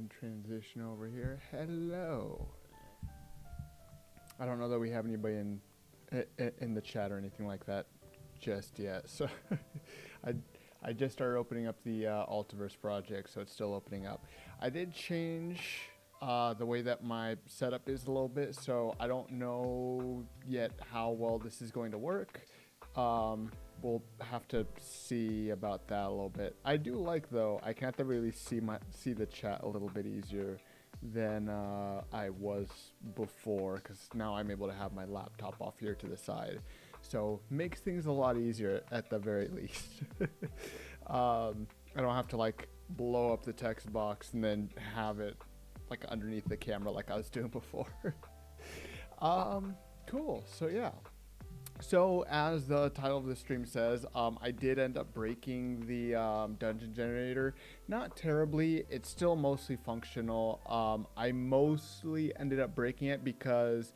and transition over here. Hello. I don't know that we have anybody in the chat or anything like that just yet. So I I just started opening up the Altiverse project, so it's still opening up. I did change the way that my setup is a little bit, so I don't know yet how well this is going to work. We'll have to see about that a little bit. I do like, though, I can at the very least see the chat a little bit easier than I was before, because now I'm able to have my laptop off here to the side. So makes things a lot easier at the very least. I don't have to like blow up the text box and then have it like underneath the camera like I was doing before. Cool. So yeah. So as the title of the stream says, I did end up breaking the dungeon generator. Not terribly. It's still mostly functional. I mostly ended up breaking it because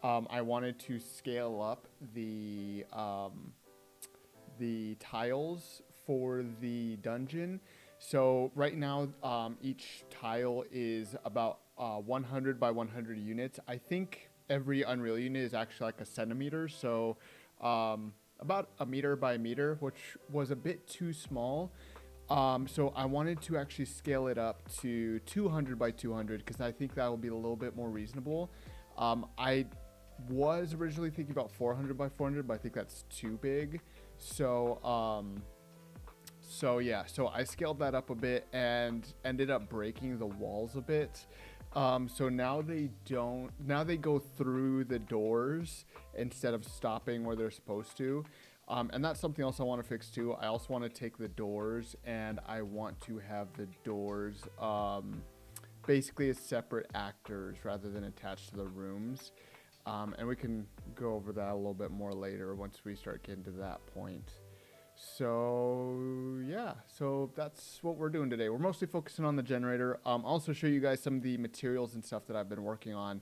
I wanted to scale up the tiles for the dungeon. So right now, each tile is about 100 by 100 units. I think every Unreal unit is actually like a centimeter, so about a meter by a meter, which was a bit too small. So I wanted to actually scale it up to 200 by 200 because I think that will be a little bit more reasonable. I was originally thinking about 400 by 400, but I think that's too big. So yeah, so I scaled that up a bit and ended up breaking the walls a bit. So now they go through the doors instead of stopping where they're supposed to. And that's something else I want to fix too. I also want to take the doors and I want to have the doors basically as separate actors rather than attached to the rooms. And we can go over that a little bit more later once we start getting to that point. So yeah, so that's what we're doing today. We're mostly focusing on the generator. I'll also show you guys some of the materials and stuff that I've been working on.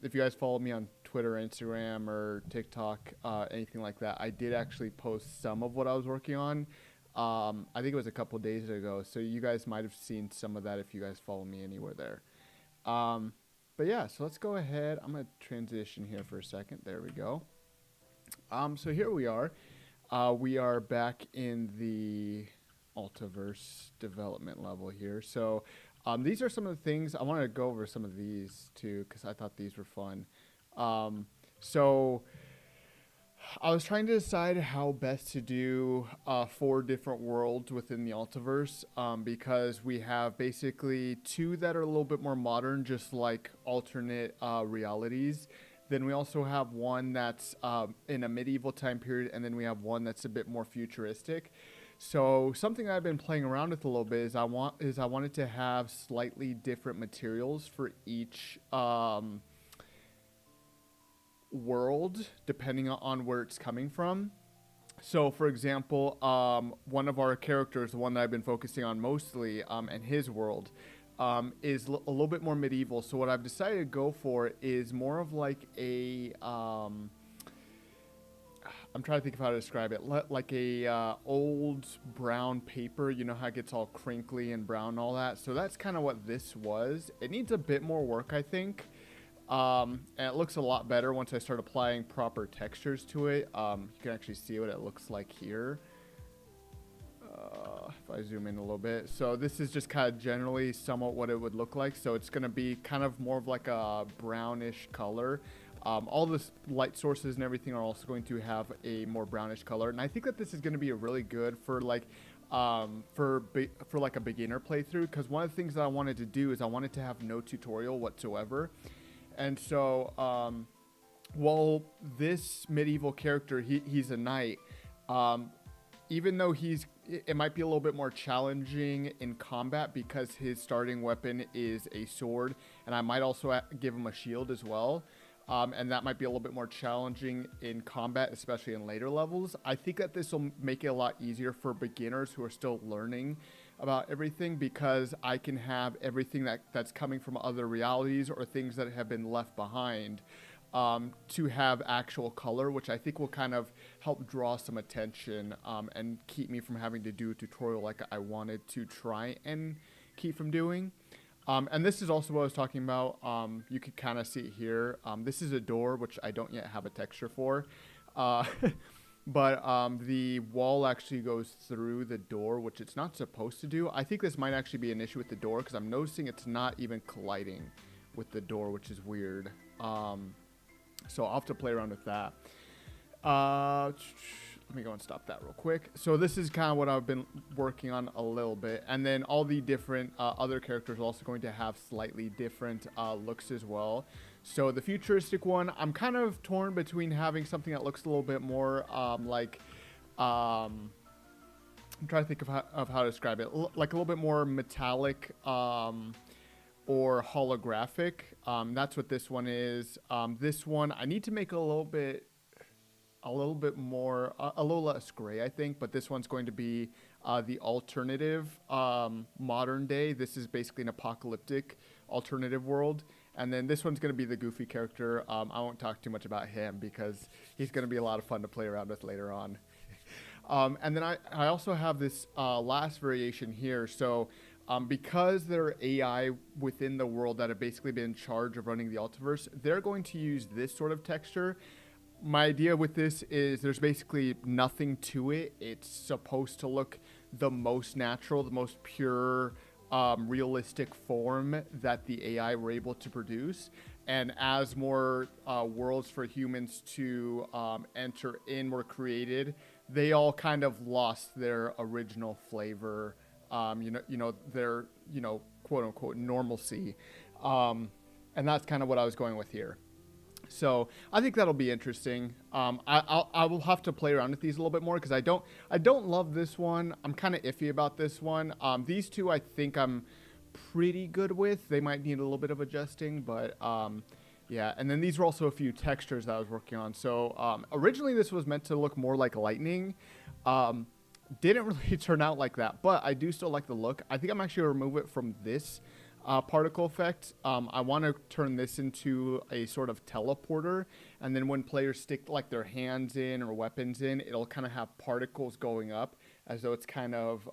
If you guys follow me on Twitter, Instagram, or TikTok, anything like that, I did actually post some of what I was working on. I think it was a couple days ago, so you guys might have seen some of that if you guys follow me anywhere there. But yeah, so let's go ahead. I'm going to transition here for a second. There we go. So here we are. We are back in the Altiverse development level here. So these are some of the things. I want to go over some of these too because I thought these were fun. So I was trying to decide how best to do 4 different worlds within the Altiverse because we have basically 2 that are a little bit more modern, just like alternate realities. Then we also have one that's in a medieval time period, and then we have one that's a bit more futuristic. So something I've been playing around with a little bit is I wanted to have slightly different materials for each world depending on where it's coming from. So for example, one of our characters, the one that I've been focusing on mostly, and his world is a little bit more medieval. So what I've decided to go for is more of like a I'm trying to think of how to describe it, like a old brown paper. You know how it gets all crinkly and brown and all that. So that's kind of what this was. It needs a bit more work, I think. And it looks a lot better once I start applying proper textures to it. You can actually see what it looks like here. If I zoom in a little bit. So this is just kind of generally somewhat what it would look like. So it's going to be kind of more of like a brownish color. All the light sources and everything are also going to have a more brownish color. And I think that this is going to be really good for like for like a beginner playthrough, because one of the things that I wanted to do is I wanted to have no tutorial whatsoever. And so, well, this medieval character, he's a knight. Even though it might be a little bit more challenging in combat because his starting weapon is a sword, and I might also give him a shield as well. And that might be a little bit more challenging in combat, especially in later levels. I think that this will make it a lot easier for beginners who are still learning about everything, because I can have everything that's coming from other realities or things that have been left behind to have actual color, which I think will kind of help draw some attention and keep me from having to do a tutorial like I wanted to try and keep from doing. And this is also what I was talking about. You could kind of see it here. This is a door, which I don't yet have a texture for. Uh, but the wall actually goes through the door, which it's not supposed to do. I think this might actually be an issue with the door because I'm noticing it's not even colliding with the door, which is weird. So I'll have to play around with that. Let me go and stop that real quick. So this is kind of what I've been working on a little bit. And then all the different other characters are also going to have slightly different looks as well. So the futuristic one, I'm kind of torn between having something that looks a little bit more I'm trying to think of how to describe it. Like a little bit more metallic or holographic. That's what this one is. This one, I need to make a little bit more, a little less gray, I think, but this one's going to be the alternative modern day. This is basically an apocalyptic alternative world. And then this one's going to be the goofy character. I won't talk too much about him because he's going to be a lot of fun to play around with later on. And then I also have this last variation here. So because there are AI within the world that have basically been in charge of running the Altiverse, they're going to use this sort of texture. My idea with this is there's basically nothing to it. It's supposed to look the most natural, the most pure, realistic form that the AI were able to produce. And as more worlds for humans to enter in were created, they all kind of lost their original flavor, their, quote unquote normalcy. And that's kind of what I was going with here. So I think that'll be interesting. I will have to play around with these a little bit more because I don't love this one. I'm kind of iffy about this one. These two I think I'm pretty good with. They might need a little bit of adjusting, but yeah. And then these were also a few textures that I was working on. So originally this was meant to look more like lightning. Didn't really turn out like that, but I do still like the look. I think I'm actually going to remove it from this particle effect. I want to turn this into a sort of teleporter, and then when players stick like their hands in or weapons in, it'll kind of have particles going up as though it's kind of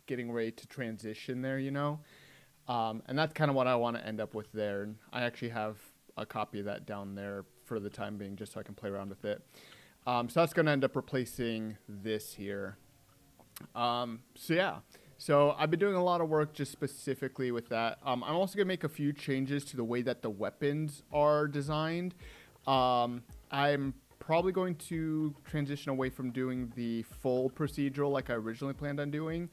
getting ready to transition there, and that's kind of what I want to end up with there. And I actually have a copy of that down there for the time being just so I can play around with it. So that's going to end up replacing this here. So yeah. So I've been doing a lot of work just specifically with that. I'm also going to make a few changes to the way that the weapons are designed. I'm probably going to transition away from doing the full procedural like I originally planned on doing.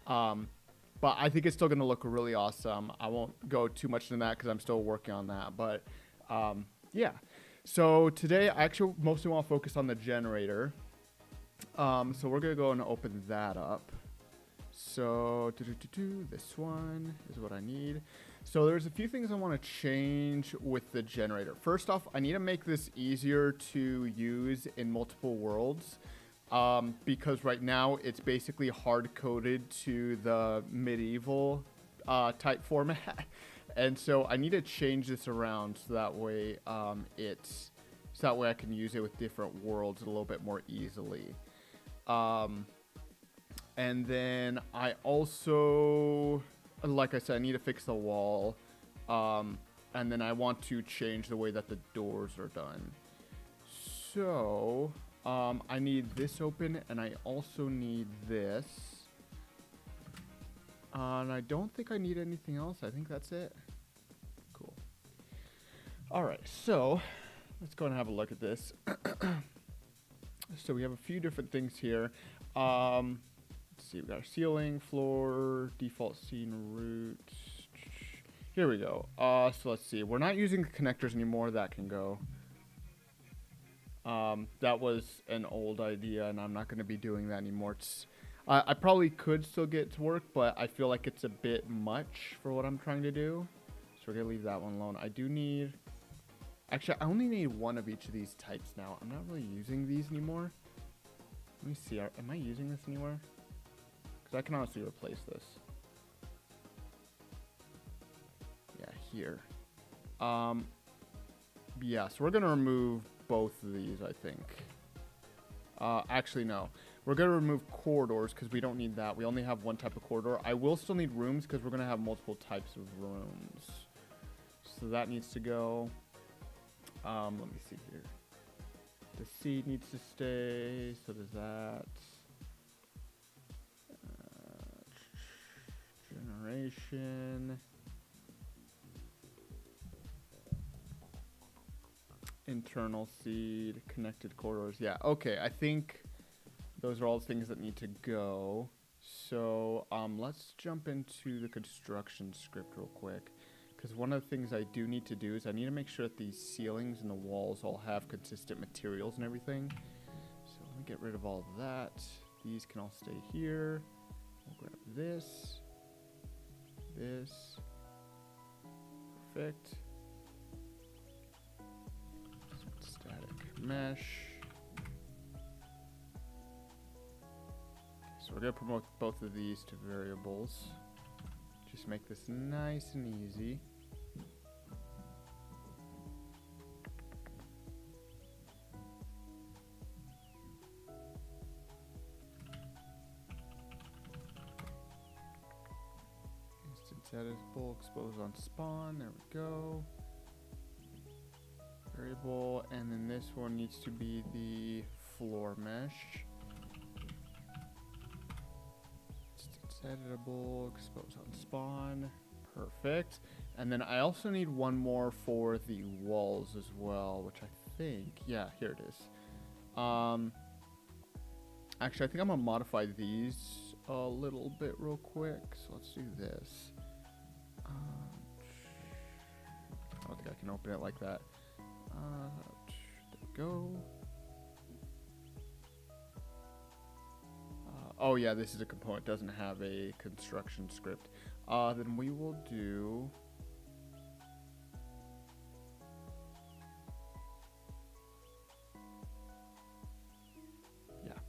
But I think it's still going to look really awesome. I won't go too much into that because I'm still working on that. But yeah. So today I actually mostly want to focus on the generator. So we're going to go and open that up. So this one is what I need. So there's a few things I want to change with the generator. First off, I need to make this easier to use in multiple worlds because right now it's basically hard-coded to the medieval type format. And so I need to change this around so that way I can use it with different worlds a little bit more easily. And then I also, like I said, I need to fix the wall. And then I want to change the way that the doors are done. So, I need this open, and I also need this. And I don't think I need anything else. I think that's it. Cool. All right, so let's go and have a look at this. So we have a few different things here. Let's see, we got our ceiling, floor, default scene route. Here we go. So let's see. We're not using the connectors anymore. That can go. That was an old idea, and I'm not going to be doing that anymore. I probably could still get it to work, but I feel like it's a bit much for what I'm trying to do. So we're going to leave that one alone. I do need... Actually, I only need one of each of these types now. I'm not really using these anymore. Let me see. Am I using this anywhere? Because I can honestly replace this. Yeah, here. Yeah, so we're going to remove both of these, I think. Actually, no. We're going to remove corridors because we don't need that. We only have one type of corridor. I will still need rooms because we're going to have multiple types of rooms. So that needs to go. Let me see here. The seat needs to stay. So does that. Generation. Internal seed. Connected corridors. Yeah, okay. I think those are all the things that need to go. So let's jump into the construction script real quick. Because one of the things I do need to do is I need to make sure that these ceilings and the walls all have consistent materials and everything. So let me get rid of all of that. These can all stay here. We'll grab this. This. Perfect. Static mesh. So we're going to promote both of these to variables. Just make this nice and easy. Instance editable, expose on spawn. There we go. Variable, and then this one needs to be the floor mesh. Editable, expose on spawn. Perfect. And then I also need one more for the walls as well, which I think, yeah, here it is. Actually, I think I'm gonna modify these a little bit real quick. So let's do this. I don't think I can open it like that. There we go. Oh yeah, this is a component, doesn't have a construction script. Then we will do... Yeah,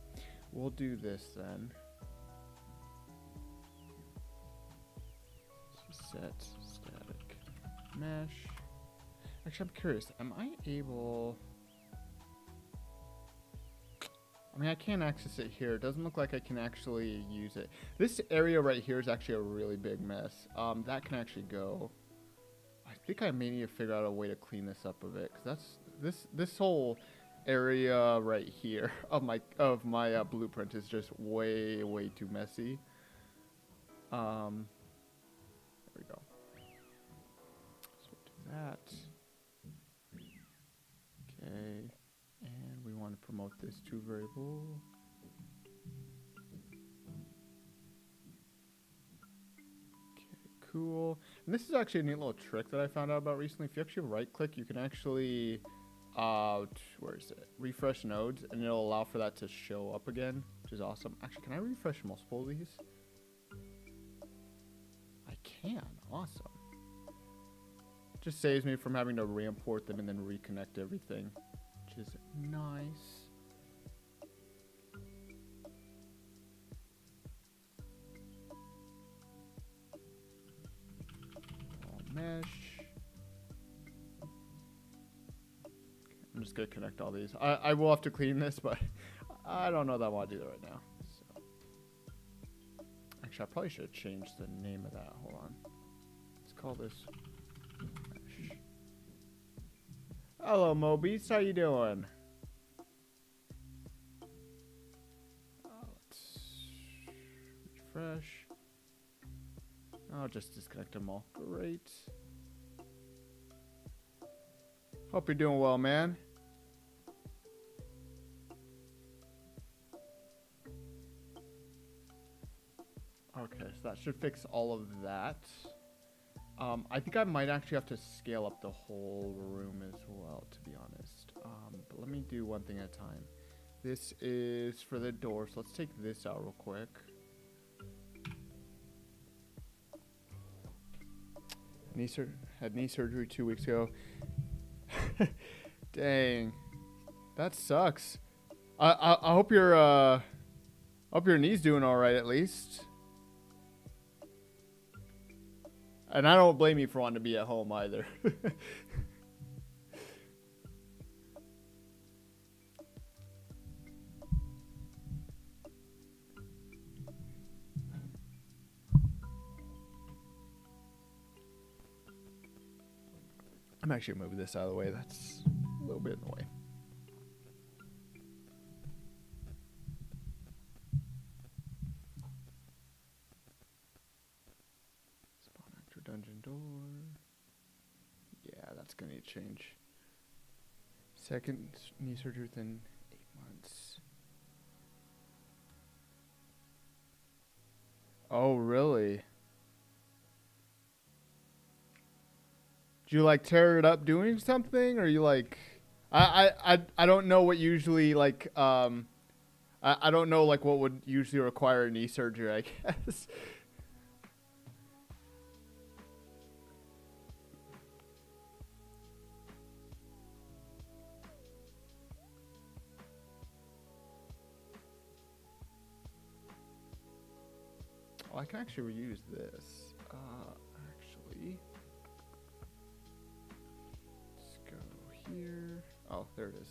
we'll do this then. Set static mesh. Actually, I'm curious, am I able... I mean, I can't access it here. It doesn't look like I can actually use it. This area right here is actually a really big mess. That can actually go. I think I may need to figure out a way to clean this up a bit, because that's this whole area right here of my blueprint is just way too messy. There we go. So we'll do that. Okay. And we want to promote this to variable. Okay, cool. And this is actually a neat little trick that I found out about recently. If you actually right click, you can actually, where is it? Refresh nodes, and it'll allow for that to show up again, which is awesome. Actually, can I refresh multiple of these? I can. Awesome. Just saves me from having to re-import them and then reconnect everything, which is nice. All mesh. Okay, I'm just gonna connect all these. I will have to clean this, but I don't know that I want to do that right now. So, actually, I probably should have changed the name of that. Hold on. Let's call this mesh. Hello, Mobies. How you doing? Let's refresh. I'll just disconnect them all. Great. Hope you're doing well, man. Okay, so that should fix all of that. I think I might actually have to scale up the whole room as well, to be honest. But let me do one thing at a time. This is for the door, so let's take this out real quick. Had knee surgery 2 weeks ago. Dang, that sucks. I hope your knee's doing all right at least. And I don't blame you for wanting to be at home either. actually move this out of the way. That's a little bit in the way. Spawn actor dungeon door. Yeah, that's gonna need to change. Second knee surgery within 8 months. Oh, really? Do you like tear it up doing something, or you like? I don't know what usually like. I don't know like what would usually require knee surgery, I guess. Oh, I can actually reuse this. Actually, let's go here. Oh, there it is.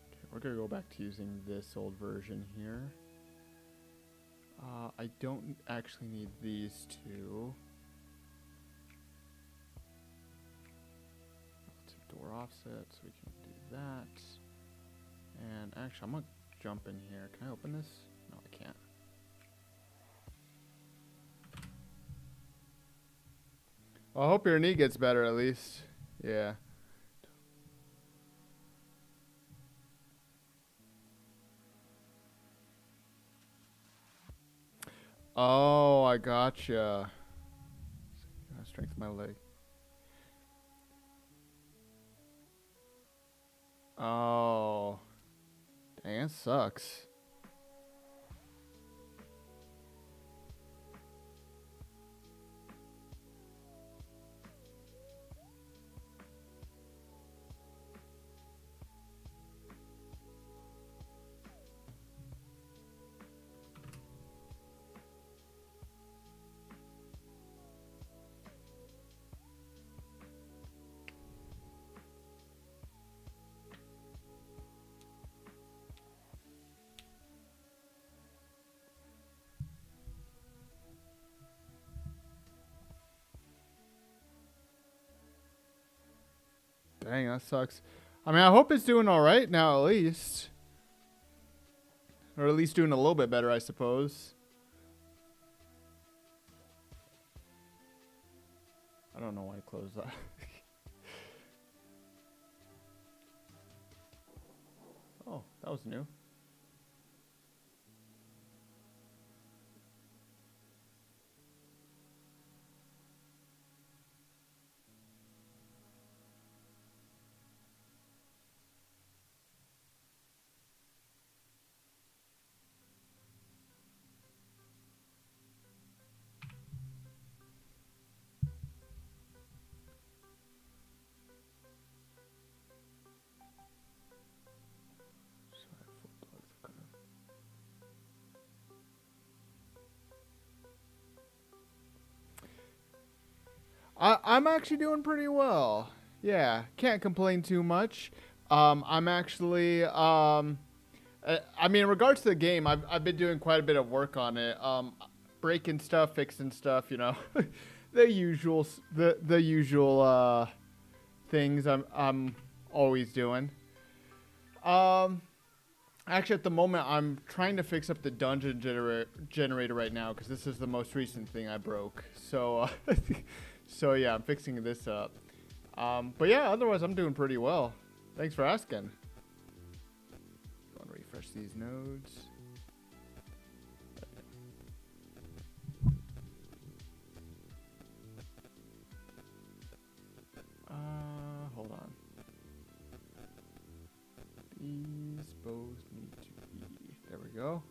Okay, we're gonna go back to using this old version here. I don't actually need these two. Relative door offset, so we can do that. And actually, I'm gonna jump in here. Can I open this? No, I can't. Well, I hope your knee gets better at least. Yeah. Oh, I gotcha. Strength my leg. Oh. Dang, that sucks. Dang, that sucks. I mean, I hope it's doing all right now, at least. Or at least doing a little bit better, I suppose. I don't know why I closed that. Oh, that was new. I'm actually doing pretty well. Yeah, can't complain too much. I'm actually, I mean, in regards to the game, I've been doing quite a bit of work on it. Breaking stuff, fixing stuff, you know, the usual, the usual things I'm always doing. Actually, at the moment, I'm trying to fix up the dungeon generator right now because this is the most recent thing I broke. So, so yeah, I'm fixing this up. But yeah, otherwise I'm doing pretty well. Thanks for asking. Want to refresh these nodes? Hold on. These both need to be. There we go.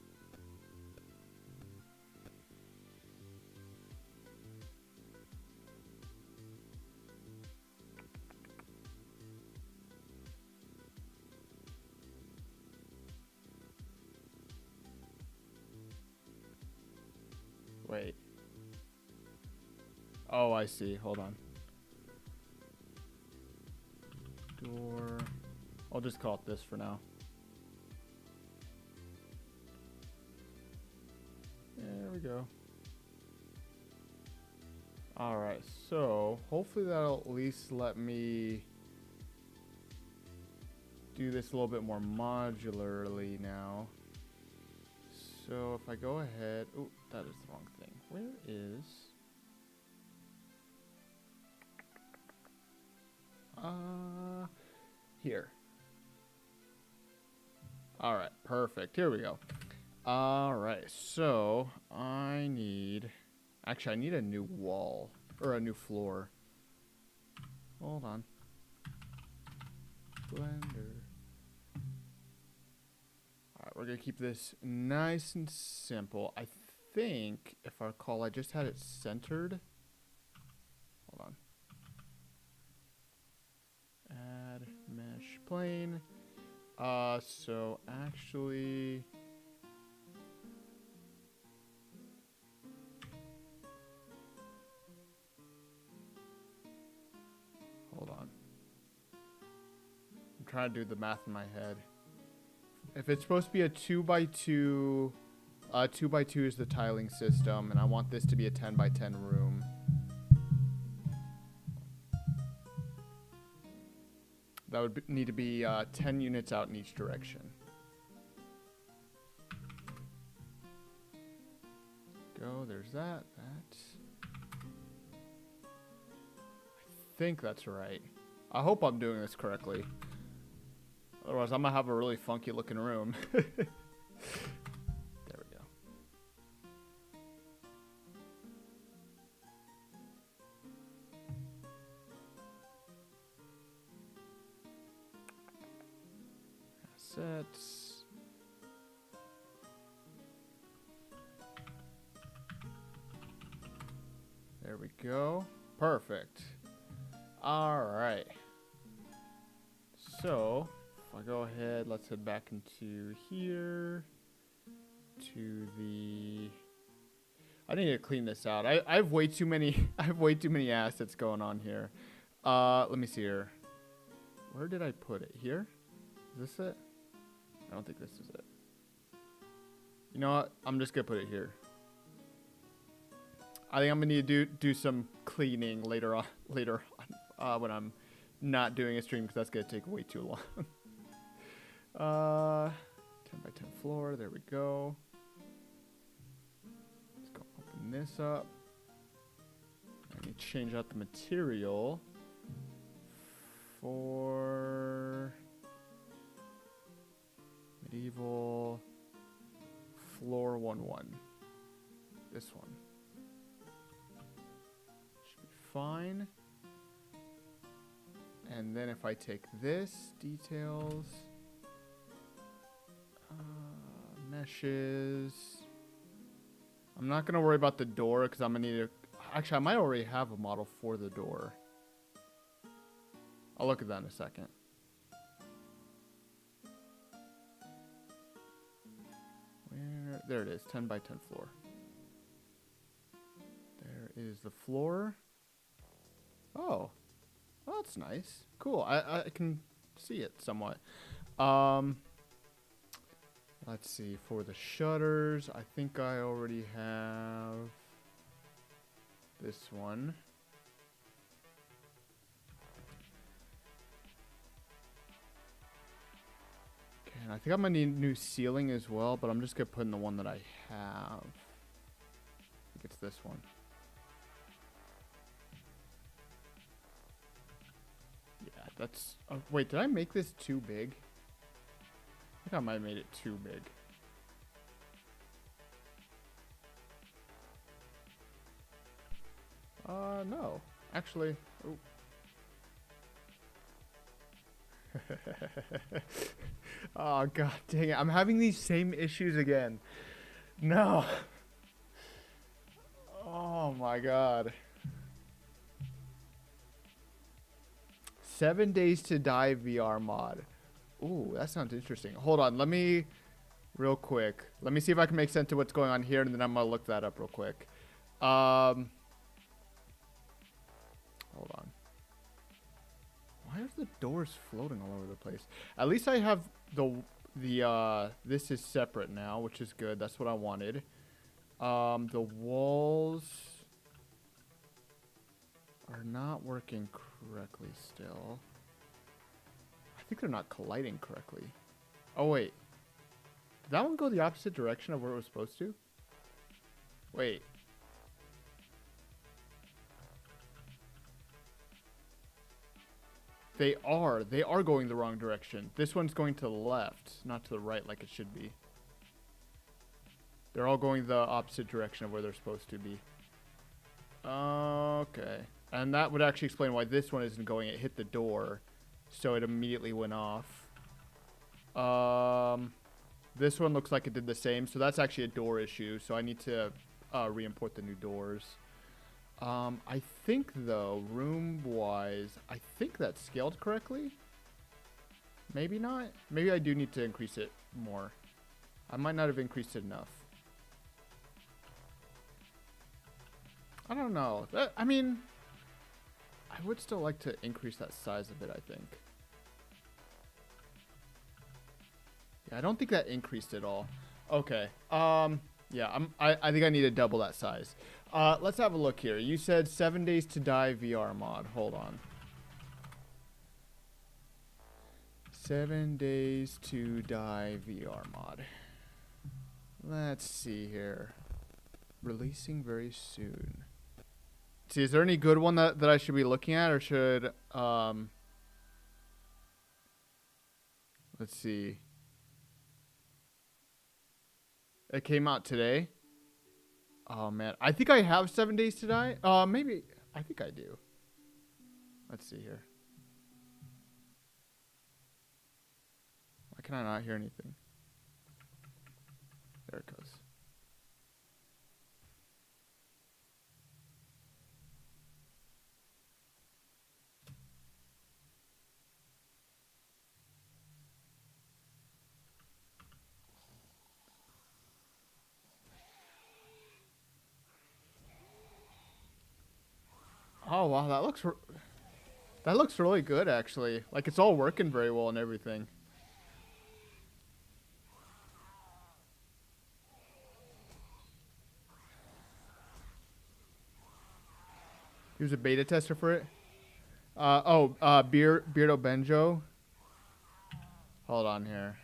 Wait. Oh, I see. Hold on. Door. just call it this for now. There we go. Alright, so hopefully that'll at least let me do this a little bit more modularly now. So if I go ahead, oh, that is the wrong thing. Where is, here. All right, perfect. Here we go. All right, so I need, actually I need a new wall, or a new floor. Hold on. Blender. Alright, we're going to keep this nice and simple. I think, if I recall, I just had it centered. Hold on. Add mesh plane. So actually... Hold on. I'm trying to do the math in my head. If it's supposed to be a 2x2, 2x2 is the tiling system, and I want this to be a 10x10 room. That would need to be 10 units out in each direction. Go, there's that. I think that's right. I hope I'm doing this correctly. Otherwise, I'm going to have a really funky looking room. There we go. Assets. There we go. Perfect. All right. So... I'll go ahead, let's head back into here to the, I need to clean this out. I have way too many assets going on here. Let me see here. Where did I put it? Here? Is this it? I don't think this is it. You know what? I'm just gonna put it here. I think I'm gonna need to do some cleaning later on when I'm not doing a stream, because that's gonna take way too long. 10x10 floor, there we go. Let's go open this up. I need to change out the material for medieval floor 1-1. This one. Should be fine. And then if I take this, details... meshes. I'm not going to worry about the door because I'm going to need to... Actually, I might already have a model for the door. I'll look at that in a second. Where? There it is. 10x10 floor. There is the floor. Oh. Well, that's nice. Cool. I can see it somewhat. Let's see, for the shutters, I think I already have this one. Okay, and I think I'm gonna need a new ceiling as well, but I'm just gonna put in the one that I have. I think it's this one. Yeah, that's, oh, wait, did I make this too big? I think I might have made it too big. No. Actually, oh. Oh, god dang it. I'm having these same issues again. No. Oh my god. 7 Days to Die VR mod. Ooh, that sounds interesting. Hold on, let me, real quick. Let me see if I can make sense of what's going on here, and then I'm gonna look that up real quick. Hold on. Why are the doors floating all over the place? At least I have this is separate now, which is good. That's what I wanted. The walls are not working correctly still. I think they're not colliding correctly. Oh, wait. Did that one go the opposite direction of where it was supposed to? Wait. They are going the wrong direction. This one's going to the left, not to the right like it should be. They're all going the opposite direction of where they're supposed to be. Okay. And that would actually explain why this one isn't going. It hit the door, so it immediately went off. This one looks like it did the same, so that's actually a door issue, so I need to re-import the new doors. I think, though, room-wise, I think that's scaled correctly. Maybe not. Maybe I do need to increase it more. I might not have increased it enough. I don't know. I mean, I would still like to increase that size a bit, I think. Yeah, I don't think that increased at all. Okay. Yeah, I think I need to double that size. Let's have a look here. You said 7 Days to Die VR mod. Hold on. 7 Days to Die VR mod. Let's see here. Releasing very soon. See, is there any good one that I should be looking at, or should let's see. It came out today. Oh man, I think I have 7 Days to Die. Maybe I think I do. Let's see here. Why can I not hear anything? There it goes. Oh wow, that looks really good actually. Like it's all working very well and everything. He was a beta tester for it. Beardo Benjo. Hold on here.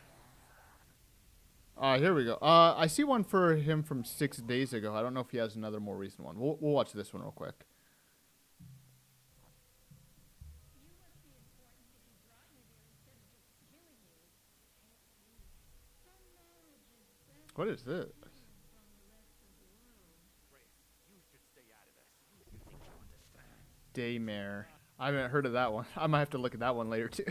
Here we go. I see one for him from 6 days ago. I don't know if he has another more recent one. We'll watch this one real quick. What is this? Daymare. I haven't heard of that one. I might have to look at that one later too.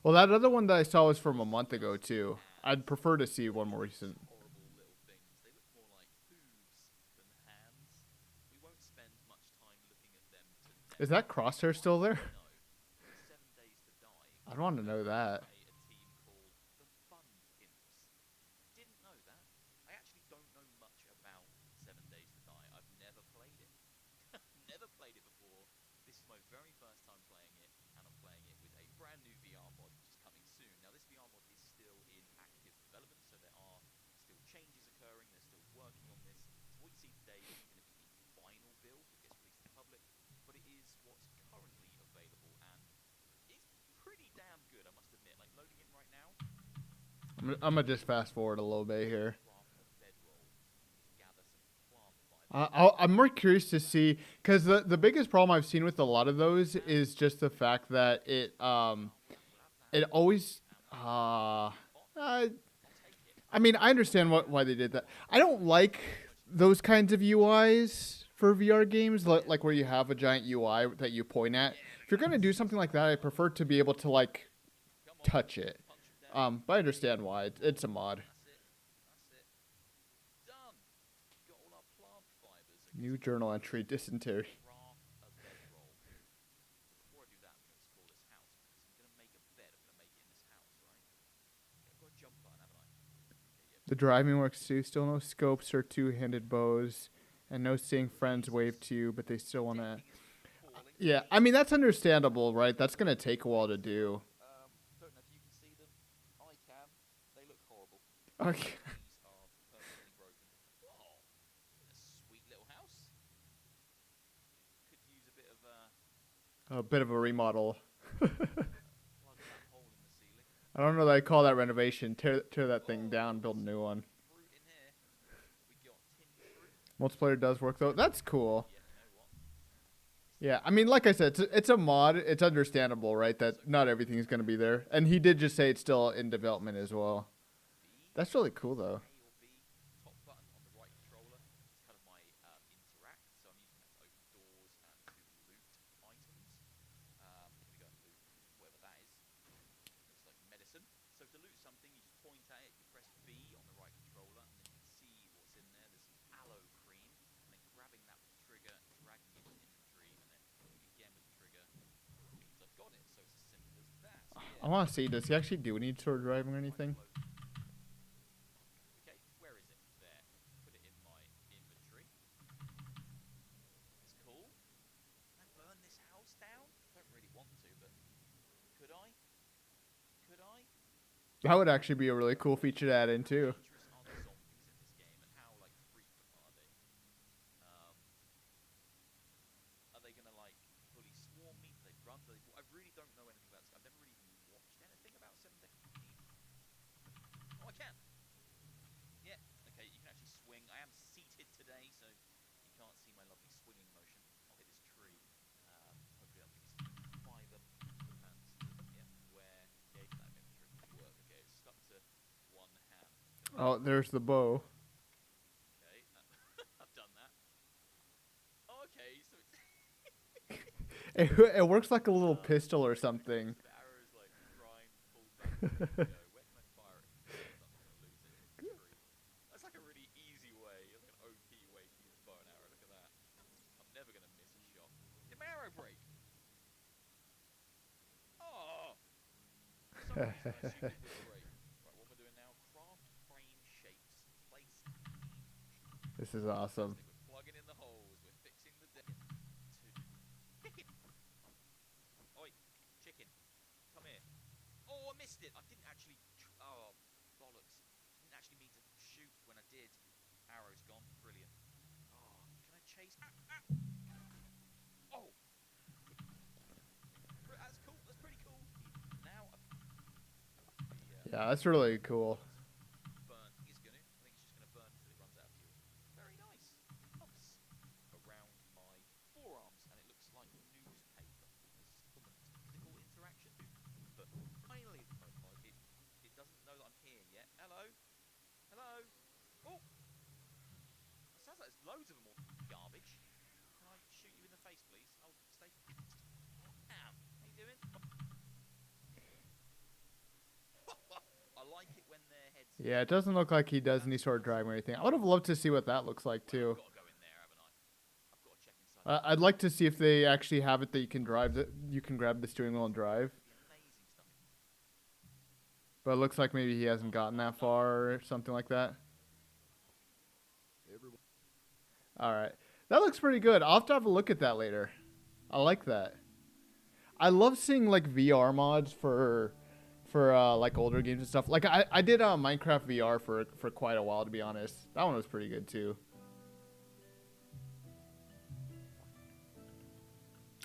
Well, that other one that I saw was from a month ago too. I'd prefer to see one more recent. Is that crosshair still there? I'd want to know that. I'm gonna just fast forward a little bit here. I'm more curious to see, because the biggest problem I've seen with a lot of those is just the fact that it always I mean, I understand why they did that. I don't like those kinds of UIs for VR games, like where you have a giant UI that you point at. If you're gonna do something like that, I prefer to be able to like touch it. But I understand why. It's a mod. New journal entry, dysentery. The driving works too. Still no scopes or two-handed bows. And no seeing friends wave to you, but they still want to. Deck is falling. Yeah, I mean, that's understandable, right? That's going to take a while to do. Don't know if you can see them. I can. They look horrible. Okay. These are permanently broken. Oh, a sweet little house. Could use a bit of A bit of a remodel. plug that hole in the ceiling. I don't know that I call that renovation. Tear that thing down, build a new one. Fruit in here. We got tinned fruit. Multiplayer does work, though. That's cool. Yeah, you know what? Yeah, I mean, like I said, it's a mod. It's understandable, right? That not everything is going to be there. And he did just say it's still in development as well. B. That's really cool, though. A or B. Top button on the right controller. It's kind of my interact. So I'm using that to open doors and to loot items. If we go and loot whatever that is. Looks like medicine. So to loot something, you just point at it, you press B on the right controller, and then you can see what's in there. There's some aloe cream, and then grabbing that with the trigger, dragging it into inventory, and then hitting again with the trigger means I've got it. So it's as simple as that. So yeah. I want to see, does he actually do any sort of driving or anything? Okay, where is it? There. Put it in my inventory. It's cool. Can I burn this house down? Don't really want to, but could I? Could I? That would actually be a really cool feature to add in, too. Dangerous are the zombies in this game, and how like frequent are they? Are they gonna like fully swarm me? Do they run? I really don't know anything about this. I've never really even watched anything about 7 Days. Oh, I can. Yeah. Okay, you can actually swing. I am seated today, so you can't see my lovely swinging motion. I'll hit this tree. Hopefully that'll give me some fiber pants. Yeah. Where? Yeah, get that inventory. Work. Okay, it's stuck to one hand. Oh, there's the bow. Okay, I've done that. Oh, okay, so it's It works like a little pistol or something. the arrow's like primed, pulled back. Ready to go. Where can I fire it? I'm not gonna lose it. It's a tree. That's like a really easy way. That's like an OP way to use a bow and arrow. Look at that. I'm never gonna miss a shot. Did my arrow break? Oh! For some reason, I assumed it would break. Right, what we're doing now? Craft frame shapes. Place. This is awesome. We're plugging in the holes. We're fixing the deck. Chicken. Oi, chicken. Come here. Oh, I missed it. I didn't actually. Oh, bollocks. Didn't actually mean to shoot when I did. Arrow's gone. Brilliant. Oh, can I chase? Oh, that's cool. That's pretty cool. Now, Yeah, that's really cool. burn. I think it's gonna. I think it's just gonna burn until it runs out of fuel. Very nice. Nice. Around my forearms, and it looks like newspaper. Physical interaction. But finally, it doesn't know that I'm here yet. Hello. Hello. Oh. It sounds like there's loads of them all. Garbage. Can I shoot you in the face, please? Oh, stay. How you doing? I like it when their heads. Yeah, it doesn't look like he does any sort of driving or anything. I would have loved to see what that looks like, too. I've got to go in there, haven't I? I've got to check inside. I'd like to see if they actually have it that you can drive. You can grab the steering wheel and drive. Amazing stuff. But it looks like maybe he hasn't gotten that far or something like that. All right. That looks pretty good. I'll have to have a look at that later. I like that. I love seeing like VR mods for like older games and stuff. Like I did Minecraft VR for quite a while, to be honest. That one was pretty good too.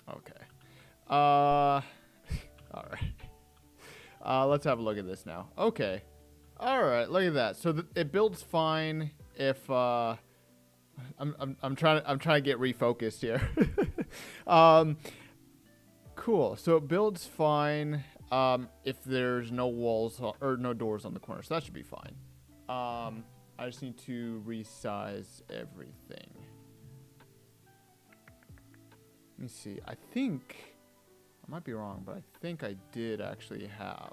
Okay. All right. Let's have a look at this now. Okay. All right. Look at that. So it builds fine if I'm trying to get refocused here. Cool. So it builds fine if there's no walls or no doors on the corner. So that should be fine. I just need to resize everything. Let me see. I think I might be wrong, but I think I did actually have.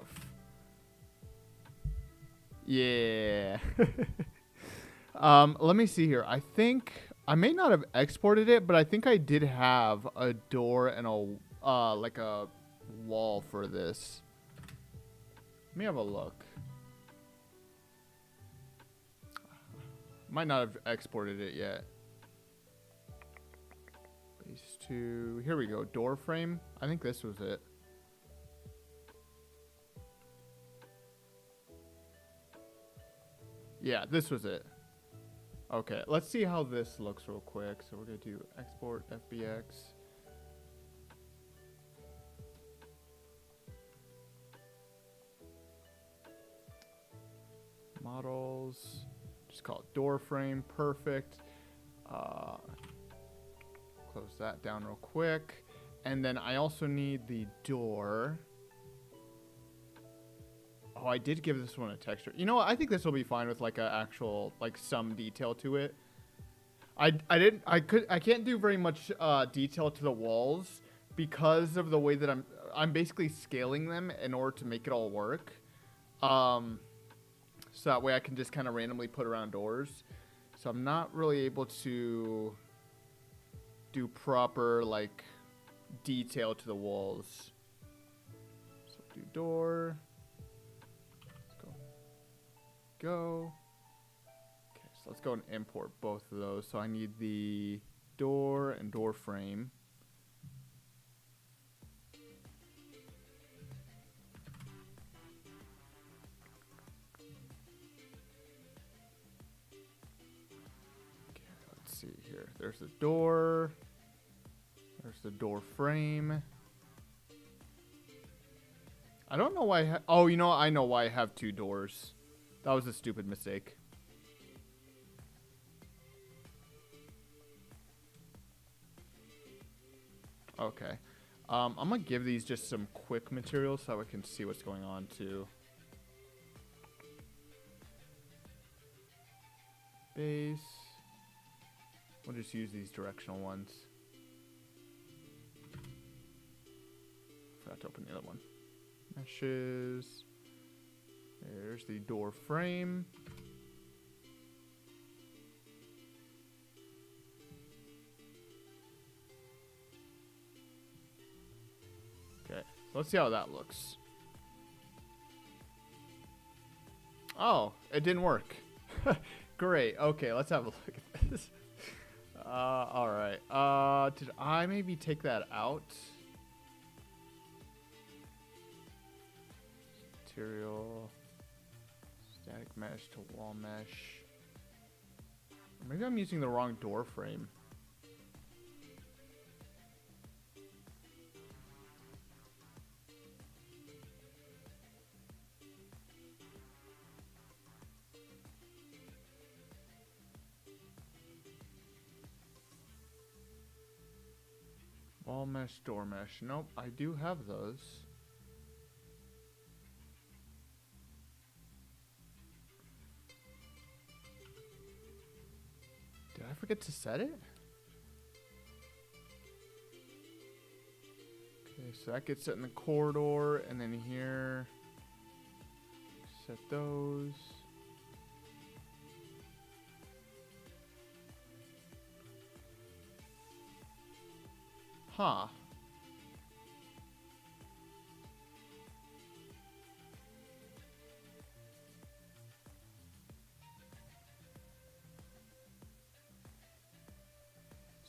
Yeah. Let me see here. I think I may not have exported it, but I think I did have a door and a like a wall for this. Let me have a look. Might not have exported it yet. to, here we go, door frame. I think this was it. Yeah, this was it. Okay, let's see how this looks real quick. So we're going to do export FBX. Models. Just call it door frame. Perfect. Close that down real quick. And then I also need the door. Oh, I did give this one a texture. You know what? I think this will be fine with like a actual, like some detail to it. I can't do very much detail to the walls because of the way that I'm basically scaling them in order to make it all work. So that way I can just kind of randomly put around doors. So I'm not really able to do proper like detail to the walls. So do door. Go. Okay, so let's go and import both of those. So I need the door and door frame. Okay, let's see here. There's the door. There's the door frame. I don't know why oh, you know what? I know why I have two doors. That was a stupid mistake. Okay. I'm going to give these just some quick materials so I can see what's going on too. Base. We'll just use these directional ones. Forgot to open the other one. Meshes. There's the door frame. Okay, let's see how that looks. Oh, it didn't work. Great. Okay, let's have a look at this. All right. Did I maybe take that out? Material. Static mesh to wall mesh. Maybe I'm using the wrong door frame. Wall mesh, door mesh. Nope, I do have those. Did I forget to set it? Okay, so that gets set in the corridor, and then here, set those. Huh.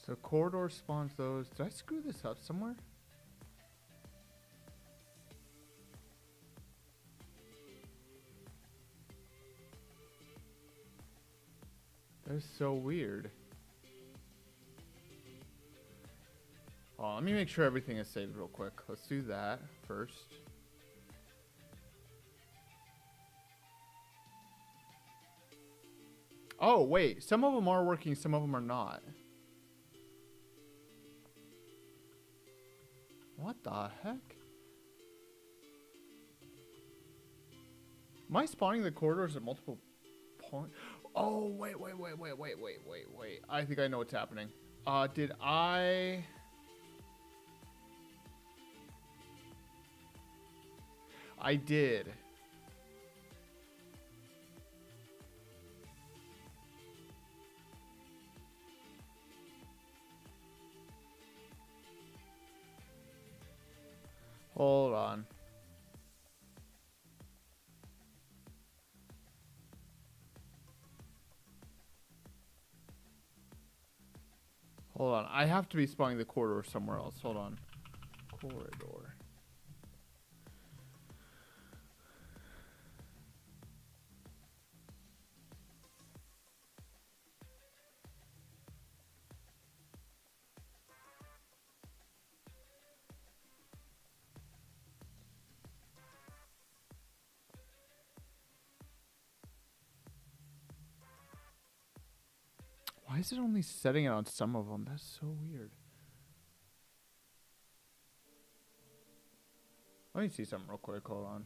So corridor spawns those. Did I screw this up somewhere? That is so weird. Oh, let me make sure everything is saved real quick. Let's do that first. Oh, wait. Some of them are working, some of them are not. What the heck? Am I spawning the corridors at multiple points? Oh, wait. I think I know what's happening. Did I... I did. Hold on. Hold on. I have to be spawning the corridor somewhere else. Hold on. Corridor. Why is it only setting it on some of them? That's so weird. Let me see something real quick. Hold on.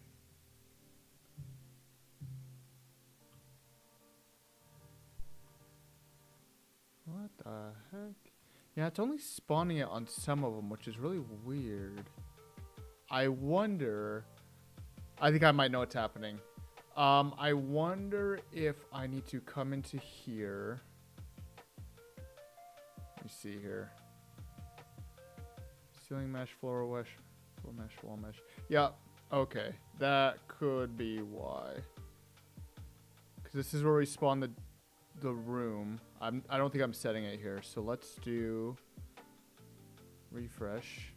What the heck? Yeah, it's only spawning it on some of them, which is really weird. I wonder... I think I might know what's happening. I wonder if I need to come into here... Let me see here. Ceiling mesh, floor mesh, floor mesh, wall mesh. Yeah, okay. That could be why. Because this is where we spawn the room. I don't think I'm setting it here. So let's do refresh.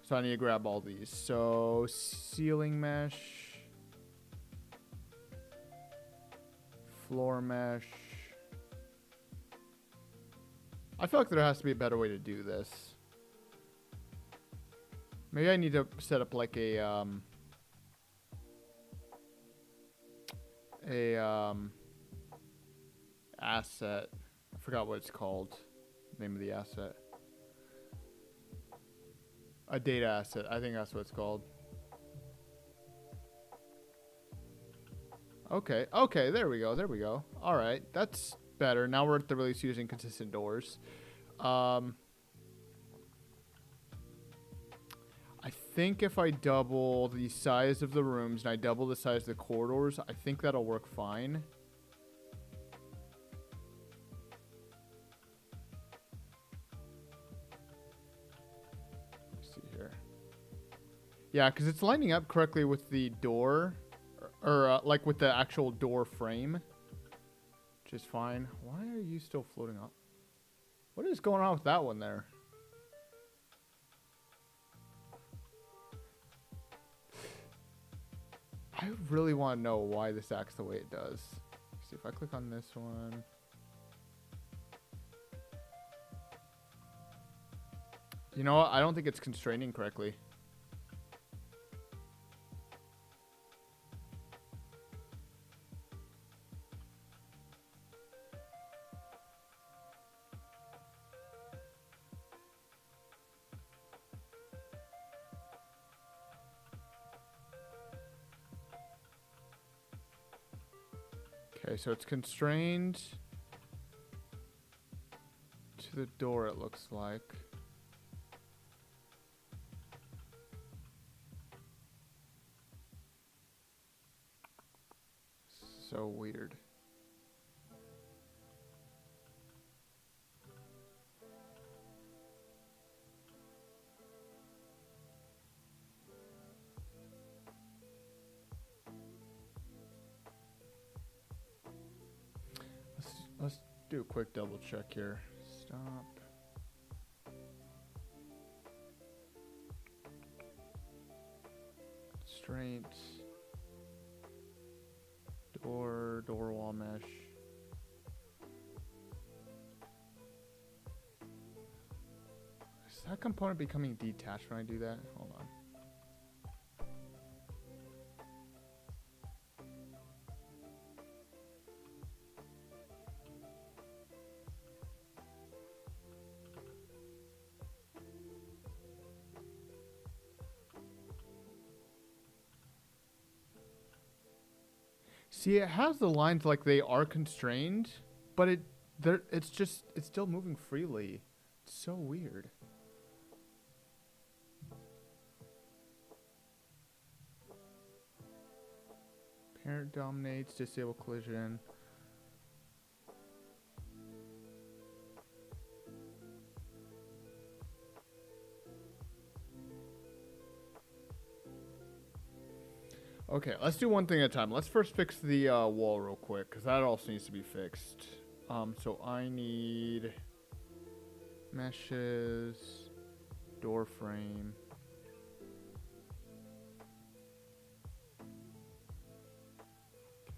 So I need to grab all these. So ceiling mesh, floor mesh. I feel like there has to be a better way to do this. Maybe I need to set up like a asset. I forgot what it's called. Name of the asset. A data asset. I think that's what it's called. Okay. Okay. There we go. There we go. All right. That's better. Now we're at the release using consistent doors. I think if I double the size of the rooms and I double the size of the corridors, I think that'll work fine. Let's see here. Yeah, because it's lining up correctly with the door, or like with the actual door frame, which is fine. Why are you still floating up? What is going on with that one there? I really want to know why this acts the way it does. Let's see if I click on this one. You know what? I don't think it's constraining correctly. Okay, so it's constrained to the door, it looks like. So weird. Let's do a quick double check here. Stop. Constraints. Door wall mesh. Is that component becoming detached when I do that? Hold on. See, it has the lines like they are constrained, but it's still moving freely. It's so weird. Parent dominates, disable collision. Okay, let's do one thing at a time. Let's first fix the wall real quick, because that also needs to be fixed. So I need Meshes, door frame.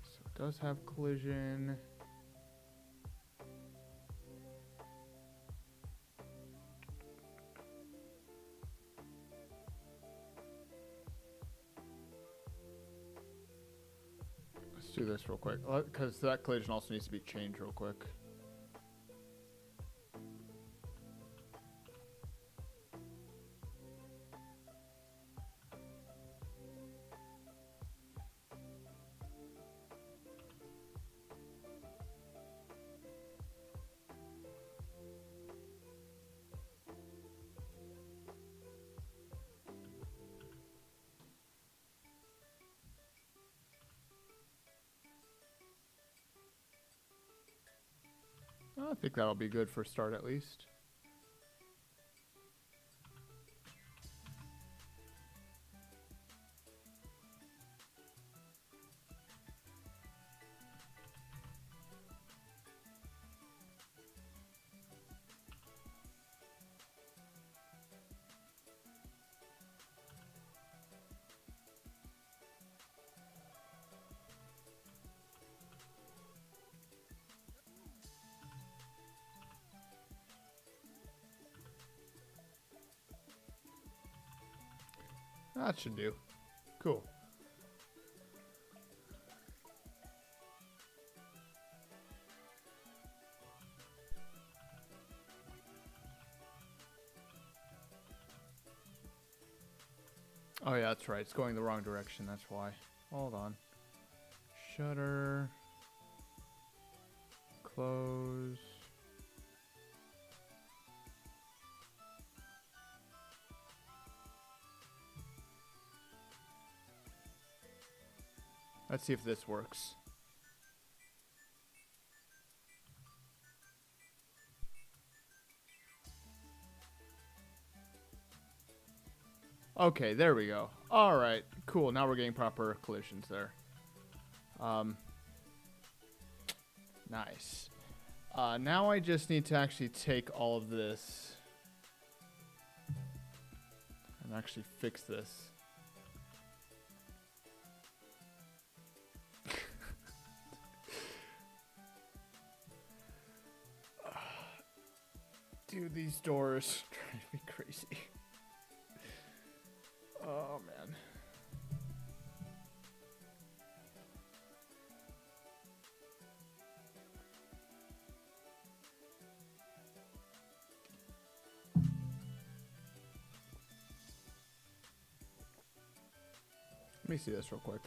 So it does have collision. Let's do this real quick, because that collision also needs to be changed real quick. I think that'll be good for start at least. That should do. Cool. Oh yeah, that's right. It's going the wrong direction. That's why. Hold on. Shutter. Close. Let's see if this works. Okay, there we go. All right, cool. Now we're getting proper collisions there. Nice. Now I just need to actually take all of this and actually fix this. Dude, these doors drive me crazy. Oh, man. Let me see this real quick.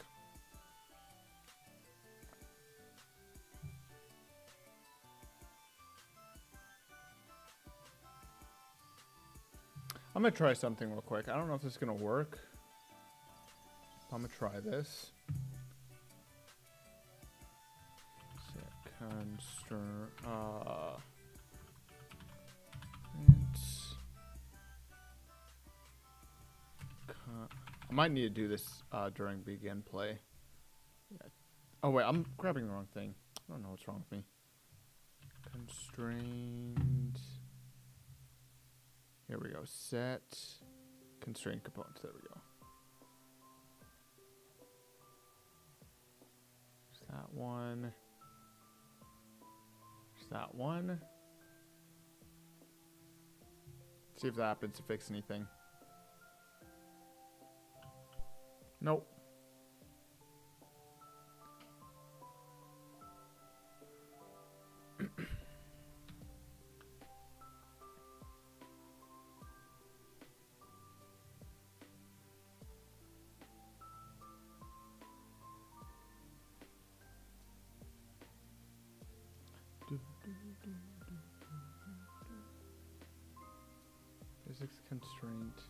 I'm going to try something real quick. I don't know if this is going to work. I'm going to try this. Set constraint. I might need to do this during begin play. Yeah. Oh, wait. I'm grabbing the wrong thing. I don't know what's wrong with me. Constraint. Here we go. Set constraint components. There we go. There's that one. There's that one. See if that happens to fix anything. Nope. Physics constraint.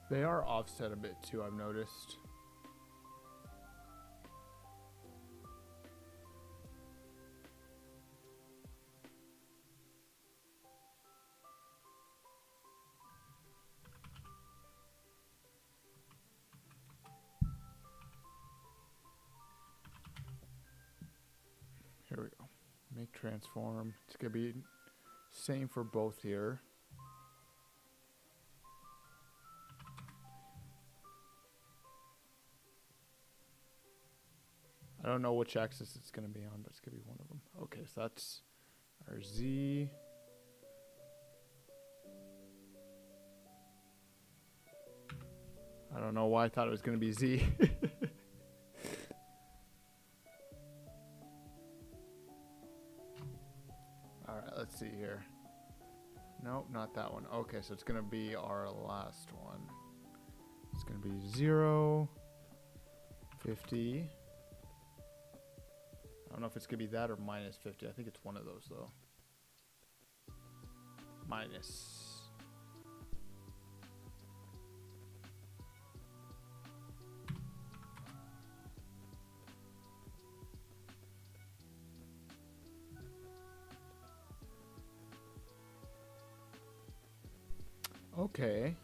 They are offset a bit too, I've noticed. Here we go. Make transform. It's going to be same for both here. I don't know which axis it's going to be on, but it's going to be one of them. Okay, so that's our Z. I don't know why I thought it was going to be Z. All right, let's see here. Nope, not that one. Okay, so it's going to be our last one. It's going to be 0, 50. I don't know if it's going to be that or minus 50. I think it's one of those, though. Minus. Okay.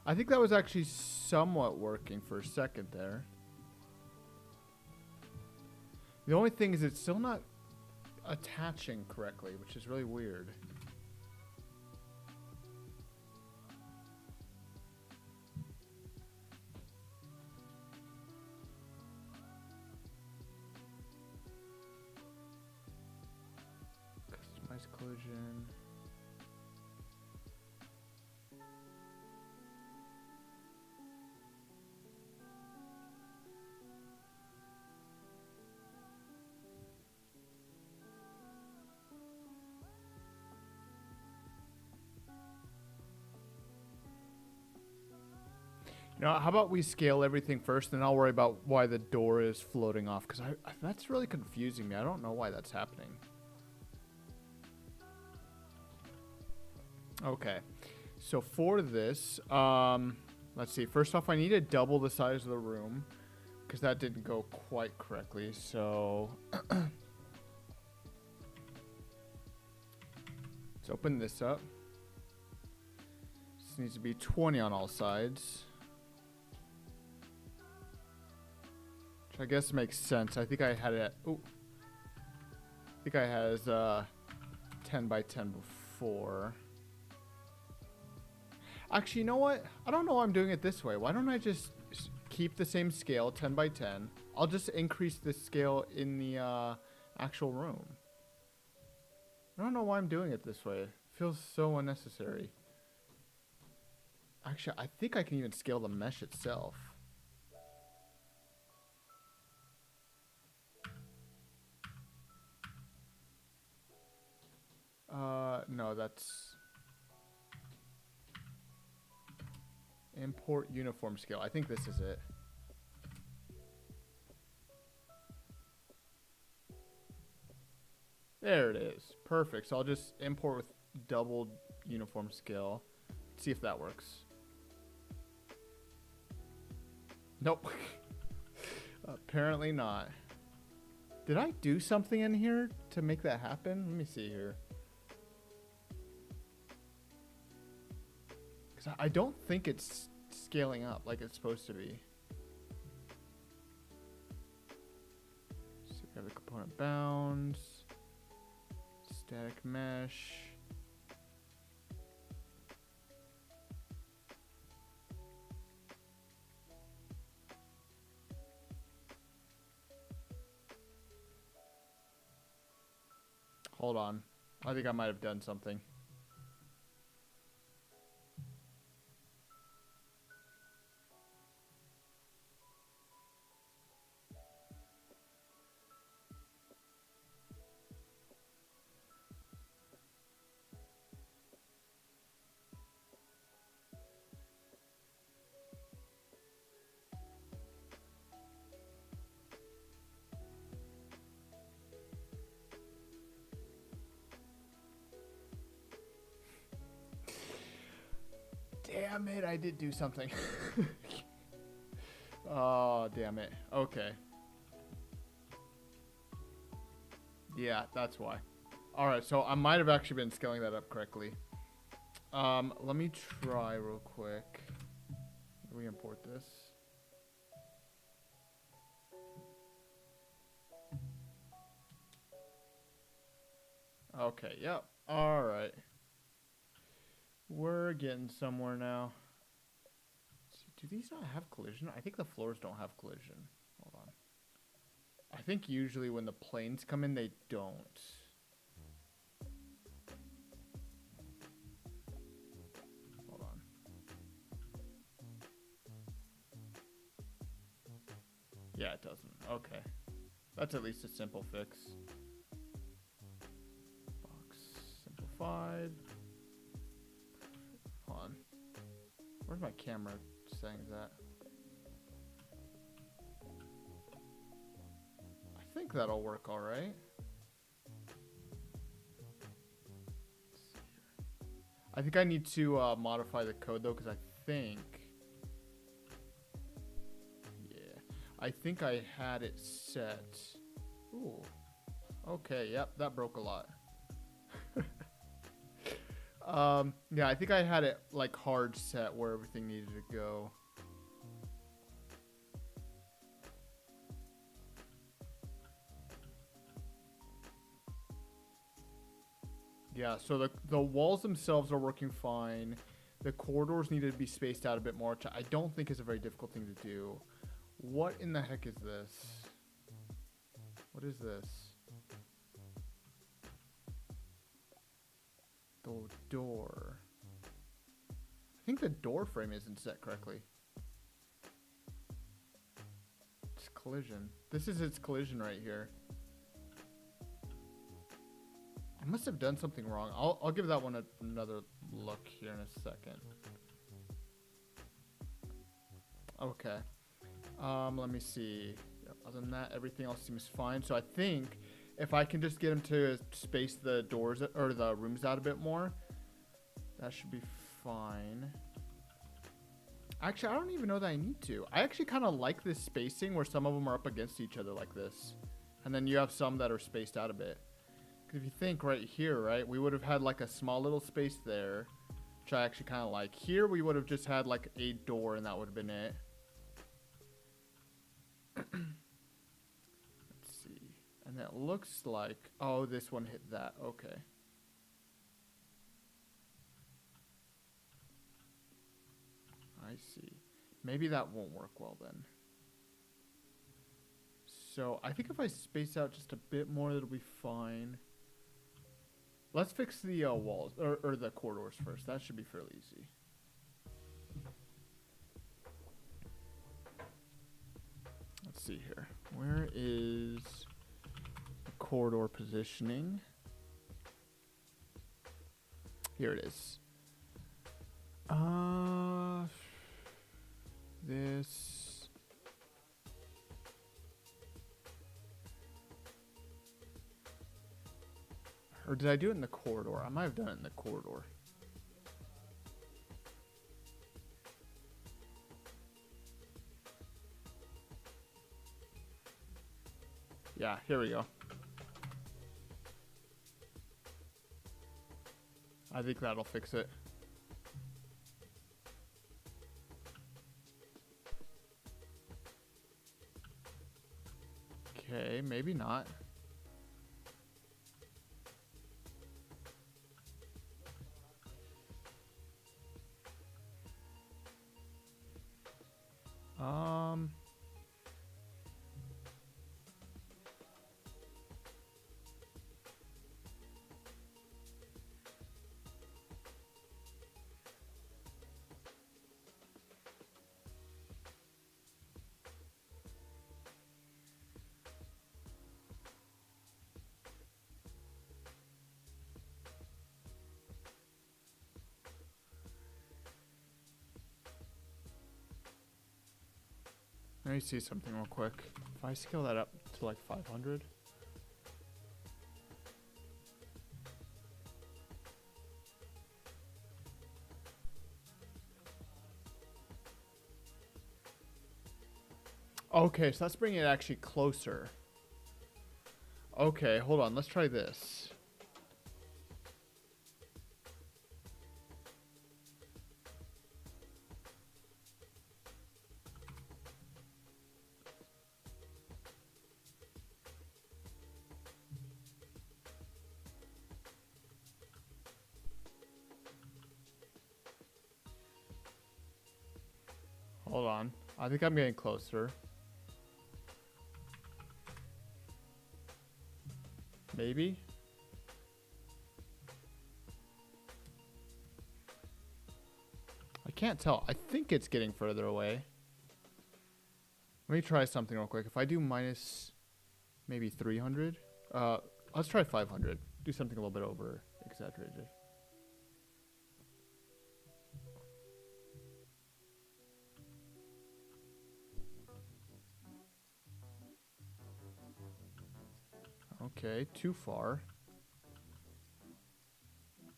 I think that was actually somewhat working for a second there. The only thing is it's still not attaching correctly, which is really weird. Customize collision. Now, how about we scale everything first, and I'll worry about why the door is floating off, because that's really confusing me. I don't know why that's happening. Okay, so for this, let's see. First off, I need to double the size of the room, because that didn't go quite correctly. So let's open this up. This needs to be 20 on all sides. I guess makes sense. I think I had it. Oh, I think I had as 10 by 10 before. Actually, you know what? I don't know why I'm doing it this way. Why don't I just keep the same scale, 10 by 10? I'll just increase the scale in the actual room. I don't know why I'm doing it this way. It feels so unnecessary. Actually, I think I can even scale the mesh itself. No, that's import uniform scale. I think this is it. There it is. Perfect. So I'll just import with double uniform scale. See if that works. Nope. Apparently not. Did I do something in here to make that happen? Let me see here. Because I don't think it's scaling up like it's supposed to be. So we have the component bounds, static mesh. Hold on. I think I might have done something. damn it, I did do something. Oh, damn it. Okay. Yeah, that's why. Alright, so I might have actually been scaling that up correctly. Let me try real quick. We import this. Okay, yep. Alright. We're getting somewhere now. Let's see, do these not have collision? I think the floors don't have collision. Hold on. I think usually when the planes come in, they don't. Hold on. Yeah, it doesn't. Okay. That's at least a simple fix. Box simplified. Hold on. Where's my camera settings at? I think that'll work all right. Let's see here. I think I need to modify the code though, because I think I had it set. Ooh. Okay, yep, that broke a lot. Yeah, I think I had it like hard set where everything needed to go. Yeah, so the walls themselves are working fine. The corridors needed to be spaced out a bit more, which I don't think is a very difficult thing to do. What in the heck is this? What is this? The door. I think the door frame isn't set correctly. It's collision. This is its collision right here. I must have done something wrong. I'll give that one another look here in a second. Okay. Let me see. Yep, other than that, everything else seems fine. So I think if I can just get him to space the doors or the rooms out a bit more, that should be fine. Actually, I don't even know that I need to. I actually kind of like this spacing where some of them are up against each other like this. And then you have some that are spaced out a bit. Because if you think right here, right, we would have had like a small little space there, which I actually kind of like. Here, we would have just had like a door and that would have been it. Let's see. And it looks like, oh, this one hit that. Okay. I see. Maybe that won't work well then. So I think if I space out just a bit more, it'll be fine. Let's fix the walls or the corridors first. That should be fairly easy. Let's see here. Where is the corridor positioning? Here it is. This. Or did I do it in the corridor? I might have done it in the corridor. Yeah, here we go. I think that'll fix it. Okay, maybe not. Let me see something real quick. If I scale that up to like 500. Okay, so that's bringing it actually closer. Okay, hold on. Let's try this. Hold on. I think I'm getting closer. Maybe? I can't tell. I think it's getting further away. Let me try something real quick. If I do minus maybe 300, let's try 500. Do something a little bit over exaggerated. Okay, too far.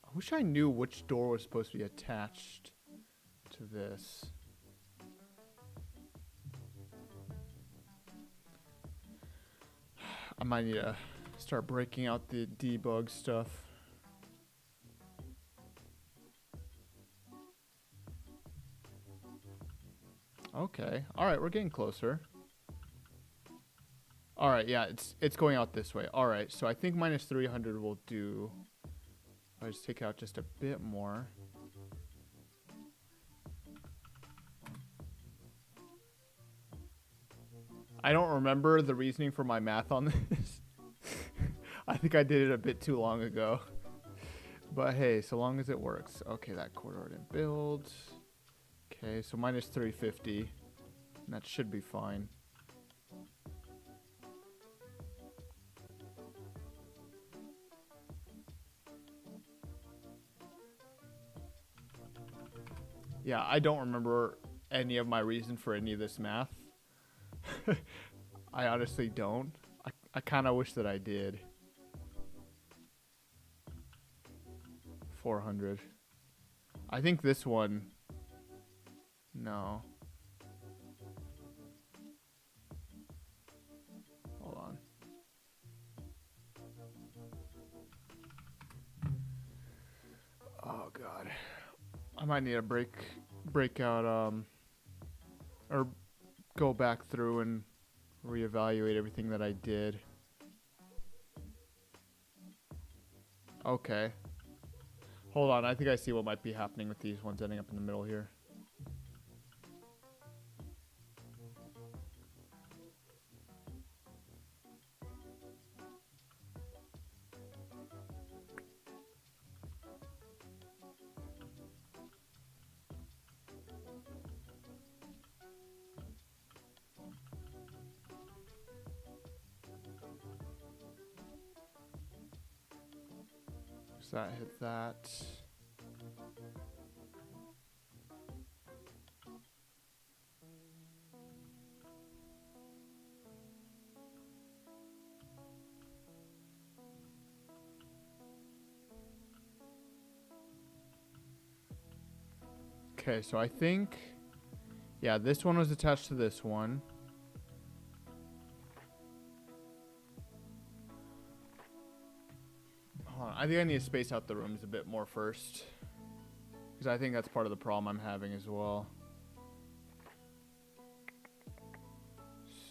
I wish I knew which door was supposed to be attached to this. I might need to start breaking out the debug stuff. Okay. All right, we're getting closer. All right, yeah, it's going out this way. All right, so I think minus 300 will do. If I just take out just a bit more. I don't remember the reasoning for my math on this. I think I did it a bit too long ago. But hey, so long as it works. Okay, that corridor didn't build. Okay, so minus 350. And that should be fine. Yeah, I don't remember any of my reason for any of this math. I honestly don't. I kind of wish that I did. 400. I think this one... No. Hold on. Oh, God. I might need to break out, or go back through and reevaluate everything that I did. Okay. Hold on, I think I see what might be happening with these ones ending up in the middle here. Does that hit that? Okay, so I think... Yeah, this one was attached to this one. Hold on, I think I need to space out the rooms a bit more first. Because I think that's part of the problem I'm having as well.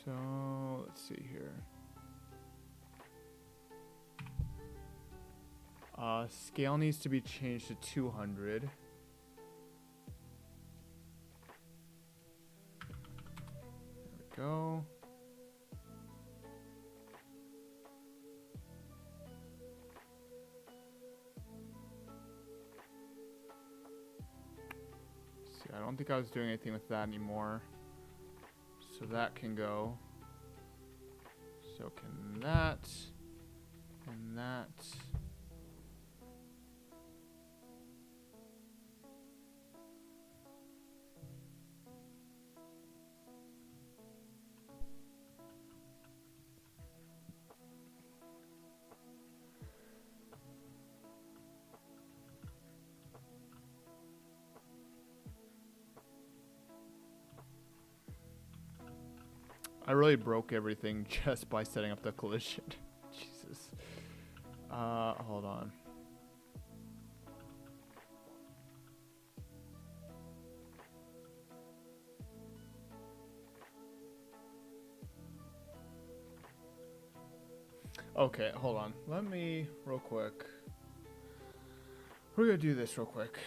So, let's see here. Scale needs to be changed to 200. There we go. See, I don't think I was doing anything with that anymore. So that can go. So can that. And that. I really broke everything just by setting up the collision. Jesus. Hold on. Okay, hold on. Let me, real quick. We're gonna do this real quick.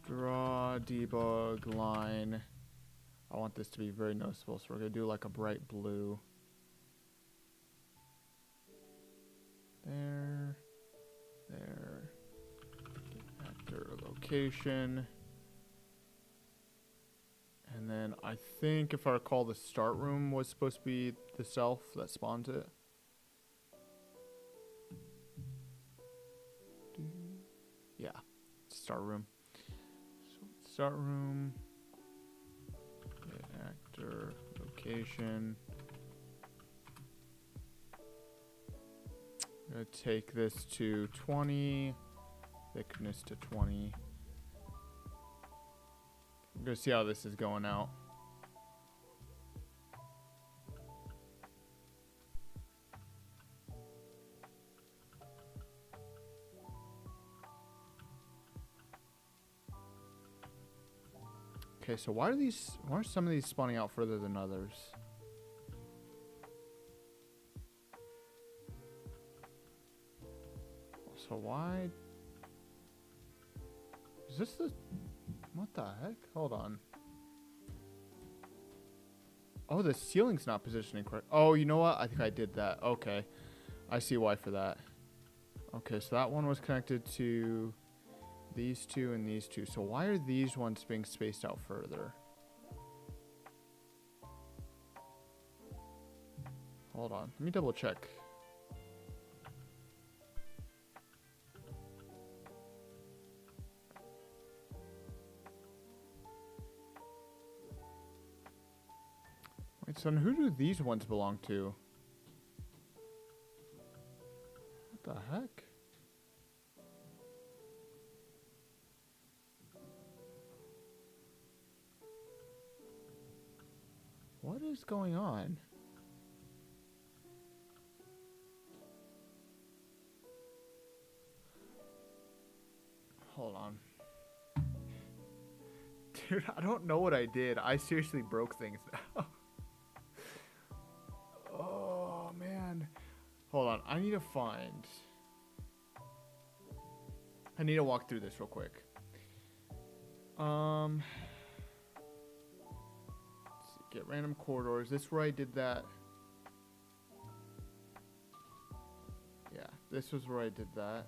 Draw, debug, line. I want this to be very noticeable, so we're gonna do like a bright blue. There. There. Actor location. And then I think, if I recall, the start room was supposed to be the self that spawns it. Yeah, start room. So start room. Get actor location. I'm gonna take this to 20. Thickness to 20. I'm gonna see how this is going out. Okay, so why are some of these spawning out further than others? So why is this the, what the heck? Hold on. Oh, the ceiling's not positioning correct. Oh, you know what? I think I did that. Okay. I see why for that. Okay, so that one was connected to these two and these two. So why are these ones being spaced out further? Hold on. Let me double check. Wait, so who do these ones belong to? What the heck? What is going on? Hold on. Dude, I don't know what I did. I seriously broke things now. Oh, man. Hold on. I need to walk through this real quick. Let's see, get random corridors. This is where I did that. Yeah, this was where I did that.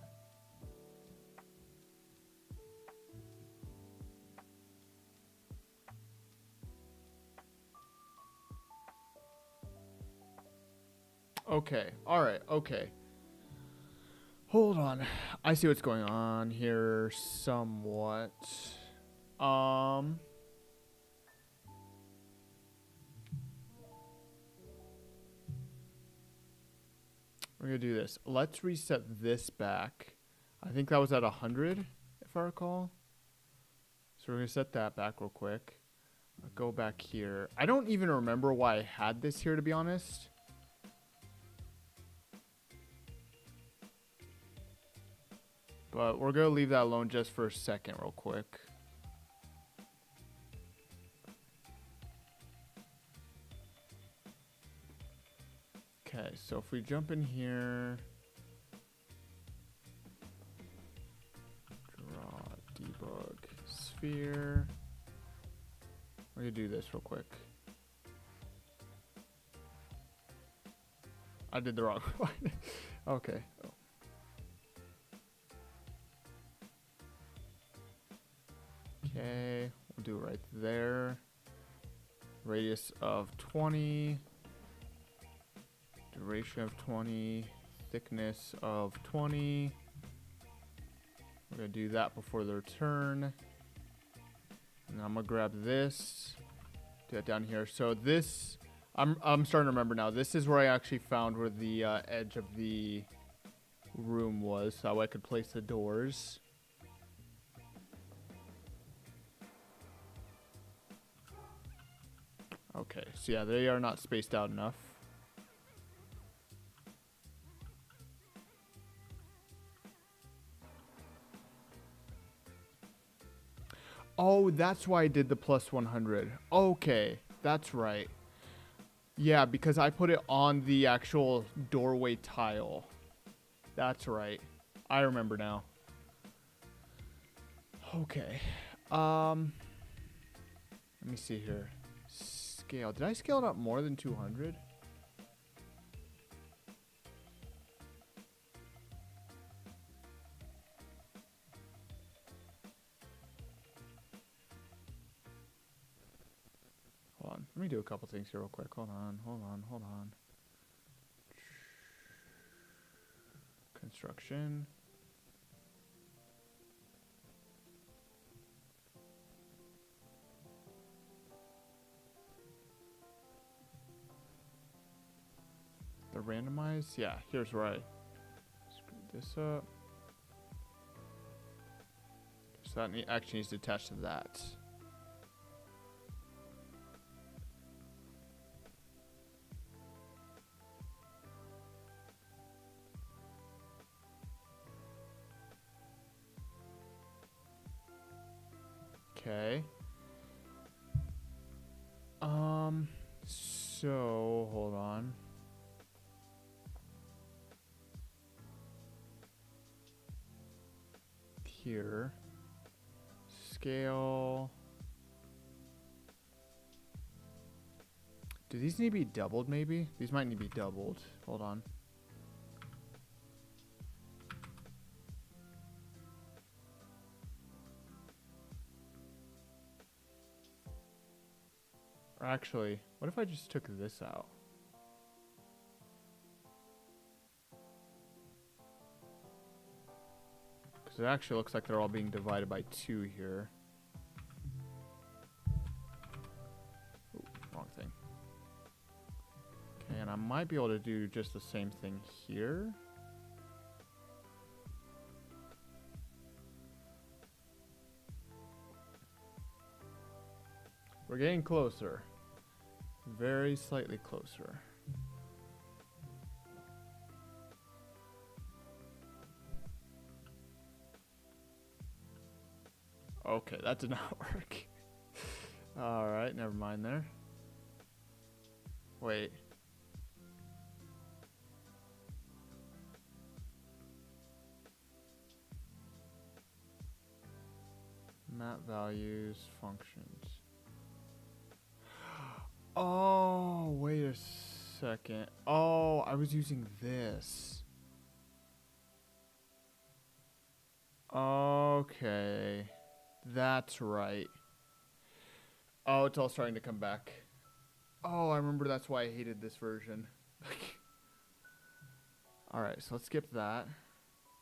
Okay. All right. Okay. Hold on. I see what's going on here somewhat. We're going to do this. Let's reset this back. I think that was at 100, if I recall. So we're going to set that back real quick. I'll go back here. I don't even remember why I had this here, to be honest. But we're going to leave that alone just for a second real quick. Okay, so if we jump in here, draw, debug, sphere. We're going to do this real quick. I did the wrong one. Okay. Oh. Okay, we'll do it right there. Radius of 20. Duration of 20. Thickness of 20. We're going to do that before the return. And I'm going to grab this. Do that down here. So this, I'm starting to remember now. This is where I actually found where the edge of the room was. So I could place the doors. Okay, so yeah, they are not spaced out enough. Oh, that's why I did the plus 100. Okay, that's right. Yeah, because I put it on the actual doorway tile. That's right. I remember now. Okay. Let me see here. Scale. Did I scale it up more than 200? Hold on. Let me do a couple things here real quick. Hold on. Construction. The randomize? Yeah, here's where I screwed this up. So that actually needs to attach to that. Okay. So hold on. Here. Scale. Do these need to be doubled maybe? These might need to be doubled. Hold on. Or actually, what if I just took this out? Because it actually looks like they're all being divided by 2 here. Ooh, wrong thing. Okay, and I might be able to do just the same thing here. We're getting closer. Very slightly closer. Okay, that did not work. Alright, never mind there. Wait. Map values, functions. Oh, wait a second. Oh, I was using this. Okay. That's right. Oh, it's all starting to come back. Oh, I remember that's why I hated this version. Alright, so let's skip that.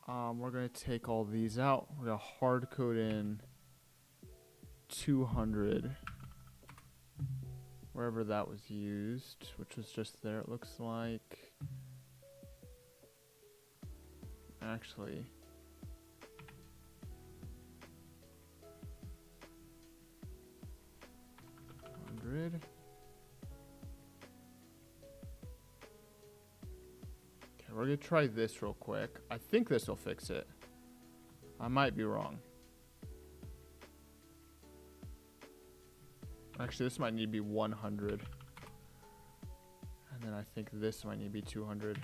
We're going to take all these out. We're going to hard code in 200. Wherever that was used, which was just there, it looks like. Actually. Okay, we're gonna try this real quick. I think this will fix it. I might be wrong. Actually, this might need to be 100. And then I think this might need to be 200.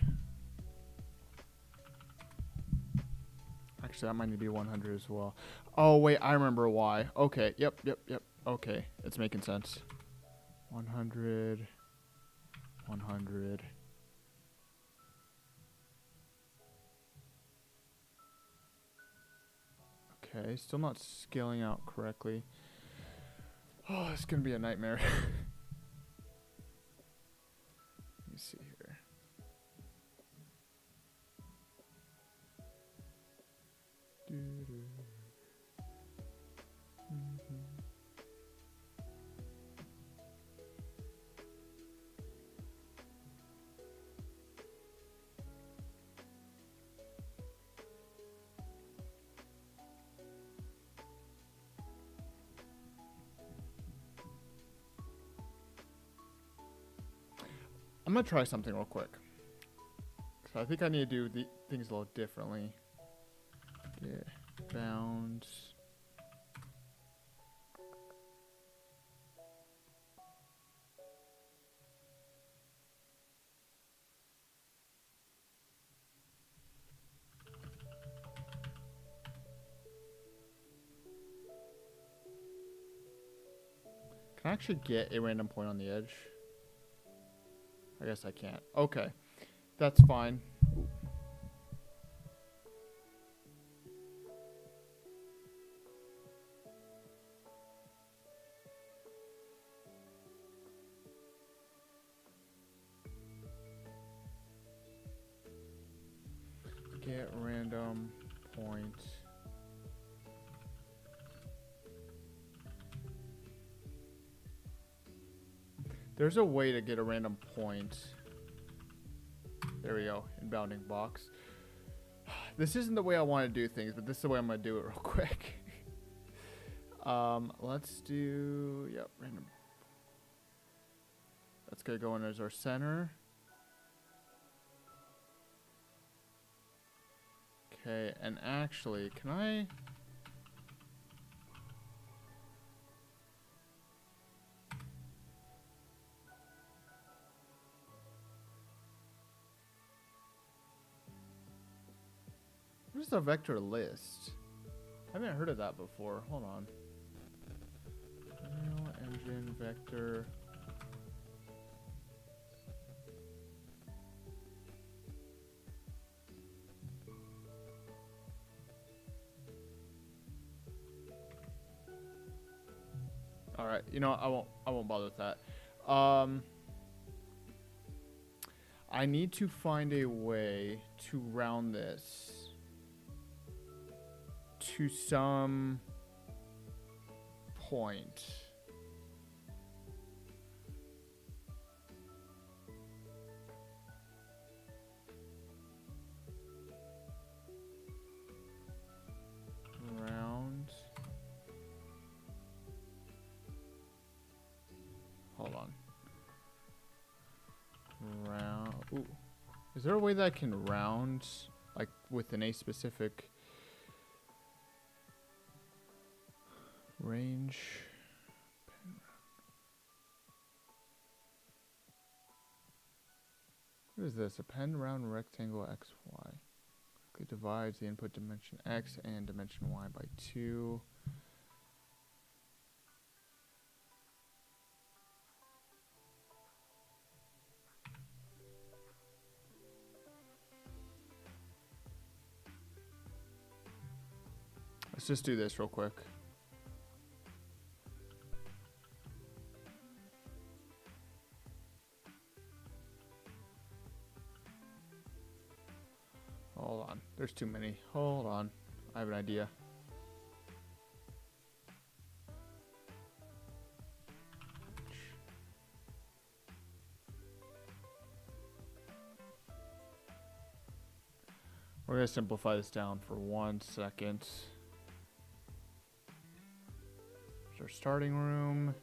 Actually, that might need to be 100 as well. Oh, wait, I remember why. Okay, yep. Okay, it's making sense. 100. 100. Okay, still not scaling out correctly. Oh, it's gonna be a nightmare. Let me see here. I'm gonna try something real quick. So I think I need to do the things a little differently. Get bounds. Can I actually get a random point on the edge? I guess I can't. Okay. That's fine. Ooh. Get random point. There's a way to get a random point. There we go, in bounding box. This isn't the way I want to do things, but this is the way I'm going to do it real quick. Let's do, yep, random. That's going to go in as our center. Okay, and actually, can I... What is a vector list? I haven't heard of that before. Hold on. Unreal Engine vector. All right, you know what? I won't bother with that. I need to find a way to round this to some point. Round. Hold on. Round. Ooh. Is there a way that I can round, like, within a specific range? What is this? A pen round rectangle XY. It divides the input dimension X and dimension Y by 2. Let's just do this real quick. Hold on. There's too many. Hold on. I have an idea. We're going to simplify this down for 1 second. There's our starting room.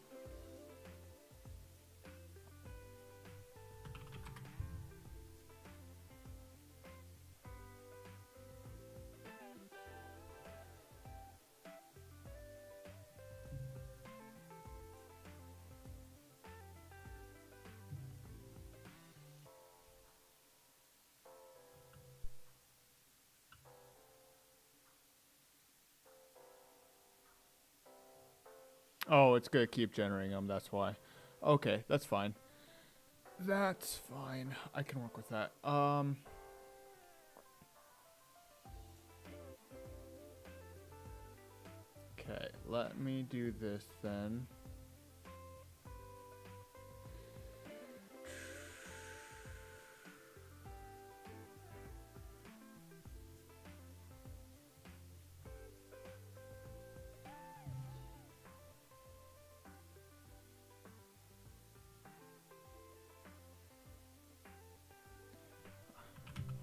Oh, it's going to keep generating them. That's why. Okay, that's fine. That's fine. I can work with that. Okay, let me do this then.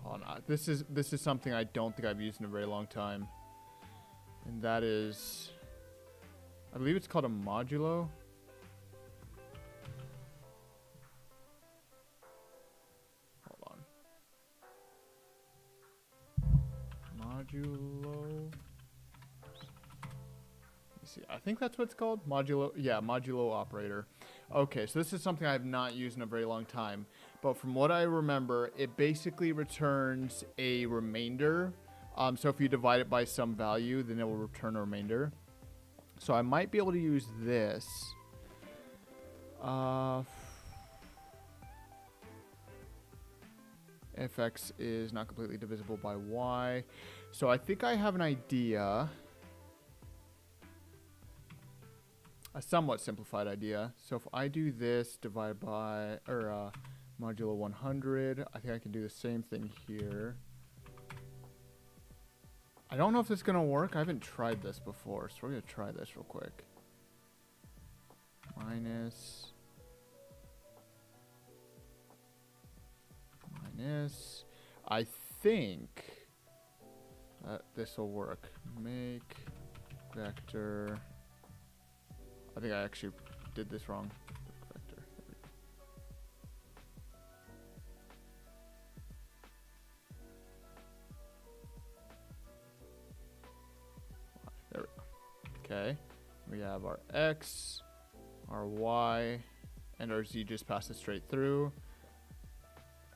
Hold on. This is something I don't think I've used in a very long time. And that is, I believe it's called a modulo. Modulo. See, I think that's what it's called. Modulo. Yeah, modulo operator. Okay, so this is something I have not used in a very long time. But from what I remember, it basically returns a remainder. So if you divide it by some value, then it will return a remainder. So I might be able to use this. If x is not completely divisible by y. So I think I have an idea. A somewhat simplified idea. So if I do this, divide by, or modulo 100, I think I can do the same thing here. I don't know if this is going to work. I haven't tried this before, so we're going to try this real quick. Minus. I think this will work. Make vector. I think I actually did this wrong. Vector. There we go. Okay. We have our x, our y, and our z just passes straight through.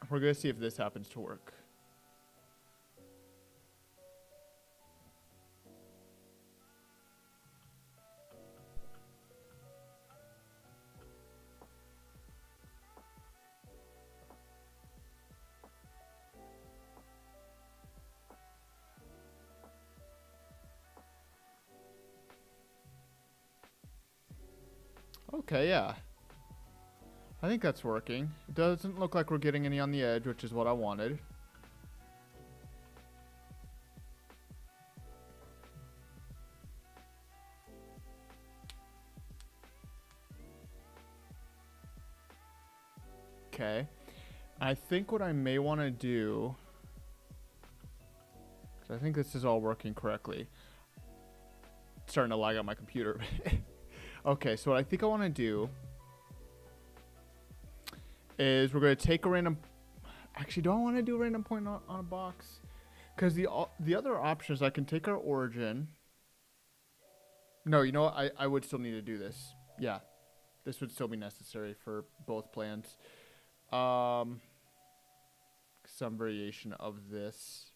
We're going to see if this happens to work. Okay, yeah. I think that's working. It doesn't look like we're getting any on the edge, which is what I wanted. Okay. I think what I may want to do, because I think this is all working correctly. It's starting to lag on my computer. Okay, so what I think I want to do is we're going to take a random... Actually, do I want to do a random point on a box? Because the other option is I can take our origin. No, you know what? I would still need to do this. Yeah, this would still be necessary for both plans. Some variation of this.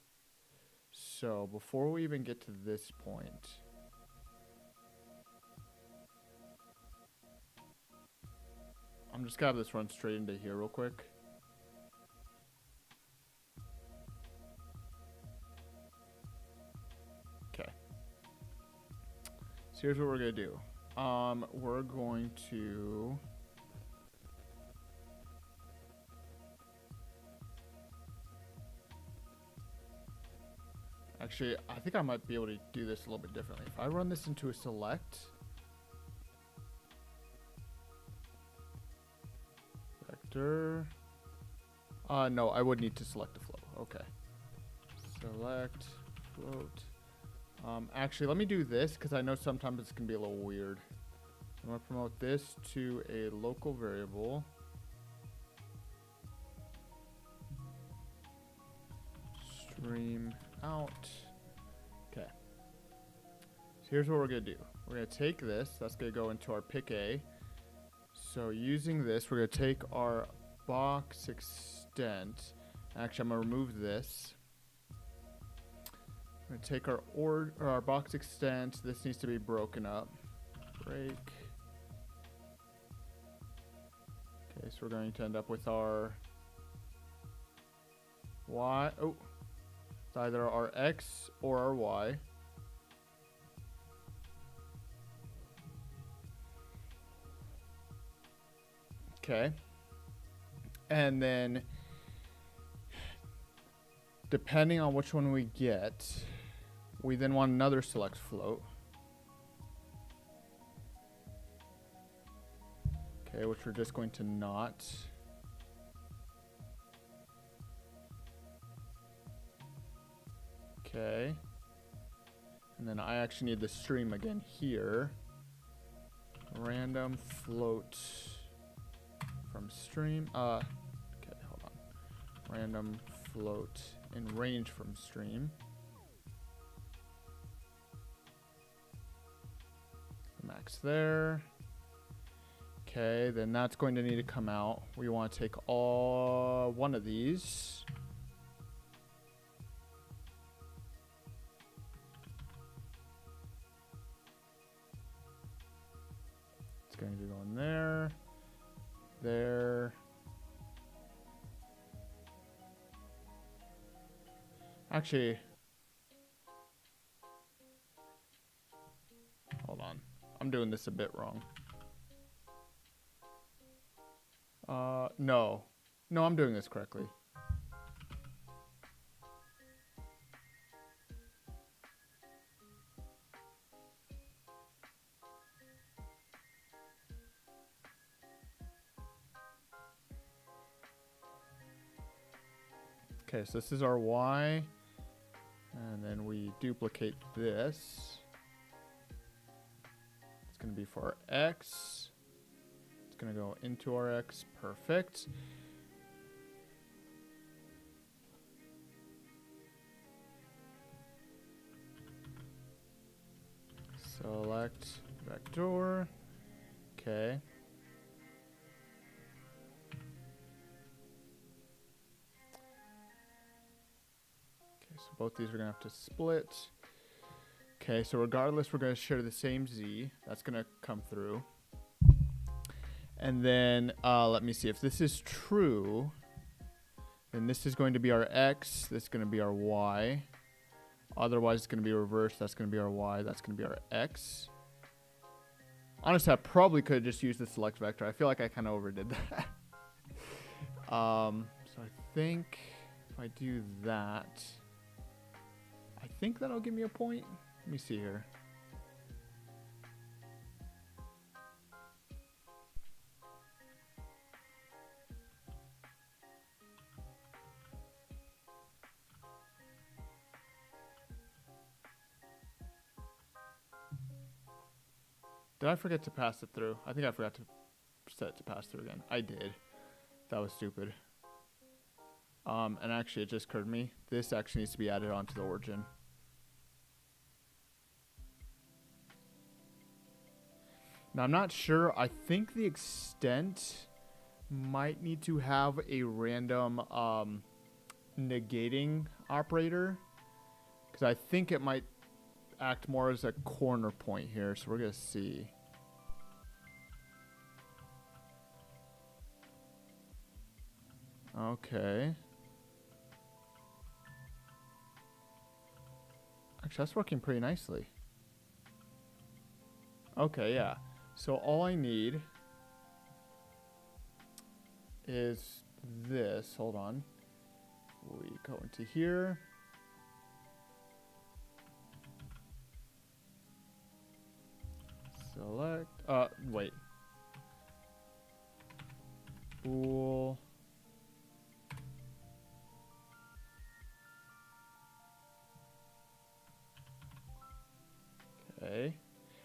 So before we even get to this point... I'm just gonna have this run straight into here real quick. Okay. So here's what we're gonna do. We're going to... Actually, I think I might be able to do this a little bit differently. If I run this into a select... No, I would need to select a float. Okay. Select float. Actually, let me do this because I know sometimes it's going to be a little weird. I'm going to promote this to a local variable. Stream out. Okay. So here's what we're going to do. We're going to take this. That's going to go into our pick A. So using this, we're going to take our box extent. Actually, I'm going to remove this. I'm going to take our box extent. This needs to be broken up. Break. Okay, so we're going to end up with our y. Oh, it's either our x or our y. Okay. And then, depending on which one we get, we then want another select float. Okay, which we're just going to not. Okay. And then I actually need the stream again here. Random float. From stream, okay, hold on. Random float in range from stream. X there. Okay, then that's going to need to come out. We want to take all one of these. It's going to go in there, there. Actually, hold on. I'm doing this a bit wrong. No. No, I'm doing this correctly. Okay, so this is our Y. And then we duplicate this. It's going to be for our X. It's going to go into our X. Perfect. Select vector. Okay. Okay, so both these are going to have to split. Okay, so regardless, we're going to share the same Z. That's going to come through. And then let me see if this is true. Then this is going to be our X. This is going to be our Y. Otherwise, it's going to be reversed. That's going to be our Y. That's going to be our X. Honestly, I probably could have just used the select vector. I feel like I kind of overdid that. So I think if I do that, I think that'll give me a point. Let me see here. Did I forget to pass it through? I think I forgot to set it to pass through again. I did. That was stupid. And actually, it just occurred to me. This actually needs to be added onto the origin. Now, I'm not sure. I think the extent might need to have a random negating operator. Because I think it might act more as a corner point here. So we're going to see. Okay. Actually, that's working pretty nicely. Okay, yeah. So all I need is this. Hold on. We go into here. Select. Wait. Bool. Okay.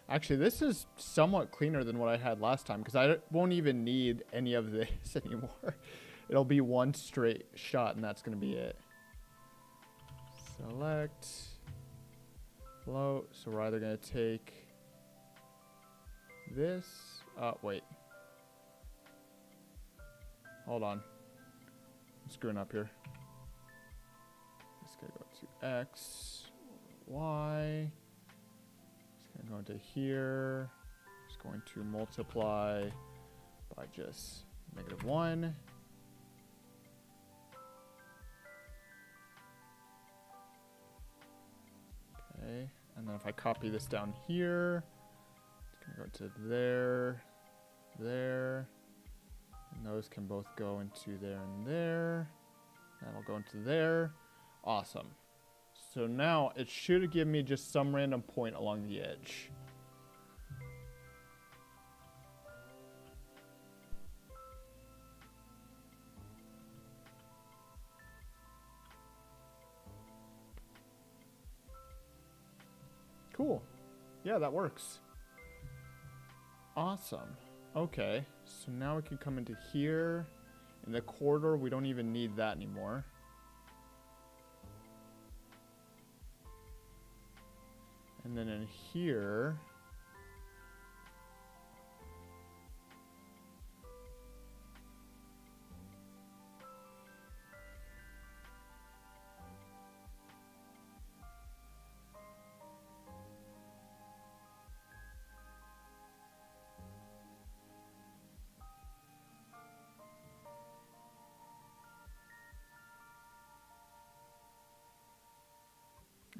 Actually, this is somewhat cleaner than what I had last time because I won't even need any of this anymore. It'll be one straight shot and that's going to be it. Select. Float. So we're either going to take this. Wait. Hold on. I'm screwing up here. It's going to go to X, Y. It's going to go into here. It's going to multiply by just -1. Okay. And then if I copy this down here, it's going to go to there, there. And those can both go into there and there. That'll go into there. Awesome. So now it should give me just some random point along the edge. Cool. Yeah, that works. Awesome. Okay, so now we can come into here. In the corridor, we don't even need that anymore. And then in here,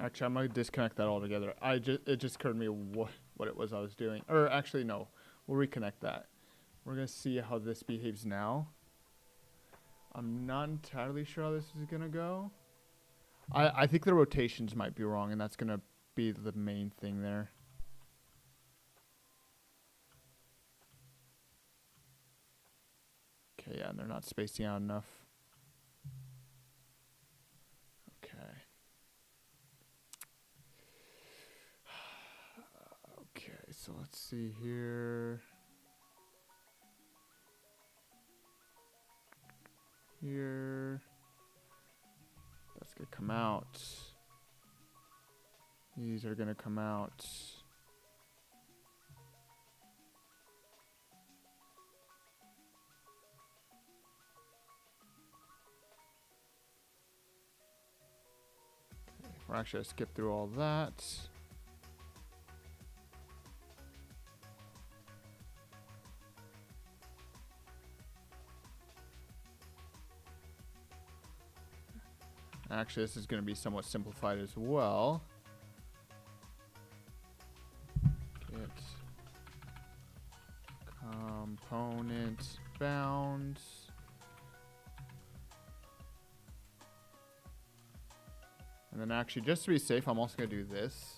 Actually, I'm gonna disconnect that altogether. It just occurred to me what it was I was doing. Or actually, no, we'll reconnect that. We're gonna see how this behaves now. I'm not entirely sure how this is gonna go. I think the rotations might be wrong, and that's gonna be the main thing there. Okay, yeah, and they're not spacing out enough. Okay. Okay, so let's see here. Here. That's gonna come out. These are gonna come out. Okay, we're actually gonna skip through all that. Actually, this is going to be somewhat simplified as well. Get component bounds. And then actually, just to be safe, I'm also going to do this.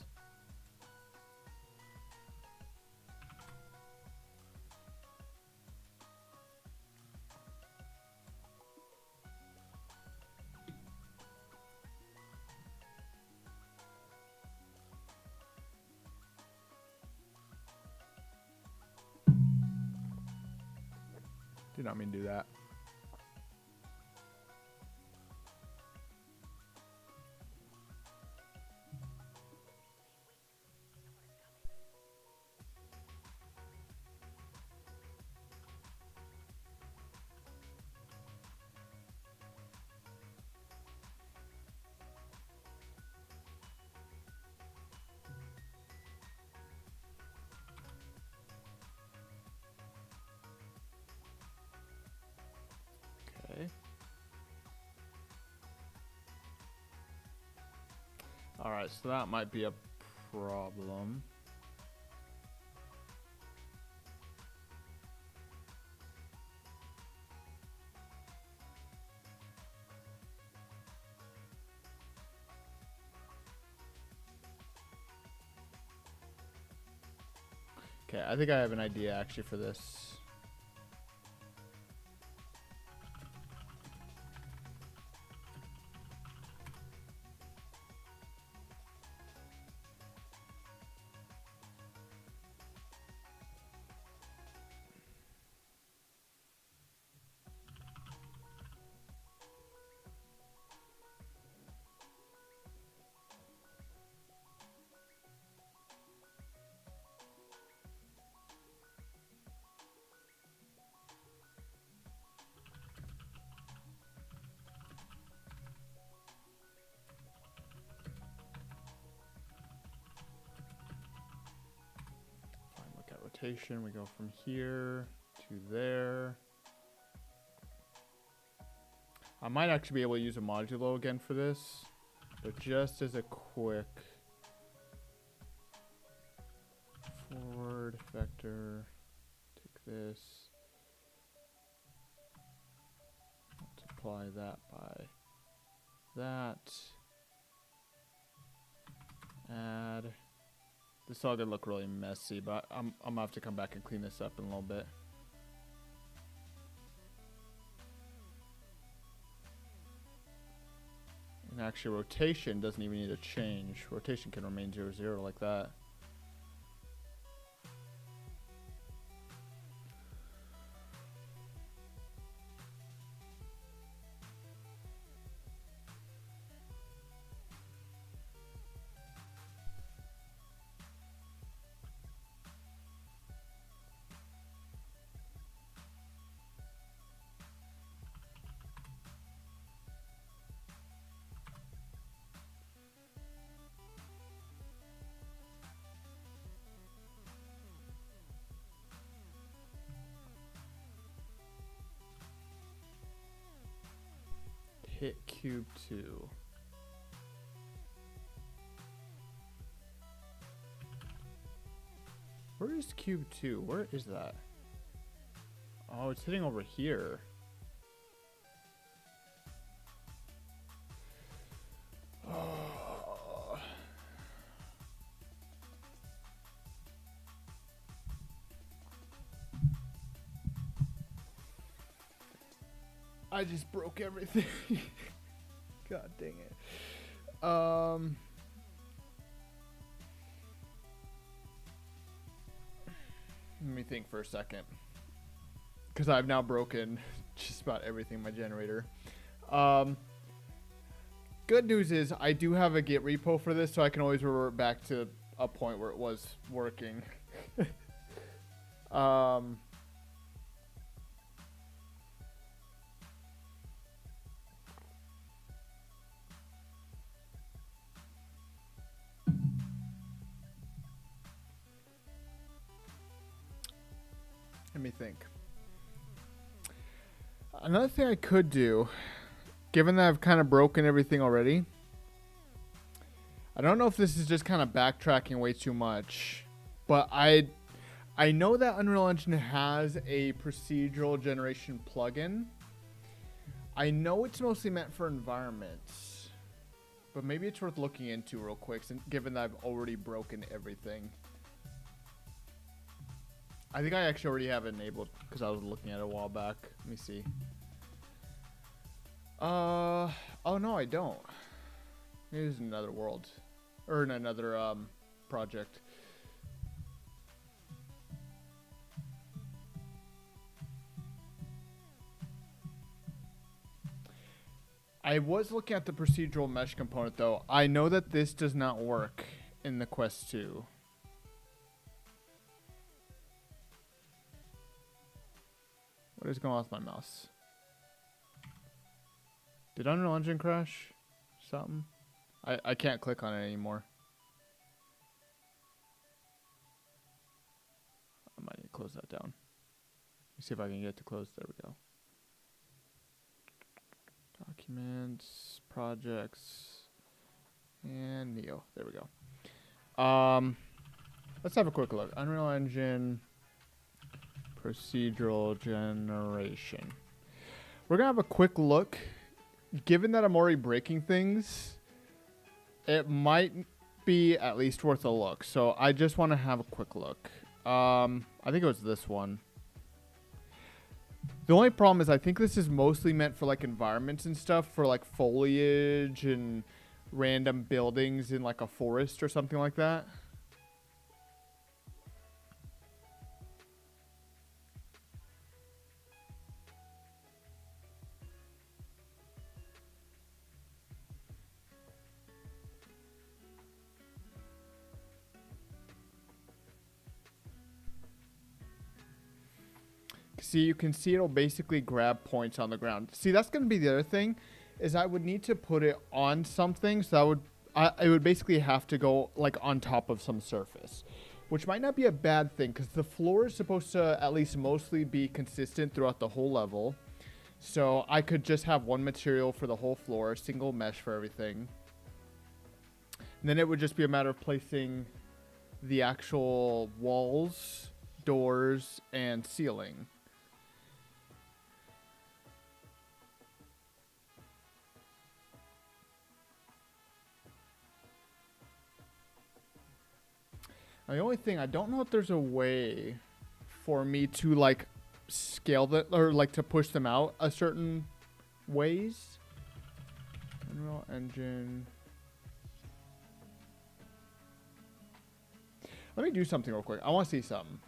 Did not mean to do that. Okay. All right, so that might be a problem. Okay, I think I have an idea actually for this. Look at rotation. We go from here to there. I might actually be able to use a modulo again for this, but just as a quick forward vector, take this, multiply that by that, add. This is all gonna look really messy, but I'm gonna have to come back and clean this up in a little bit. And actually, rotation doesn't even need to change. Rotation can remain 0, 0 like that. Hit cube 2. Where is cube 2? Where is that? Oh, it's sitting over here. Oh. I just broke everything. God dang it. Let me think for a second. Because I've now broken just about everything in my generator. Good news is I do have a Git repo for this, so I can always revert back to a point where it was working. Let me think. Another thing I could do, given that I've kind of broken everything already, I don't know if this is just kind of backtracking way too much, but I know that Unreal Engine has a procedural generation plugin. I know it's mostly meant for environments, but maybe it's worth looking into real quick, given that I've already broken everything. I think I actually already have it enabled because I was looking at it a while back. Let me see. Oh no, I don't. Maybe it's another world, or in another project. I was looking at the procedural mesh component though. I know that this does not work in the Quest 2. What is going on with my mouse? Did Unreal Engine crash? Something? I can't click on it anymore. I might need to close that down. Let me see if I can get it to close. There we go. Documents, projects, and Neo. There we go. Let's have a quick look. Unreal Engine procedural generation. We're gonna have a quick look. Given that I'm already breaking things, it might be at least worth a look. So I just want to have a quick look. I think it was this one. The only problem is I think this is mostly meant for like environments and stuff, for like foliage and random buildings in like a forest or something like that. See, you can see it'll basically grab points on the ground. See, that's going to be the other thing, is I would need to put it on something, so it would basically have to go like on top of some surface, which might not be a bad thing because the floor is supposed to at least mostly be consistent throughout the whole level. So I could just have one material for the whole floor, single mesh for everything. And then it would just be a matter of placing the actual walls, doors, and ceiling. Now, the only thing, I don't know if there's a way for me to like scale that or like to push them out a certain ways. Unreal Engine. Let me do something real quick. I want to see something.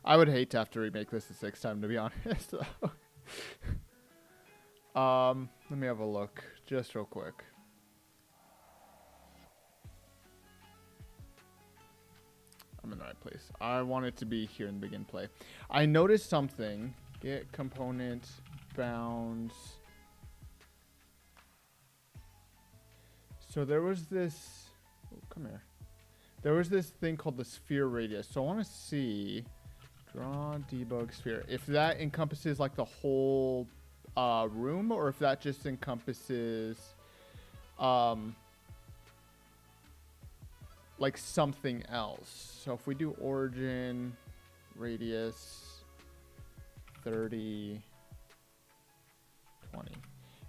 I would hate to have to remake this a sixth time, to be honest. Let me have a look just real quick. I'm in the right place. I want it to be here in begin play. I noticed something. Get component bounds. So there was this. Oh, come here. There was this thing called the sphere radius. So I want to see. Draw debug sphere. If that encompasses like the whole room, or if that just encompasses like something else. So if we do origin, radius, 30, 20.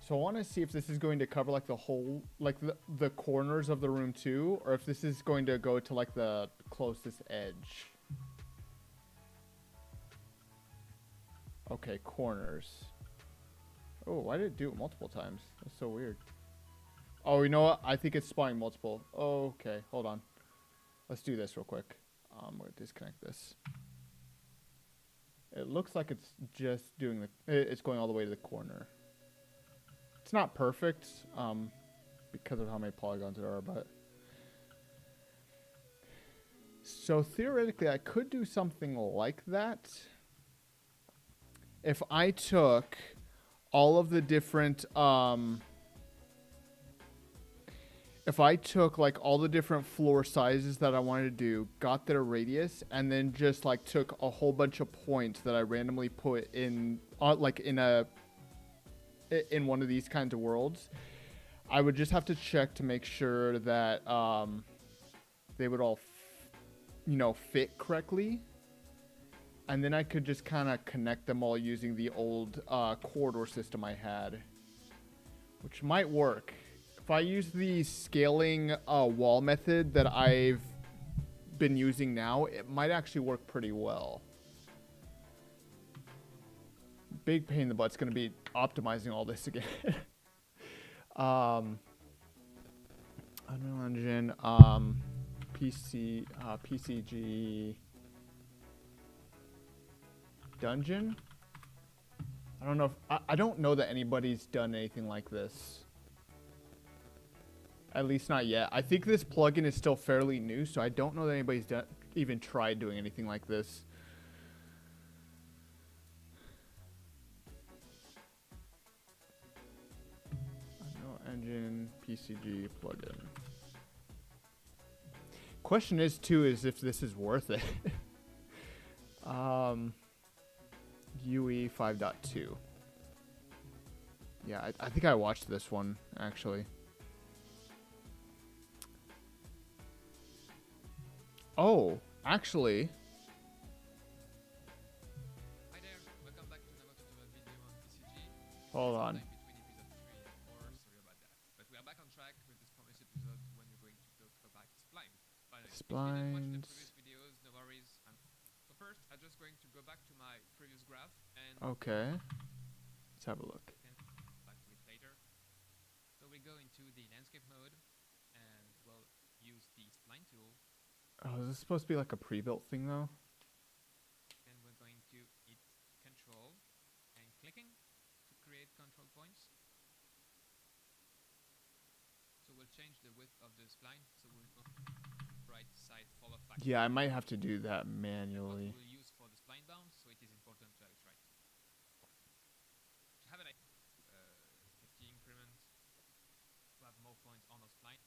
So I want to see if this is going to cover like the whole, like the corners of the room too, or if this is going to go to like the closest edge. Okay, corners. Oh, why did it do it multiple times? That's so weird. Oh, you know what? I think it's spawning multiple. Okay, hold on. Let's do this real quick. I'm going to disconnect this. It looks like it's just doing the... It's going all the way to the corner. It's not perfect because of how many polygons there are, but... So theoretically, I could do something like that. If I took all of the different... if I took like all the different floor sizes that I wanted to do, got their radius, and then just like took a whole bunch of points that I randomly put in, like in one of these kinds of worlds, I would just have to check to make sure that they would all, fit correctly, and then I could just kind of connect them all using the old corridor system I had, which might work. If I use the scaling wall method that I've been using now, it might actually work pretty well. Big pain in the butt's going to be optimizing all this again. Unreal Engine, PCG Dungeon. I don't know if I don't know that anybody's done anything like this. At least not yet. I think this plugin is still fairly new, so I don't know that anybody's even tried doing anything like this. Unreal Engine PCG plugin. Question is too is if this is worth it. UE 5.2. Yeah, I think I watched this one actually. Oh, actually. Hi there, welcome back to another tutorial video on PCG. Hold on. Between episode 3 and 4, sorry about that. But we are back on track with this promised episode when we're going to talk about spline. Finally, if you didn't watch the previous videos, no worries. So first, I'm just going to go back to my previous graph and... Okay. Let's have a look. Back to it later. So we go into the landscape mode and we'll use the spline tool. Oh, is this supposed to be like a pre-built thing though? And we're going to hit control and clicking to create control points. So we'll change the width of the spline so we'll go right side follow factor. Yeah, I might have to do that What manually. we'll use for the spline bound, so it is important to have it right. To have an 50 increment to have more points on our spline.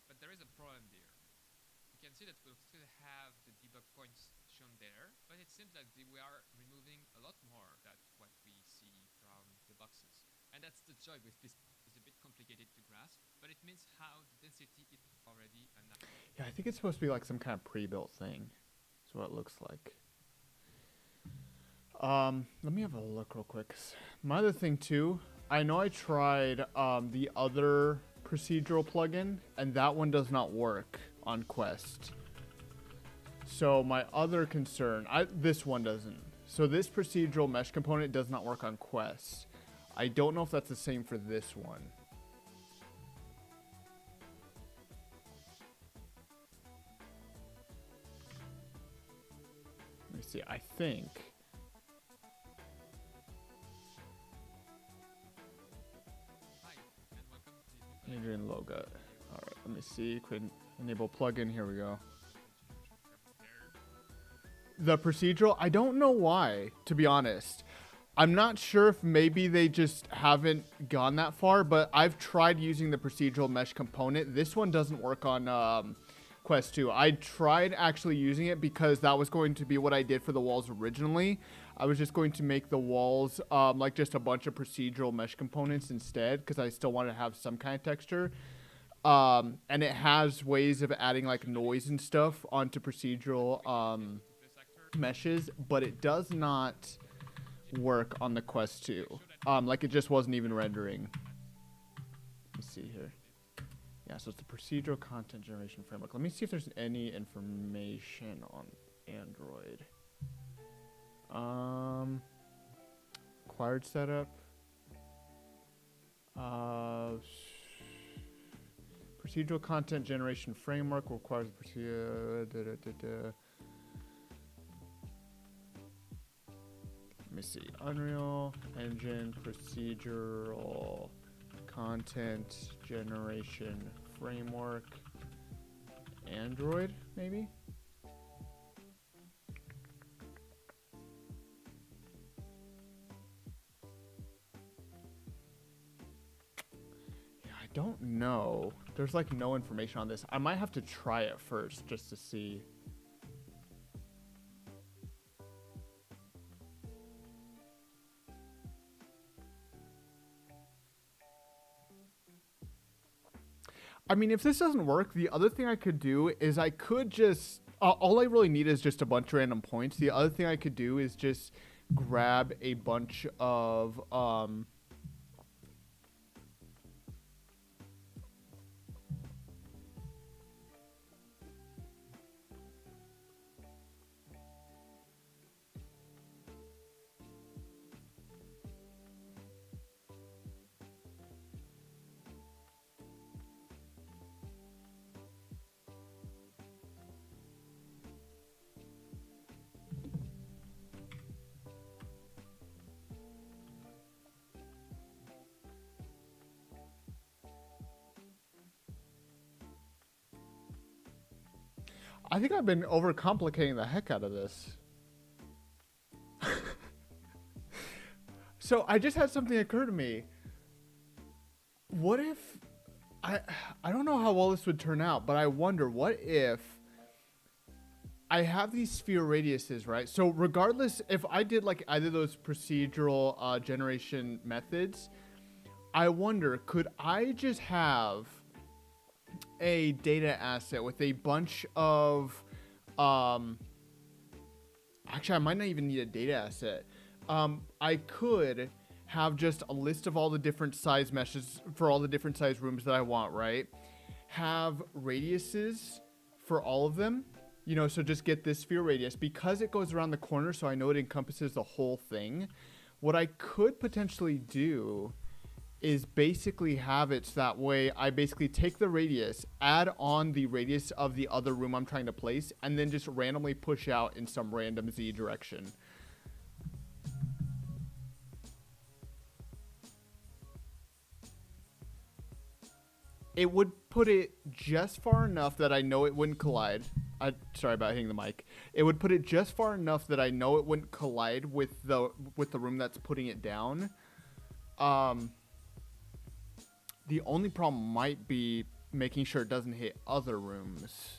But there is a problem there. You can see that we'll still have the debug points shown there, but it seems like we are removing a lot more than what we see from the boxes. And that's the joy with this. It's a bit complicated to grasp, but it means how the density is already enough. Yeah, I think it's supposed to be like some kind of pre-built thing. That's what it looks like. Let me have a look real quick. My other thing too, I know I tried the other procedural plugin, and that one does not work on Quest. So my other concern, this one doesn't. So this procedural mesh component does not work on Quest. I don't know if that's the same for this one. Let me see, I think. Hi, and welcome to the Adrian Loga. Alright, let me see. Quit enable plugin. Here we go. The procedural, I don't know why, to be honest. I'm not sure if maybe they just haven't gone that far, but I've tried using the procedural mesh component. This one doesn't work on Quest 2. I tried actually using it because that was going to be what I did for the walls originally. I was just going to make the walls like just a bunch of procedural mesh components instead, because I still want to have some kind of texture. And it has ways of adding like noise and stuff onto procedural This actor. meshes, but it does not work on the Quest 2. Like it just wasn't even rendering. Let's see here. Yeah, so it's the procedural content generation framework. Let me see if there's any information on Android. Acquired setup. Procedural content generation framework requires let me see. Unreal Engine procedural content generation framework. Android, maybe? Yeah, I don't know. There's like no information on this. I might have to try it first just to see. I mean, if this doesn't work, the other thing I could do is I could just... all I really need is just a bunch of random points. The other thing I could do is just grab a bunch of... I think I've been overcomplicating the heck out of this. So I just had something occur to me. What if... I don't know how well this would turn out, but I wonder, what if I have these sphere radiuses, right? So regardless, if I did like either of those procedural generation methods, I wonder, could I just have a data asset with a bunch of actually I might not even need a data asset. I could have just a list of all the different size meshes for all the different size rooms that I want, right? Have radiuses for all of them, you know, so just get this sphere radius because it goes around the corner, so I know it encompasses the whole thing. What I could potentially do is basically have it so that way I basically take the radius, add on the radius of the other room I'm trying to place, and then just randomly push out in some random Z direction. It would put it just far enough that I know it wouldn't collide. Sorry about hitting the mic. It would put it just far enough that I know it wouldn't collide with the room that's putting it down. The only problem might be making sure it doesn't hit other rooms.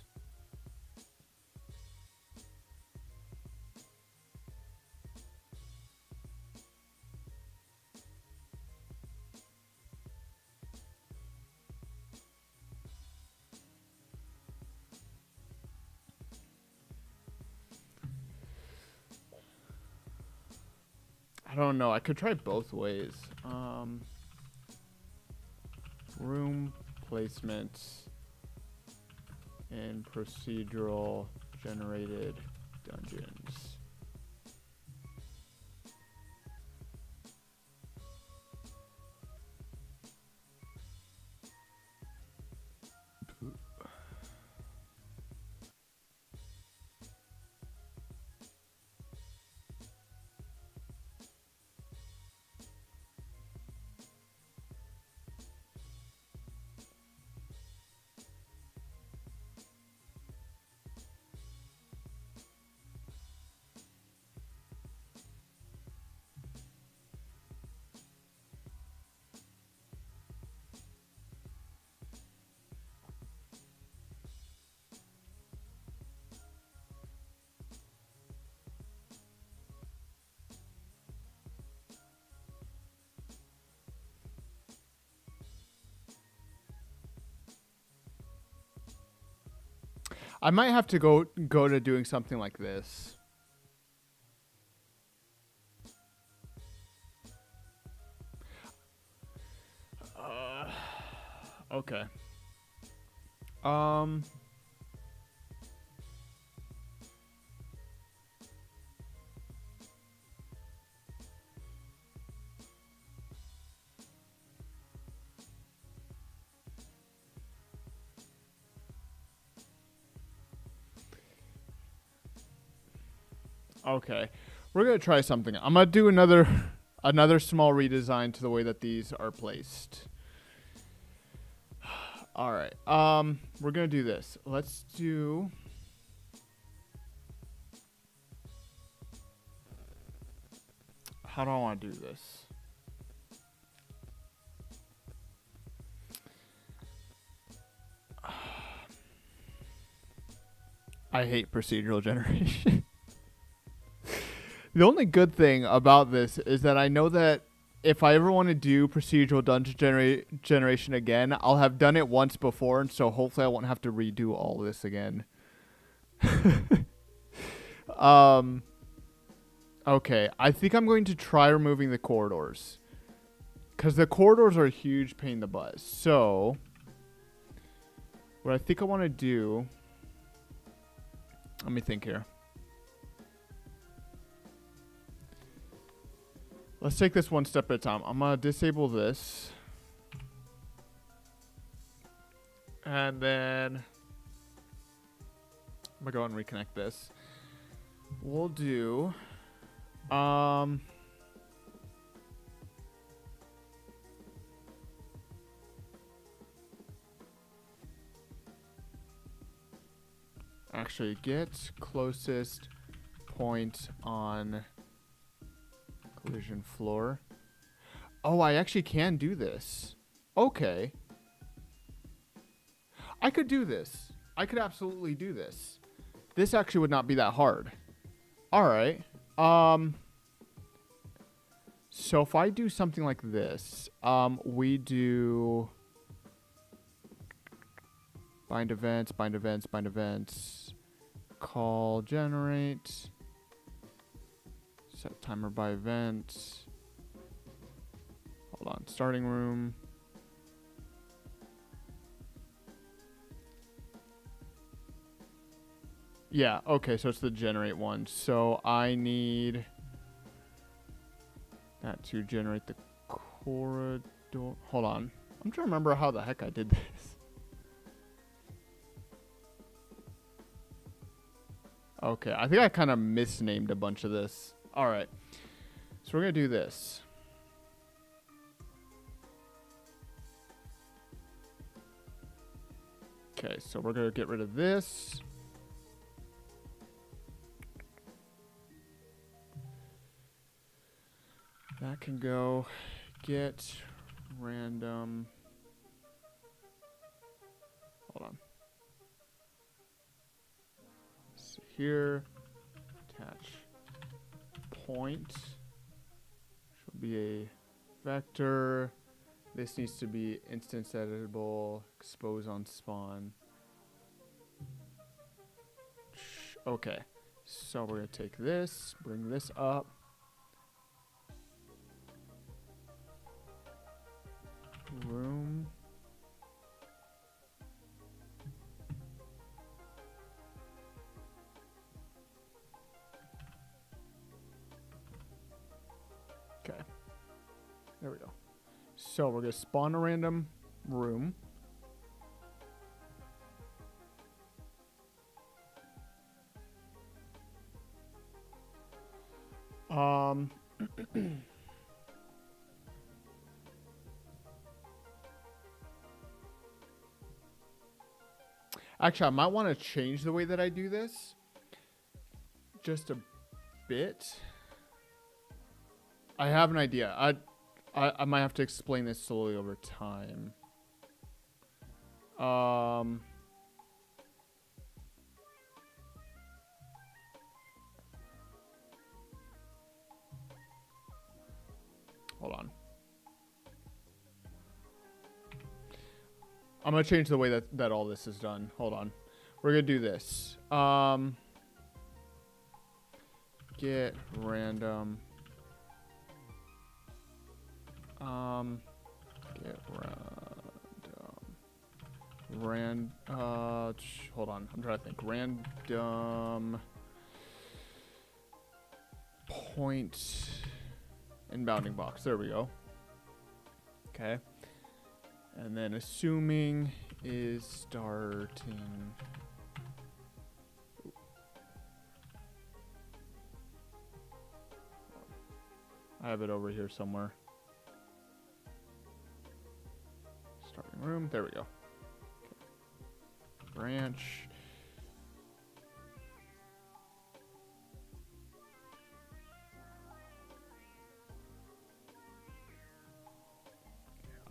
I don't know. I could try both ways. Room placements and procedural generated dungeons. I might have to go to doing something like this. Okay. Okay. We're going to try something. I'm going to do another small redesign to the way that these are placed. All right. We're going to do this. Let's do how do I want to do this? I hate procedural generation. The only good thing about this is that I know that if I ever want to do procedural dungeon generation again, I'll have done it once before, and so hopefully I won't have to redo all this again. Okay, I think I'm going to try removing the corridors, because the corridors are a huge pain in the butt. So, what I think I want to do, let me think here. Let's take this one step at a time. I'm going to disable this. And then I'm going to go and reconnect this. We'll do actually get closest point on collision floor. Oh, I actually can do this. Okay. I could do this. I could absolutely do this. This actually would not be that hard. All right. So if I do something like this, we do bind events, bind events, bind events, call generate. Set timer by event. Hold on. Starting room. Yeah, okay, so it's the generate one. So I need that to generate the corridor. Hold on. I'm trying to remember how the heck I did this. Okay, I think I kind of misnamed a bunch of this. All right. So we're going to do this. Okay, so we're going to get rid of this. That can go. Get random. Hold on. So here, attach point. Should be a vector. This needs to be instance editable. Expose on spawn. Okay. So we're going to take this, bring this up. Room. Okay. There we go. So we're going to spawn a random room. Actually, I might want to change the way that I do this just a bit. I have an idea. I might have to explain this slowly over time. Hold on. I'm going to change the way that all this is done. Hold on. we're gonna do this. Get random. Get hold on. I'm trying to think. Random point and bounding box. There we go. Okay. And then assuming is starting. I have it over here somewhere. Starting room. There we go. Okay. Branch.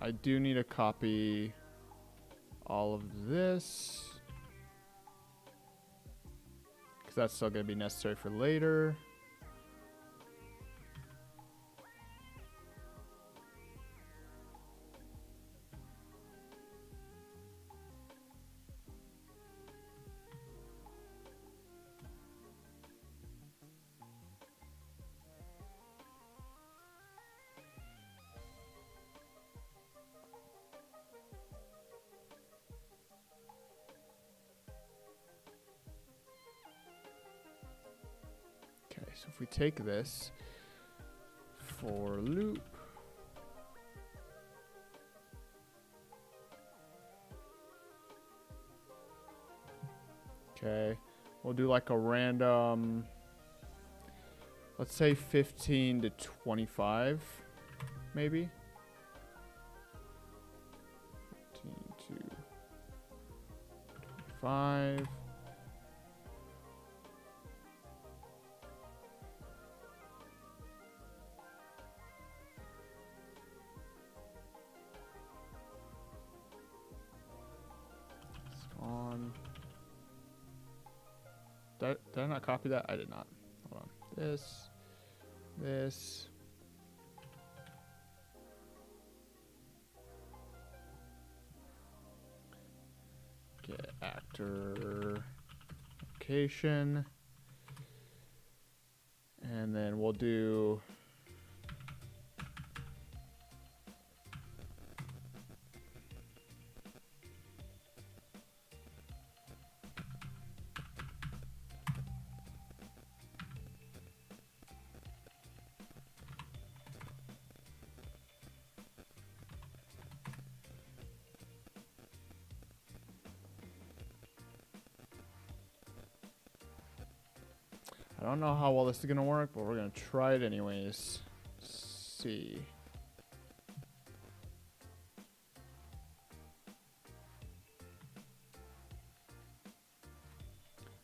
I do need to copy all of this, because that's still going to be necessary for later. Okay, so if we take this for loop, okay, we'll do like a random, let's say 15 to 25, maybe. 15 to 25. Did I not copy that? I did not. Hold on. This. Get actor location. And then we'll do I don't know how well this is going to work, but we're going to try it anyways. See.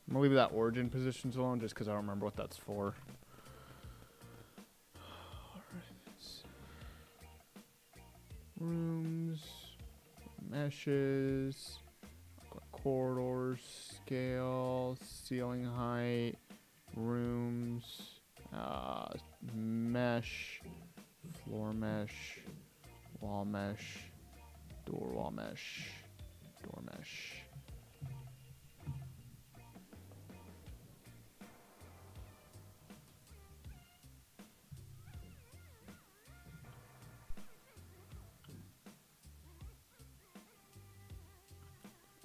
I'm going to leave that origin positions alone just because I don't remember what that's for. Rooms, meshes, corridors, scale, ceiling height, rooms, mesh, floor mesh, wall mesh, door wall mesh, door mesh.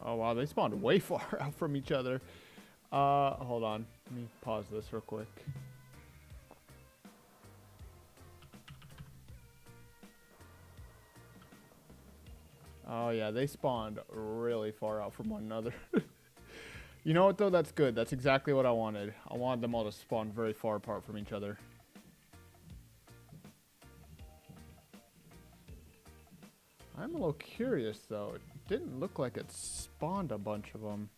Oh wow, they spawned way far out from each other. Hold on. Let me pause this real quick. Oh yeah, they spawned really far out from one another. You know what though? That's good. That's exactly what I wanted. I wanted them all to spawn very far apart from each other. I'm a little curious though. It didn't look like it spawned a bunch of them.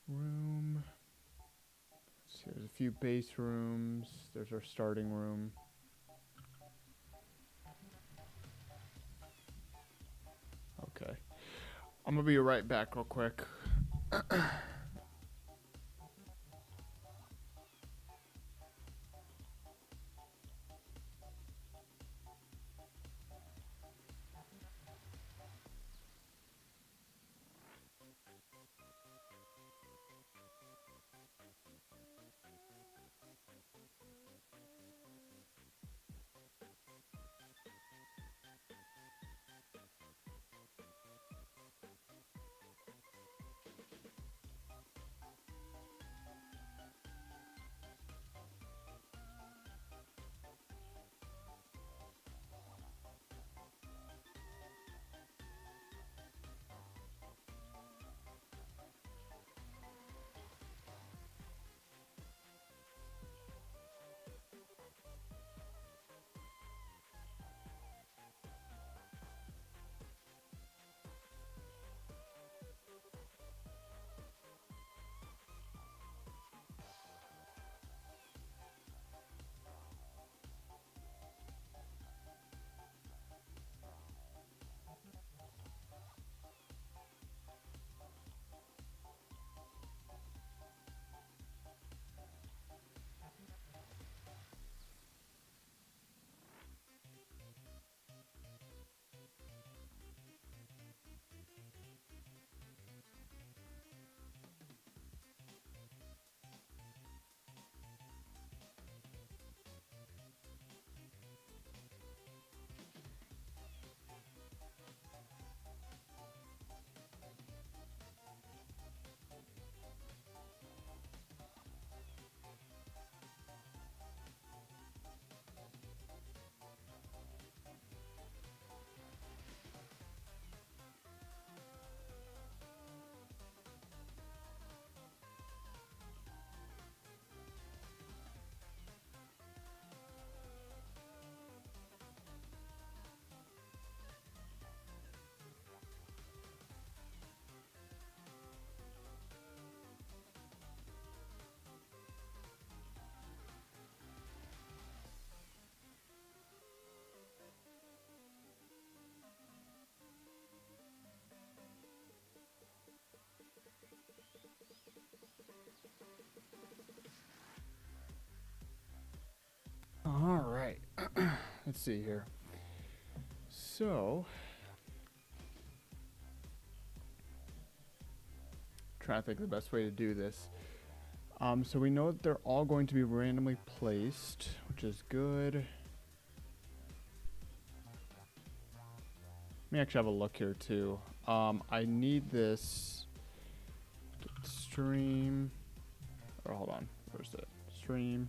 Room. Let's see, there's a few base rooms. There's our starting room. Okay. I'm gonna be right back real quick. see here. So, trying to think of the best way to do this. So we know that they're all going to be randomly placed, which is good. Let me actually have a look here too. I need this stream, or hold on, where's it? Stream,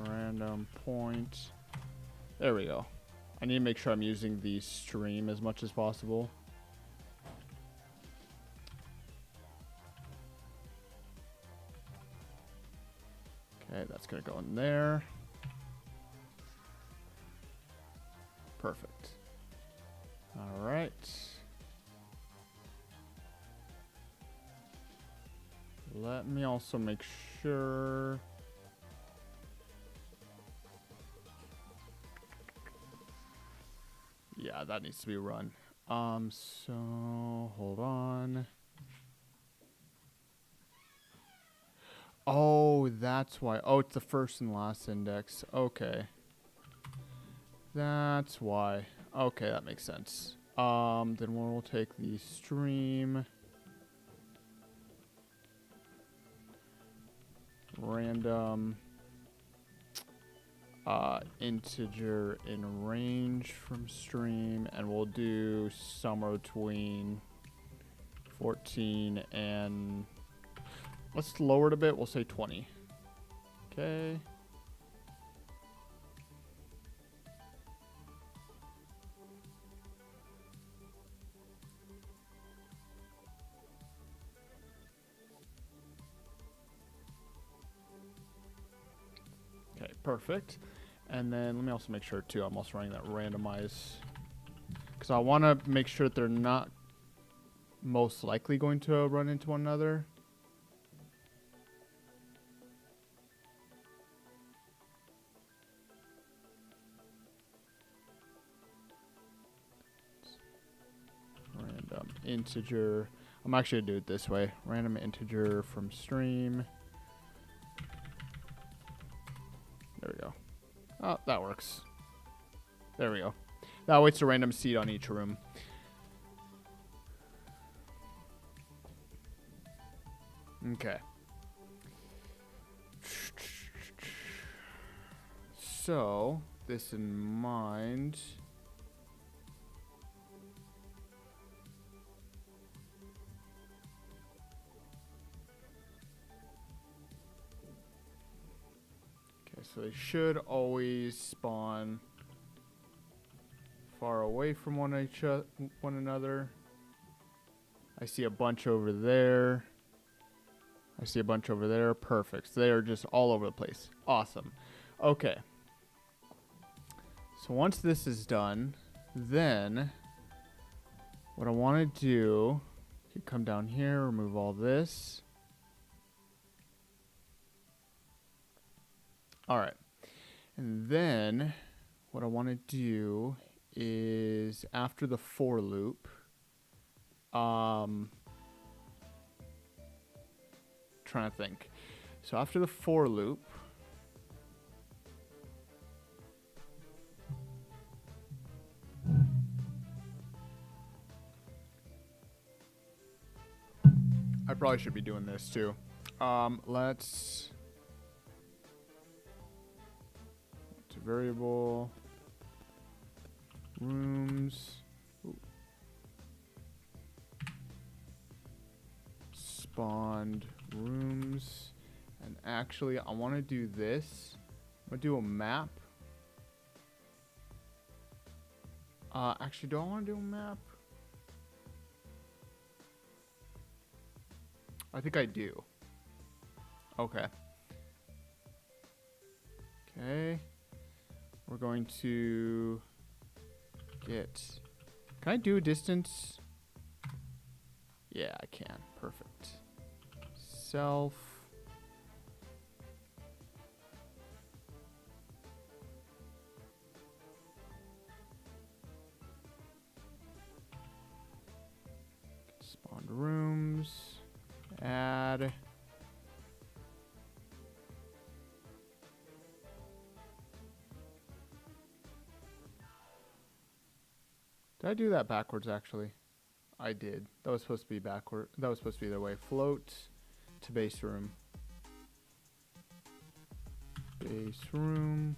random point. There we go. I need to make sure I'm using the stream as much as possible. Okay, that's gonna go in there. Perfect. All right. Let me also make sure. Yeah, that needs to be run. So hold on. Oh, that's why. Oh, it's the first and last index. Okay. That's why. Okay, that makes sense. Then we'll take the stream. Random. Integer in range from stream. And we'll do somewhere between 14 and... Let's lower it a bit. We'll say 20. Okay. Okay, perfect. And then let me also make sure too, I'm also running that randomize. Because I want to make sure that they're not most likely going to run into one another. Random integer. I'm actually going to do it this way. Random integer from stream. There we go. Oh, that works. There we go. That waits a random seed on each room. Okay. So, this in mind. So they should always spawn far away from one another. I see a bunch over there. I see a bunch over there. Perfect. So they are just all over the place. Awesome. Okay. So once this is done, then what I want to do, you come down here, remove all this. All right, and then what I want to do is after the for loop, trying to think. So after the for loop, I probably should be doing this too. Let's. Variable rooms. Ooh. Spawned rooms. And actually I want to do this. I'm gonna do a map. Actually, do I want to do a map? I think I do. Okay. Okay. We're going to get... Can I do a distance? Yeah, I can. Perfect. Self. Spawned rooms. Add. Did I do that backwards, actually? I did. That was supposed to be backward. That was supposed to be the other way. Float to base room. Base room.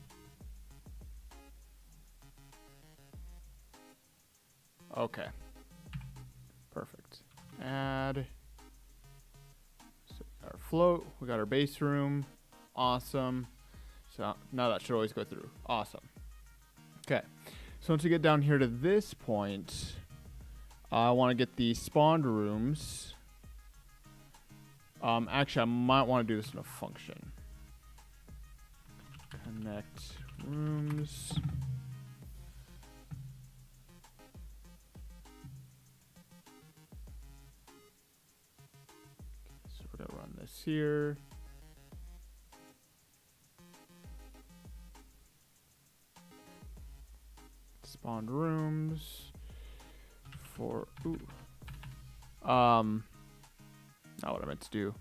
Okay. Perfect. Add. So we got our float. We got our base room. Awesome. So now that should always go through. Awesome. Okay. So once we get down here to this point, I want to get the spawned rooms. Actually, I might want to do this in a function. Connect rooms. So we're gonna run this here. Spawned rooms for not what I meant to do.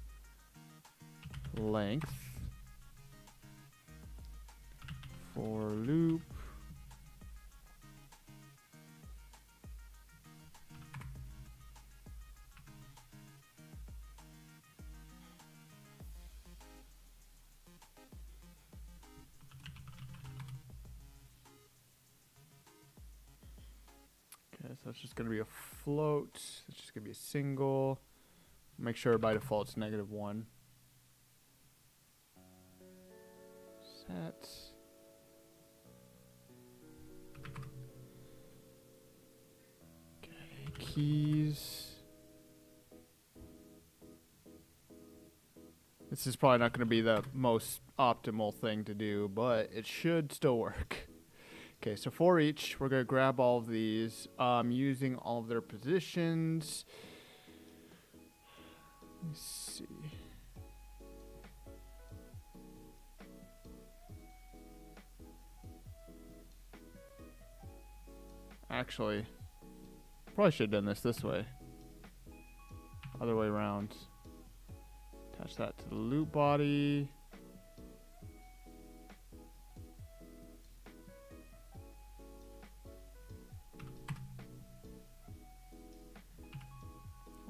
Length for loop. Okay, so it's just going to be a float. It's just going to be a single. Make sure by default it's -1. Set. Okay, keys. This is probably not going to be the most optimal thing to do, but it should still work. Okay, so for each, we're going to grab all of these using all of their positions. Let me see. Actually, probably should have done this way. Other way around. Attach that to the loop body.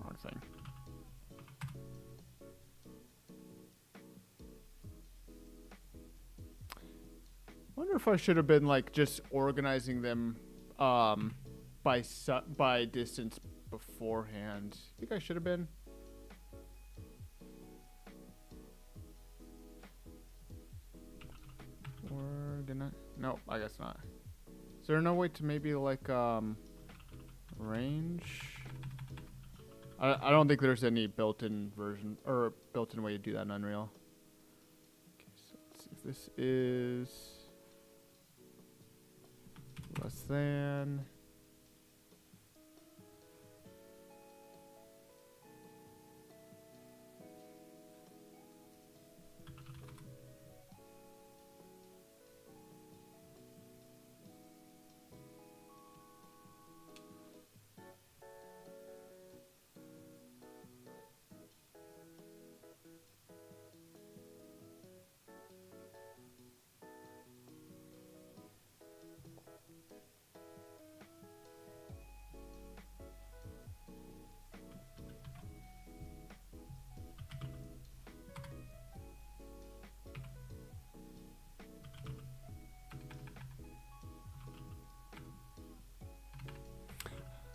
Wrong thing. Wonder if I should have been like just organizing them by distance beforehand. Think I should have been. Or didn't I? No, I guess not. Is there no way to maybe like range? I don't think there's any built-in version or built-in way to do that in Unreal. Okay, so let's see if this is less than.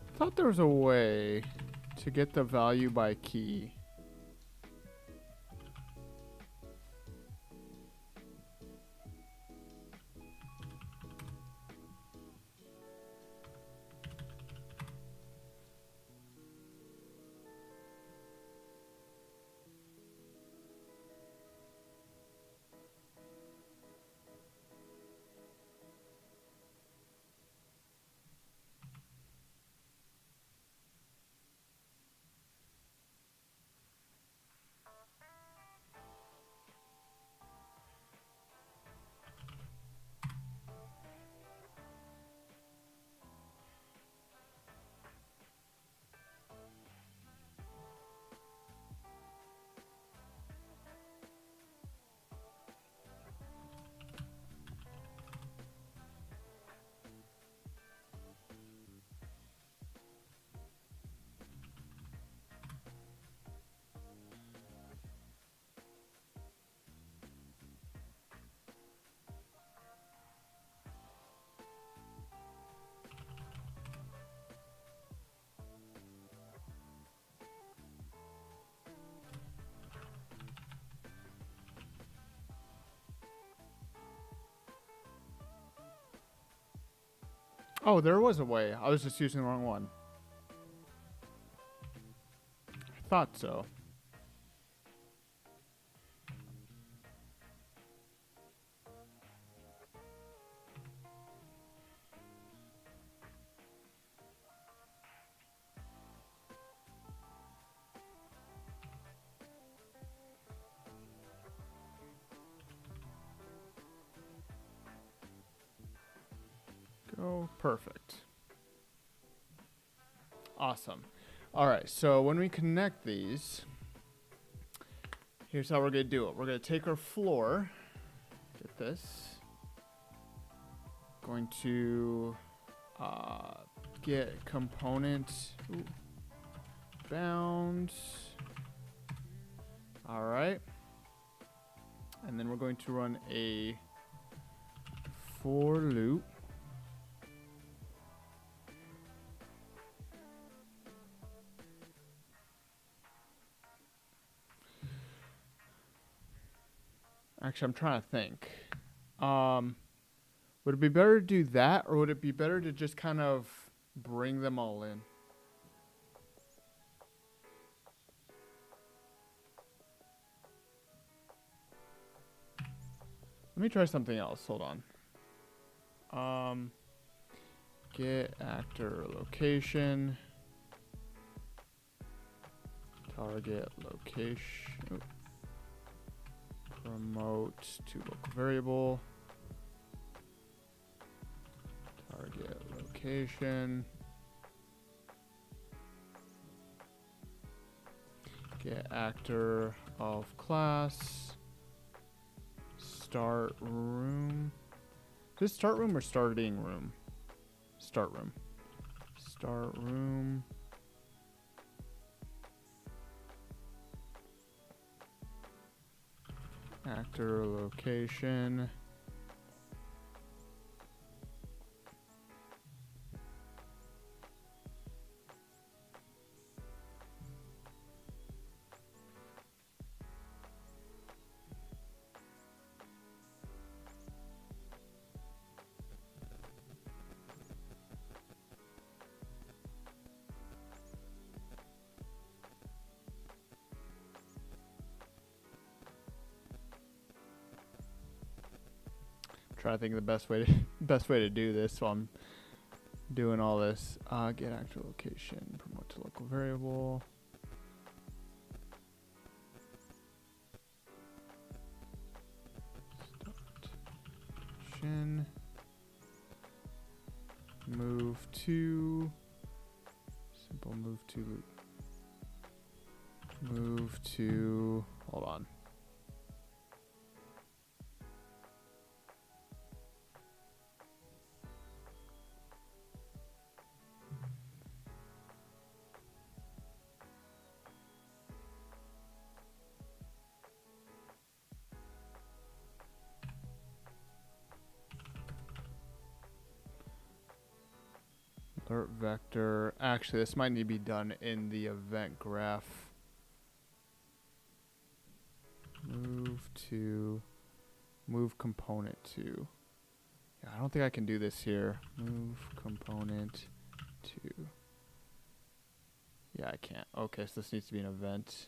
I thought there was a way to get the value by key. Oh, there was a way. I was just using the wrong one. I thought so. Go. Perfect. Awesome. All right, so when we connect these, here's how we're going to do it. We're going to take our floor, get this, going to get component bound. All right. And then we're going to run a for loop. Actually, I'm trying to think. Would it be better to do that, or would it be better to just kind of bring them all in? Let me try something else. Hold on. Get actor location. Target location. Promote to local variable. Target location. Get actor of class. Start room. Is it start room or starting room? Start room. Start room. Actor location. Trying to think of the best way to do this while I'm doing all this. Get actor location, promote to local variable. Start location. Move to simple move to loop. Move to hold on. Alert vector. Actually, this might need to be done in the event graph. Move component to. Yeah, I don't think I can do this here. Move component to. Yeah, I can't. Okay, so this needs to be an event.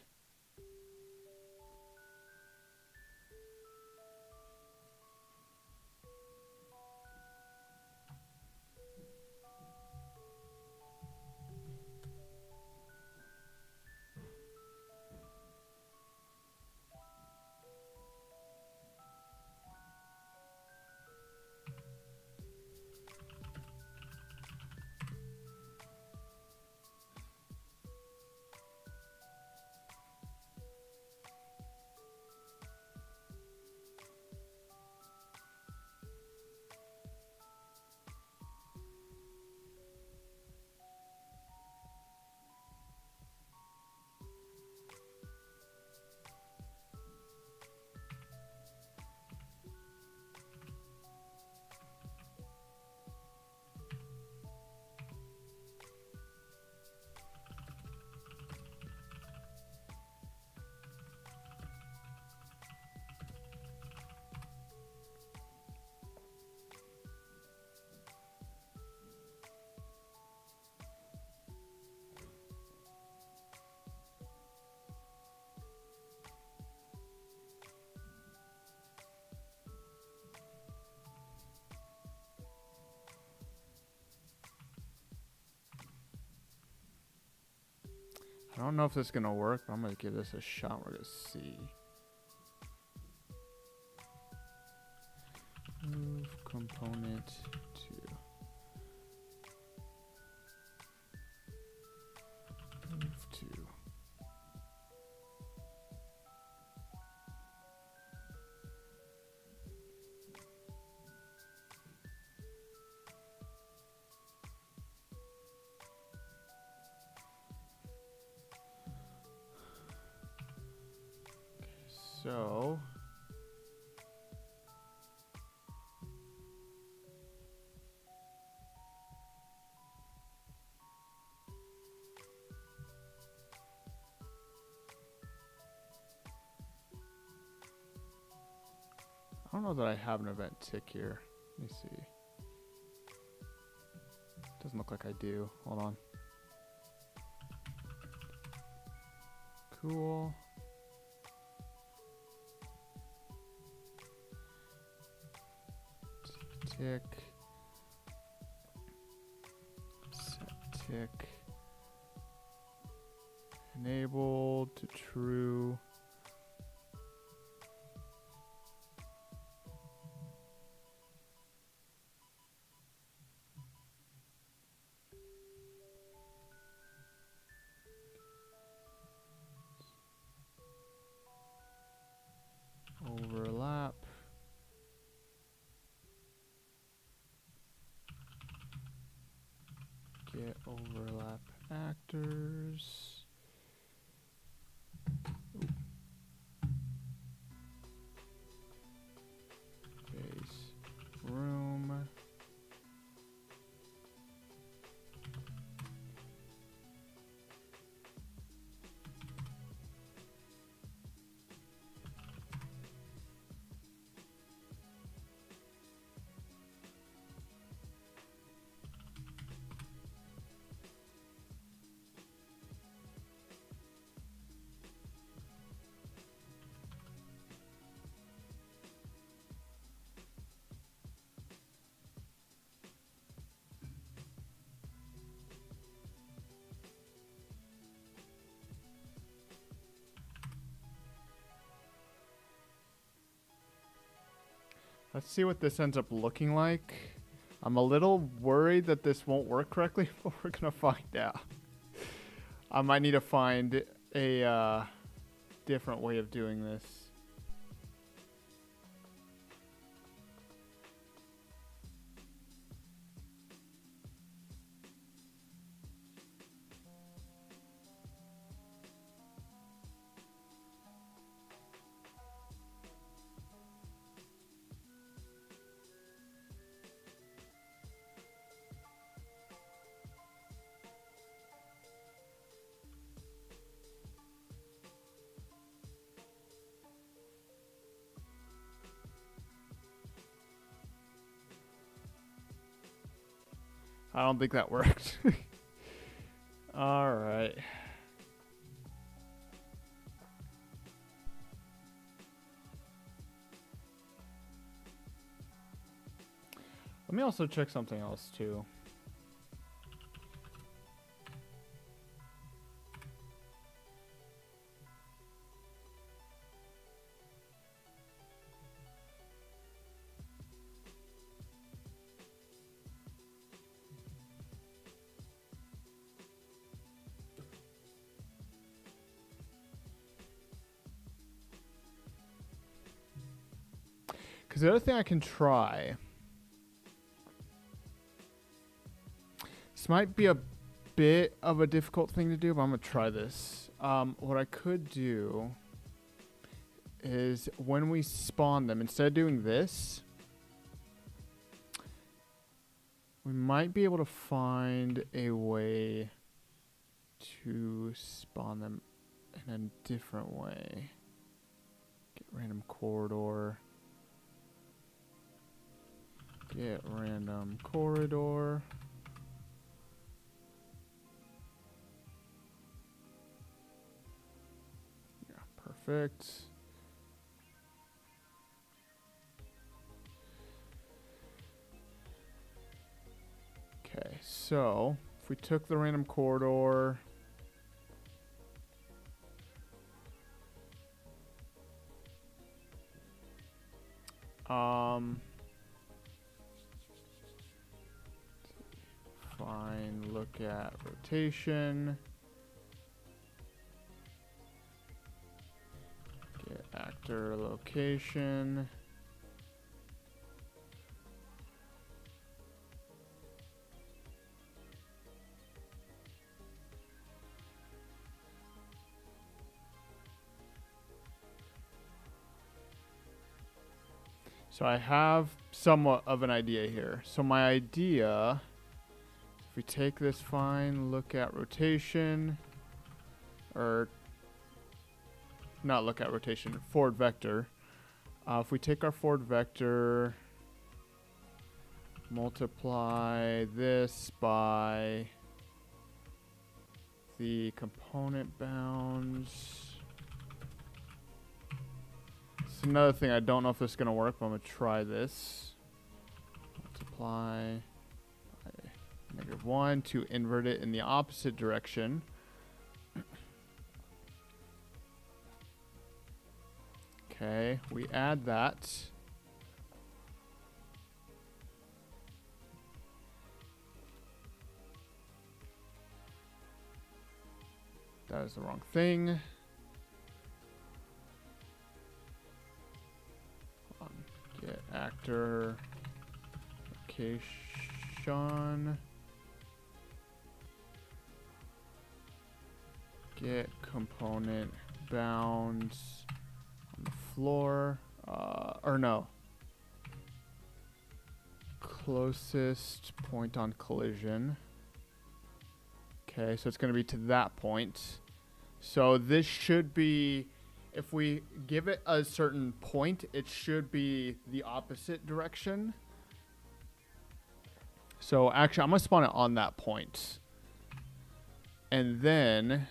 I don't know if this is gonna work, but I'm gonna give this a shot. We're gonna see. Move component to move to. So I don't know that I have an event tick here. Let me see. Doesn't look like I do. Hold on. Cool. Tick. Set tick. Enabled to true. Overlap. Get overlap actors. Ooh. Base room. Let's see what this ends up looking like. I'm a little worried that this won't work correctly, but we're gonna find out. I might need to find a different way of doing this. I don't think that worked. All right. Let me also check something else too. Because the other thing I can try, this might be a bit of a difficult thing to do, but I'm going to try this. What I could do is when we spawn them, instead of doing this, we might be able to find a way to spawn them in a different way. Get random corridor. Get random corridor. Yeah, perfect. Okay, so if we took the random corridor, rotation. Get actor location. So I have somewhat of an idea here. So my idea, if we take this fine, look at rotation, or not look at rotation, forward vector. If we take our forward vector, multiply this by the component bounds. It's another thing, I don't know if this is going to work, but I'm going to try this. Multiply by -1 to invert it in the opposite direction. Okay, we add that. That is the wrong thing. Get actor location. Get component bounds on the floor. Or no. Closest point on collision. Okay, so it's going to be to that point. So this should be, if we give it a certain point, it should be the opposite direction. So actually, I'm going to spawn it on that point. And then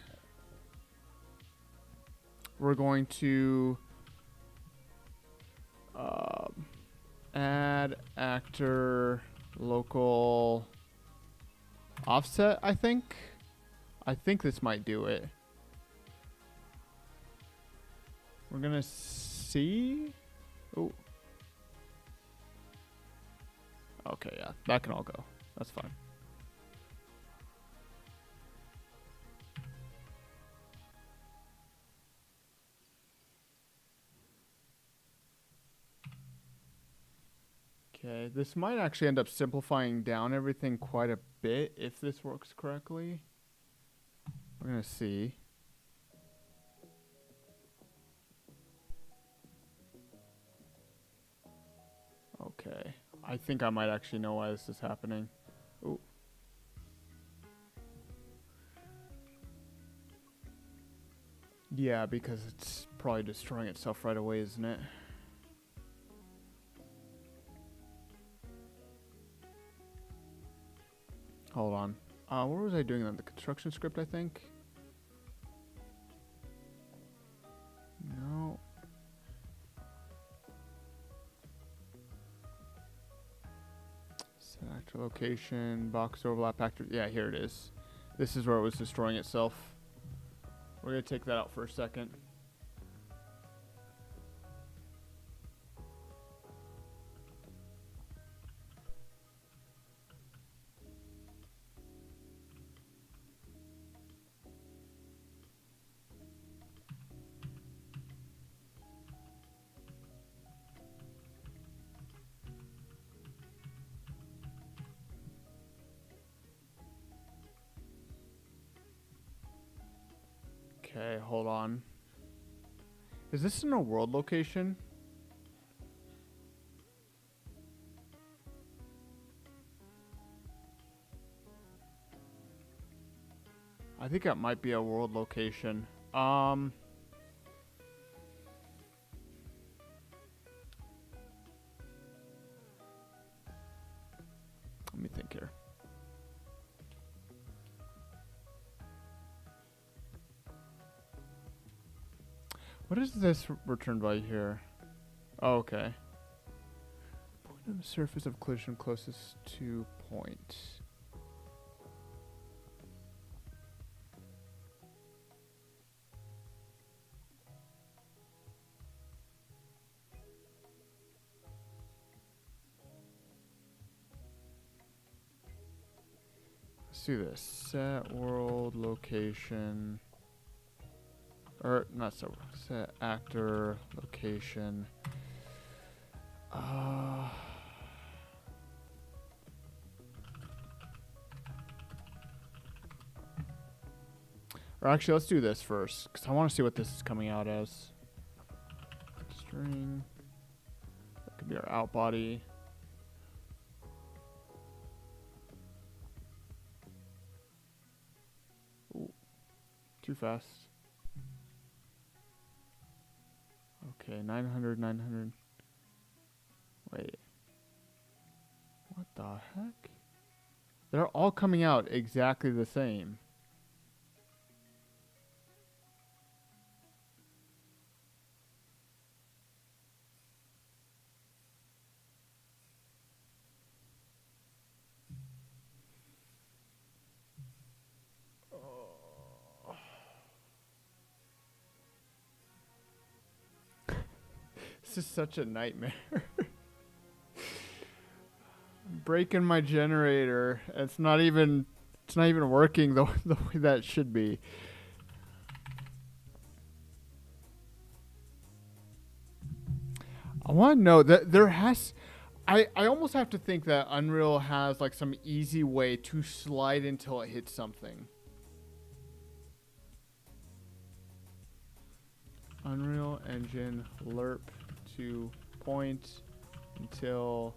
we're going to add actor local offset, I think. I think this might do it. We're going to see. Oh. Okay, yeah. That can all go. That's fine. Okay, this might actually end up simplifying down everything quite a bit if this works correctly. We're going to see. Okay, I think I might actually know why this is happening. Ooh. Yeah, because it's probably destroying itself right away, isn't it? Hold on. What was I doing on the construction script, I think? No. Set actor location, box overlap actor. Yeah, here it is. This is where it was destroying itself. We're going to take that out for a second. Okay, hold on. Is this in a world location? I think that might be a world location. Let me think here. What is this return value here? Oh, okay. Point on the surface of collision closest to point. do this. Set world location. Or not set actor location. Or actually, let's do this first, because I want to see what this is coming out as. String. That could be our out body. Ooh, too fast. Okay, 900, 900. Wait. What the heck? They're all coming out exactly the same. This is such a nightmare. I'm breaking my generator. It's not even working the way that it should be. I want to know that there has I almost have to think that Unreal has like some easy way to slide until it hits something. Unreal Engine lerp to point until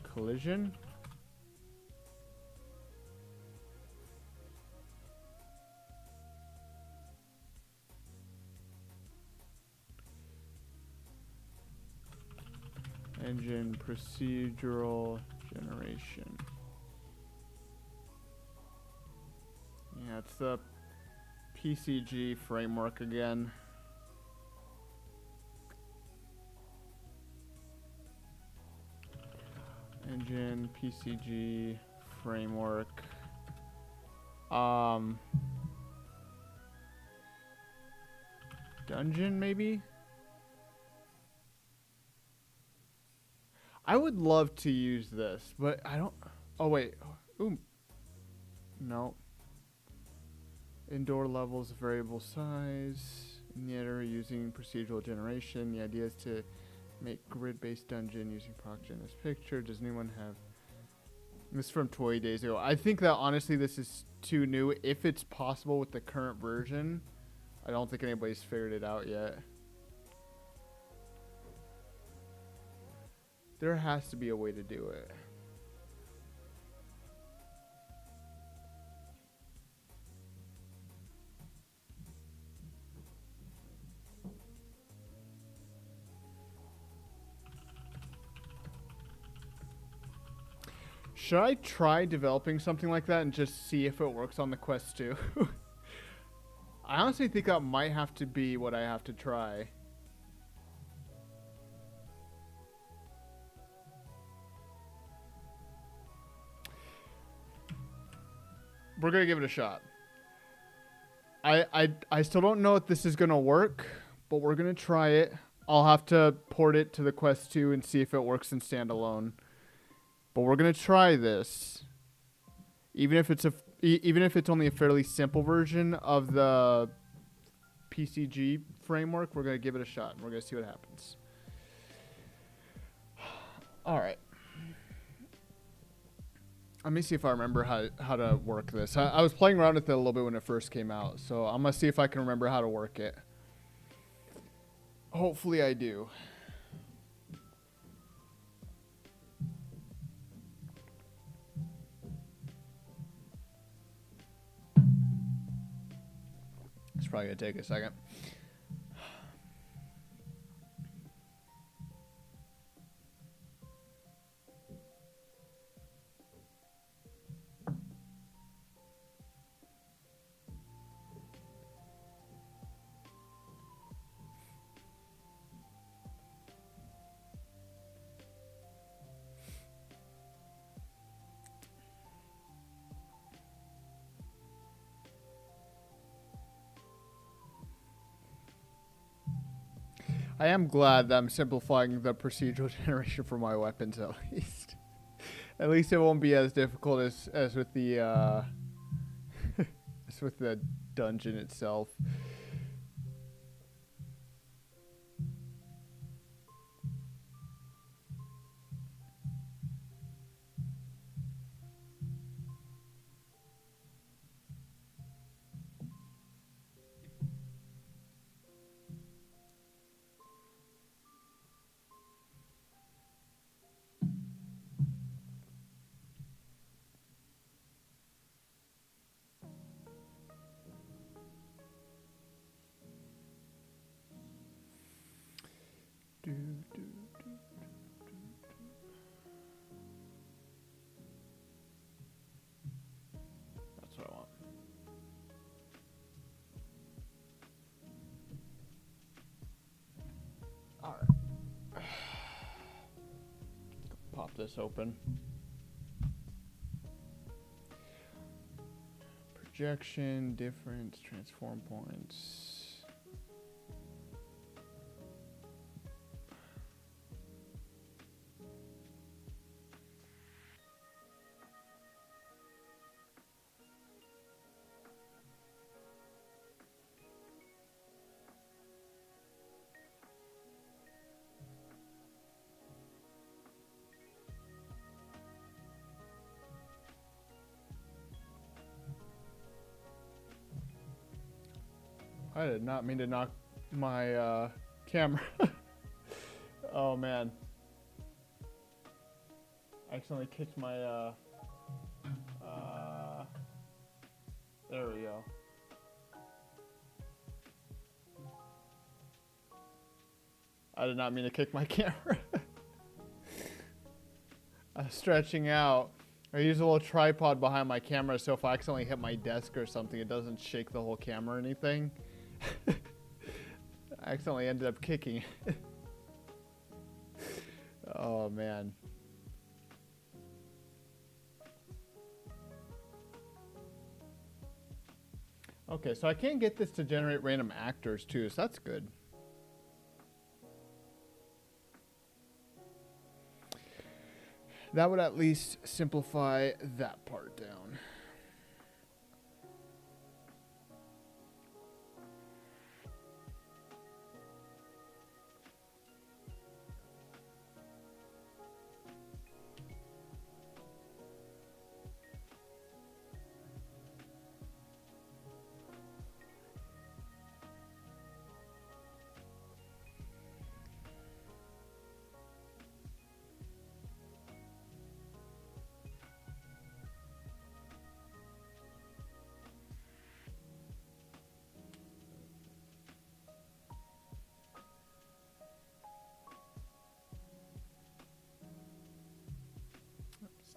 collision. Engine procedural generation. Yeah, it's the PCG framework again. Engine PCG framework. Dungeon maybe? I would love to use this, but I don't. Oh wait. Ooh. No. Indoor levels, variable size. In the editor using procedural generation. The idea is to make grid-based dungeon using proc gen as picture. Does anyone have? This is from 20 days ago. I think that honestly this is too new. If it's possible with the current version, I don't think anybody's figured it out yet. There has to be a way to do it. Should I try developing something like that and just see if it works on the Quest 2? I honestly think that might have to be what I have to try. We're gonna give it a shot. I still don't know if this is gonna work, but we're gonna try it. I'll have to port it to the Quest 2 and see if it works in standalone. But we're gonna try this, even if it's only a fairly simple version of the PCG framework. We're gonna give it a shot and we're gonna see what happens. All right. Let me see if I remember how to work this. I was playing around with it a little bit when it first came out, so I'm gonna see if I can remember how to work it. Hopefully I do. It's probably gonna take a second. I am glad that I'm simplifying the procedural generation for my weapons at least. At least it won't be as difficult as with the mess with the dungeon itself. Do, do, do. That's what I want. All right. Pop this open. Projection, difference, transform points. I did not mean to knock my camera. Oh man. I accidentally kicked my there we go. I did not mean to kick my camera. I was stretching out. I use a little tripod behind my camera so if I accidentally hit my desk or something, it doesn't shake the whole camera or anything. I accidentally ended up kicking it. Oh man. Okay, so I can get this to generate random actors too, so that's good. That would at least simplify that part down.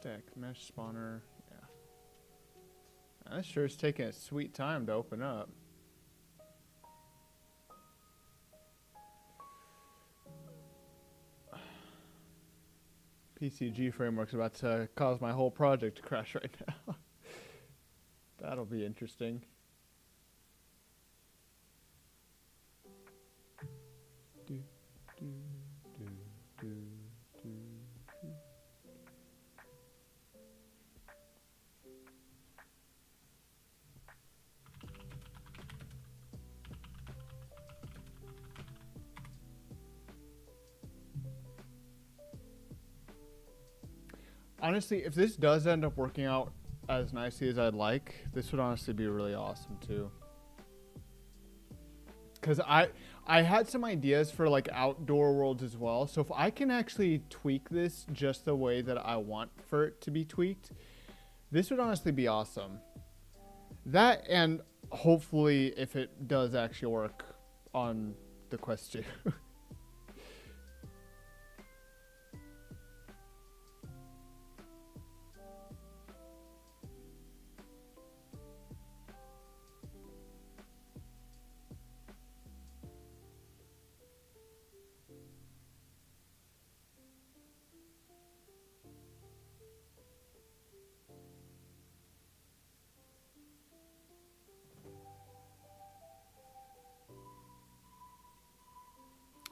Stack mesh spawner, yeah. This sure is taking a sweet time to open up. PCG framework's about to cause my whole project to crash right now. That'll be interesting. Do, do, do, do, do, do. Honestly, if this does end up working out as nicely as I'd like, this would honestly be really awesome too. Because I had some ideas for like outdoor worlds as well. So if I can actually tweak this just the way that I want for it to be tweaked, this would honestly be awesome. That, and hopefully if it does actually work on the Quest 2.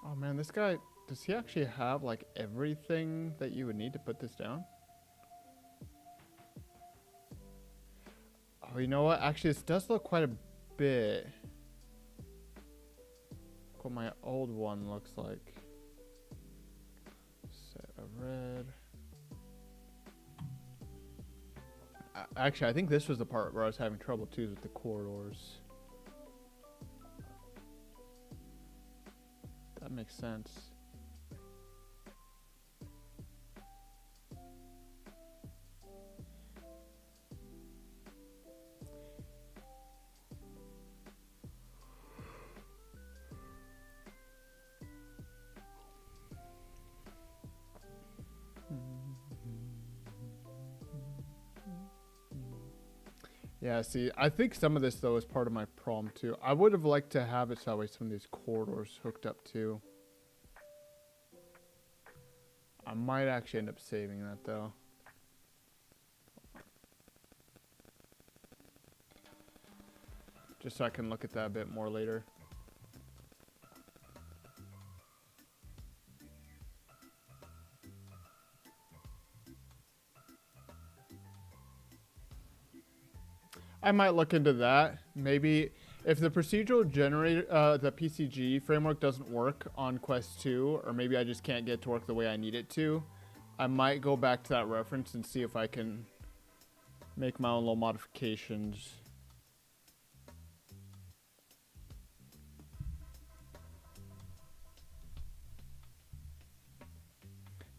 Oh man, this guy, does he actually have like everything that you would need to put this down? Oh, you know what? Actually, this does look quite a bit. Look what my old one looks like. Set a red. Actually, I think this was the part where I was having trouble too, with the corridors. That makes sense. Yeah, see, I think some of this, though, is part of my problem, too. I would have liked to have it so that way some of these corridors hooked up, too. I might actually end up saving that, though. Just so I can look at that a bit more later. I might look into that. Maybe if the procedural generator, the PCG framework doesn't work on Quest 2, or maybe I just can't get to work the way I need it to, I might go back to that reference and see if I can make my own little modifications.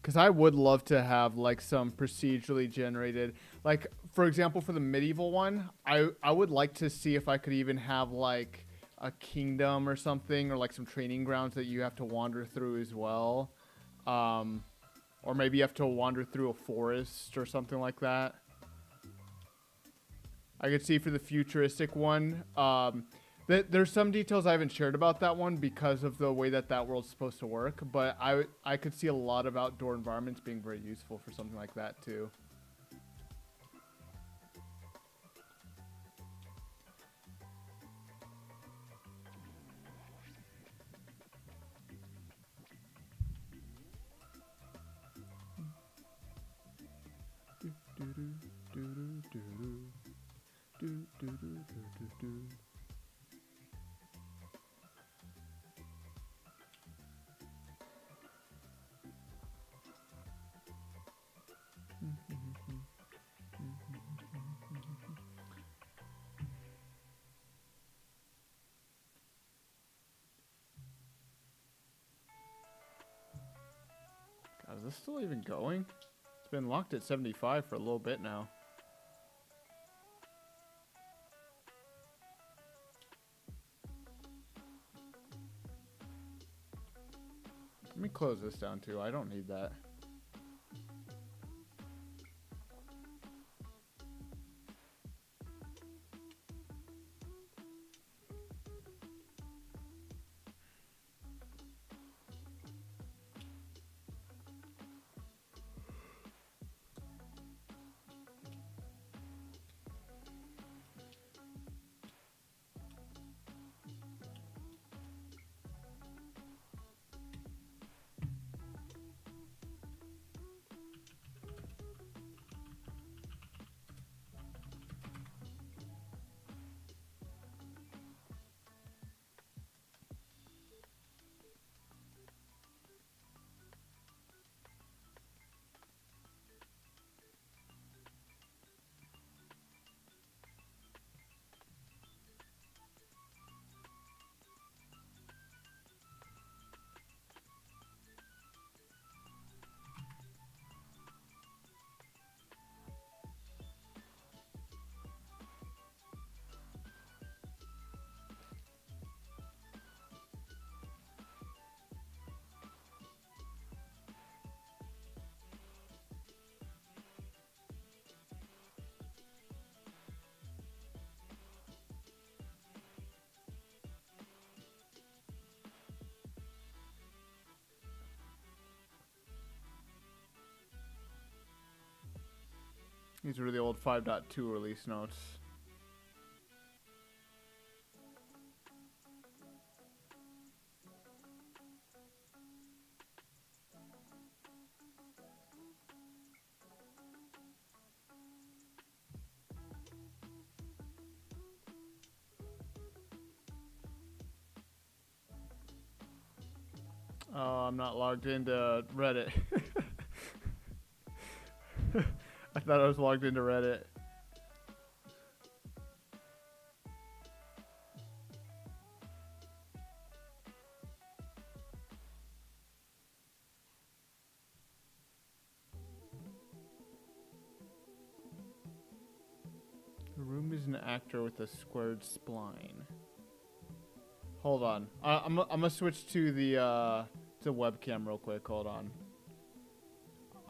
Because I would love to have, like, some procedurally generated... Like, for example, for the medieval one, I would like to see if I could even have, like, a kingdom or something, or, like, some training grounds that you have to wander through as well. Or maybe you have to wander through a forest or something like that. I could see for the futuristic one... There's some details I haven't shared about that one because of the way that that world's supposed to work, but I could see a lot of outdoor environments being very useful for something like that too. God, is this still even going? It's been locked at 75 for a little bit now. Let me close this down too. I don't need that. These are the old 5.2 release notes. Oh, I'm not logged into Reddit. I thought I was logged into Reddit. The room is an actor with a squared spline. Hold on. I'm gonna switch to the webcam real quick. Hold on.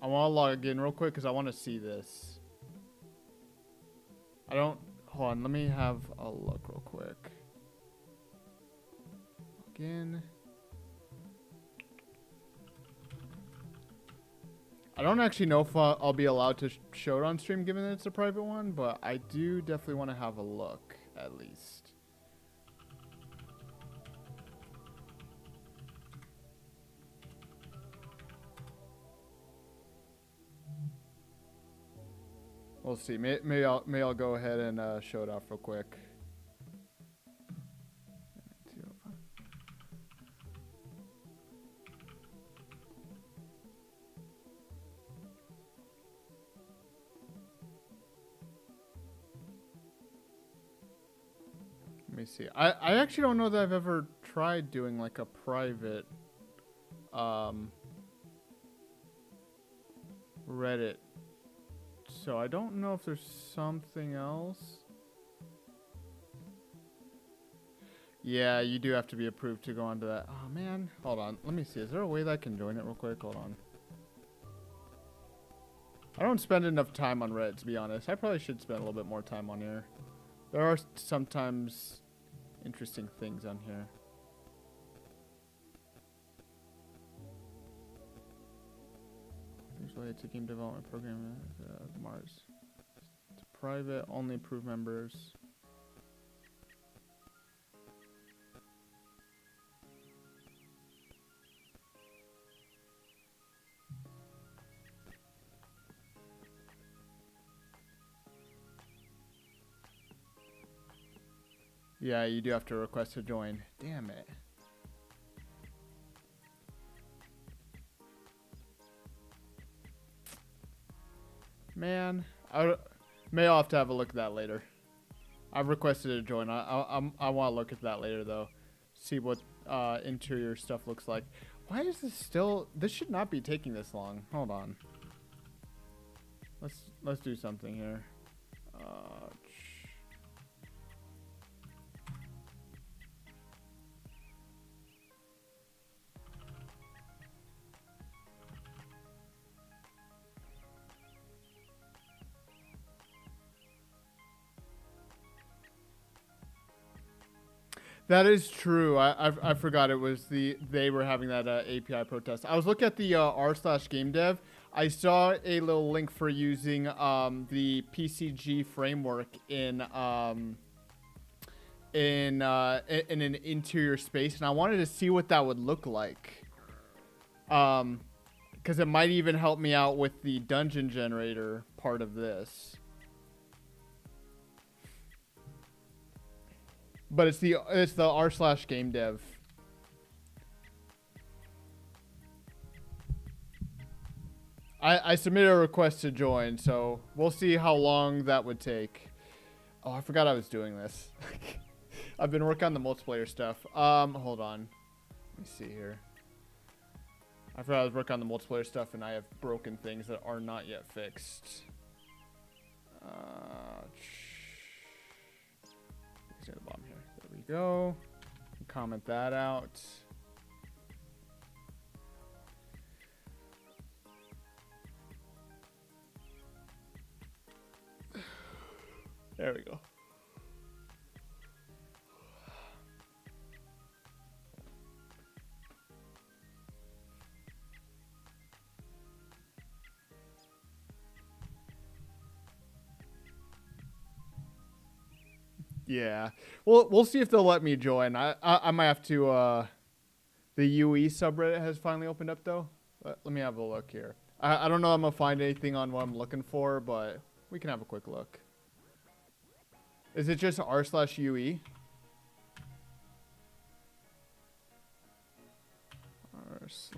I want to log in real quick because I want to see this. I don't... Hold on. Let me have a look real quick. Log in. I don't actually know if I'll be allowed to show it on stream given that it's a private one, but I do definitely want to have a look, at least. We'll see. Maybe I'll go ahead and show it off real quick. Let me see. I actually don't know that I've ever tried doing like a private Reddit. So I don't know if there's something else. Yeah, you do have to be approved to go onto that. Oh man, hold on. Let me see. Is there a way that I can join it real quick? Hold on. I don't spend enough time on Reddit, to be honest. I probably should spend a little bit more time on here. There are sometimes interesting things on here. There's related to game development program, Mars. It's private, only approved members. Yeah, you do have to request to join. Damn it. Man, I'll have to have a look at that later. I've requested to join. I want to look at that later though. See what interior stuff looks like. Why is this still? This should not be taking this long. Hold on. Let's do something here. That is true. I forgot it was they were having that API protest. I was looking at the r/gamedev. I saw a little link for using the PCG framework in an interior space, and I wanted to see what that would look like. Because it might even help me out with the dungeon generator part of this. But it's the r/gamedev. I submitted a request to join, so we'll see how long that would take. Oh, I forgot I was doing this. I've been working on the multiplayer stuff. Hold on. Let me see here. I forgot I was working on the multiplayer stuff, and I have broken things that are not yet fixed. It's at the bottom here. There we go. Comment that out. There we go. Yeah. Well, we'll see if they'll let me join. I might have to. The UE subreddit has finally opened up though. Let me have a look here. I don't know if I'm gonna find anything on what I'm looking for, but we can have a quick look. Is it just r/UE?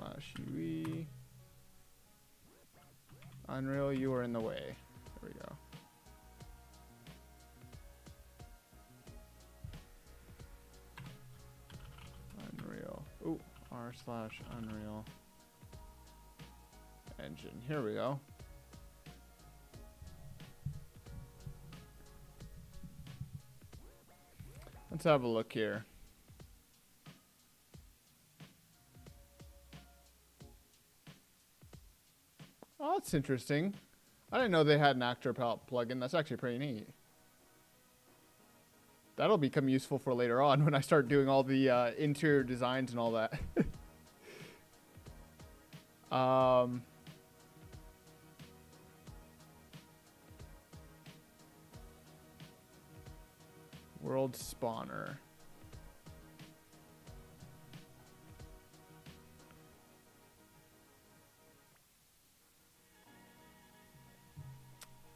r/ue. Unreal, you are in the way. There we go. Unreal. Ooh, r/unreal. Engine. Here we go. Let's have a look here. Oh, that's interesting. I didn't know they had an actor palette plugin. That's actually pretty neat. That'll become useful for later on when I start doing all the interior designs and all that. World spawner.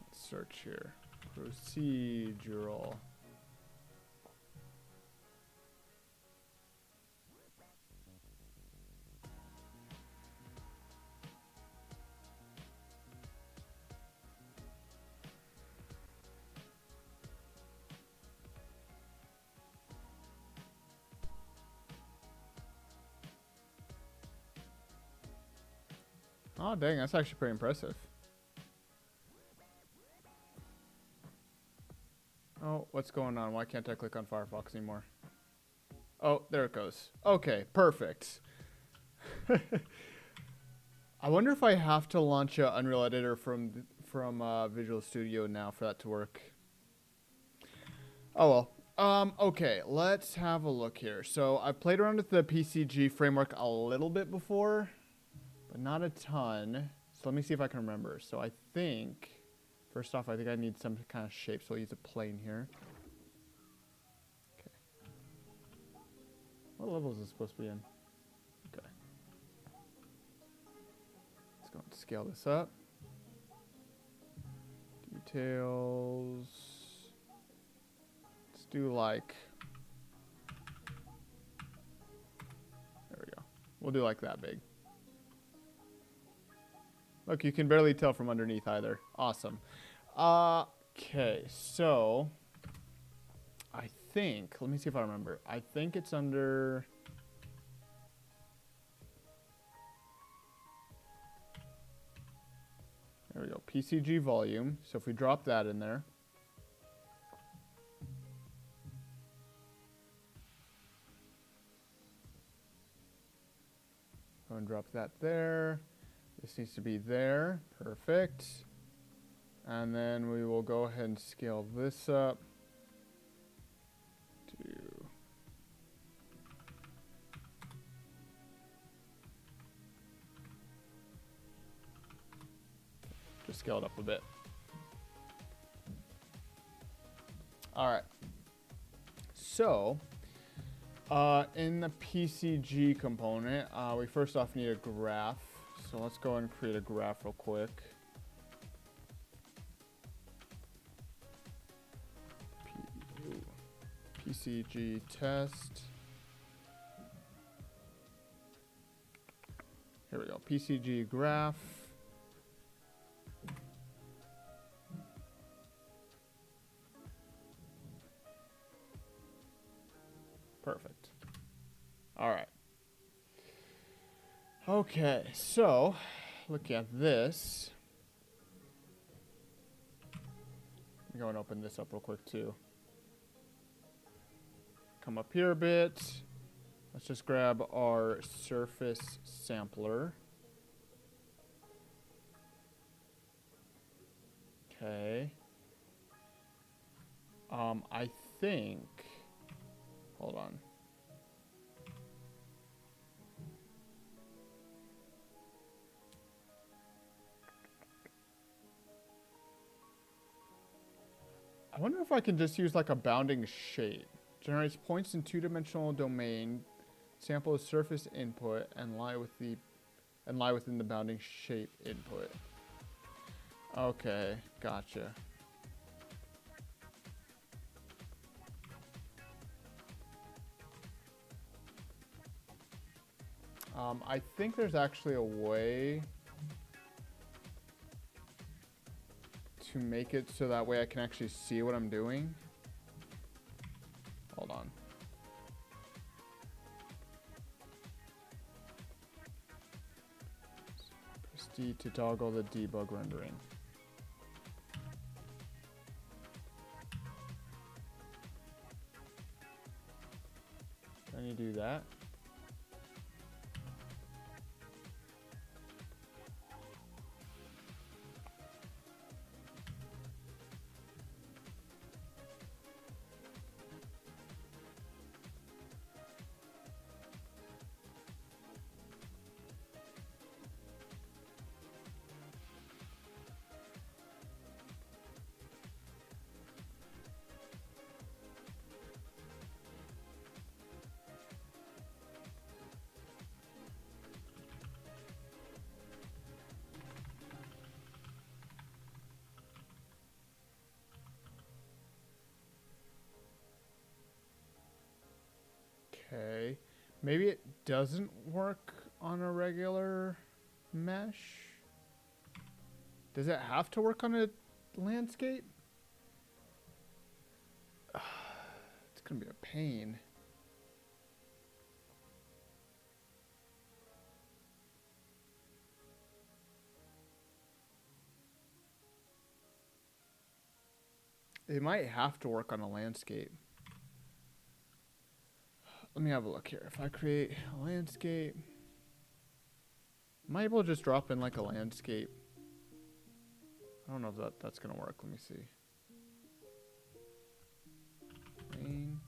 Let's search here. Procedural. Oh, dang, that's actually pretty impressive. Oh, what's going on? Why can't I click on Firefox anymore? Oh, there it goes. Okay, perfect. I wonder if I have to launch a Unreal Editor from Visual Studio now for that to work. Oh well. Okay, let's have a look here. So I've played around with the PCG framework a little bit before, but not a ton. So let me see if I can remember. So I think, first off, I think I need some kind of shape. So I'll use a plane here. Okay. What level is this supposed to be in? Okay. Let's go and scale this up. Details. Let's do like, there we go. We'll do like that big. Look, you can barely tell from underneath either. Awesome. Okay, so I think, let me see if I remember. I think it's under, there we go, PCG volume. So if we drop that in there. Go and drop that there. This needs to be there. Perfect. And then we will go ahead and scale this up to, just scale it up a bit. All right. So, in the PCG component, we first off need a graph. So let's go and create a graph real quick. PCG test. Here we go. PCG graph. Perfect. All right. Okay, so look at this. Let me go and open this up real quick too. Come up here a bit. Let's just grab our surface sampler. Okay. I think, hold on. I wonder if I can just use like a bounding shape. Generates points in two-dimensional domain, sample a surface input, and lie within the bounding shape input. Okay, gotcha. I think there's actually a way to make it so that way I can actually see what I'm doing. Hold on. Press D to toggle the debug rendering. Can you do that? Okay. Maybe it doesn't work on a regular mesh. Does it have to work on a landscape? It's gonna be a pain. It might have to work on a landscape. Let me have a look here. If I create a landscape, am I able to just drop in like a landscape? I don't know if that's gonna work. Let me see. Main.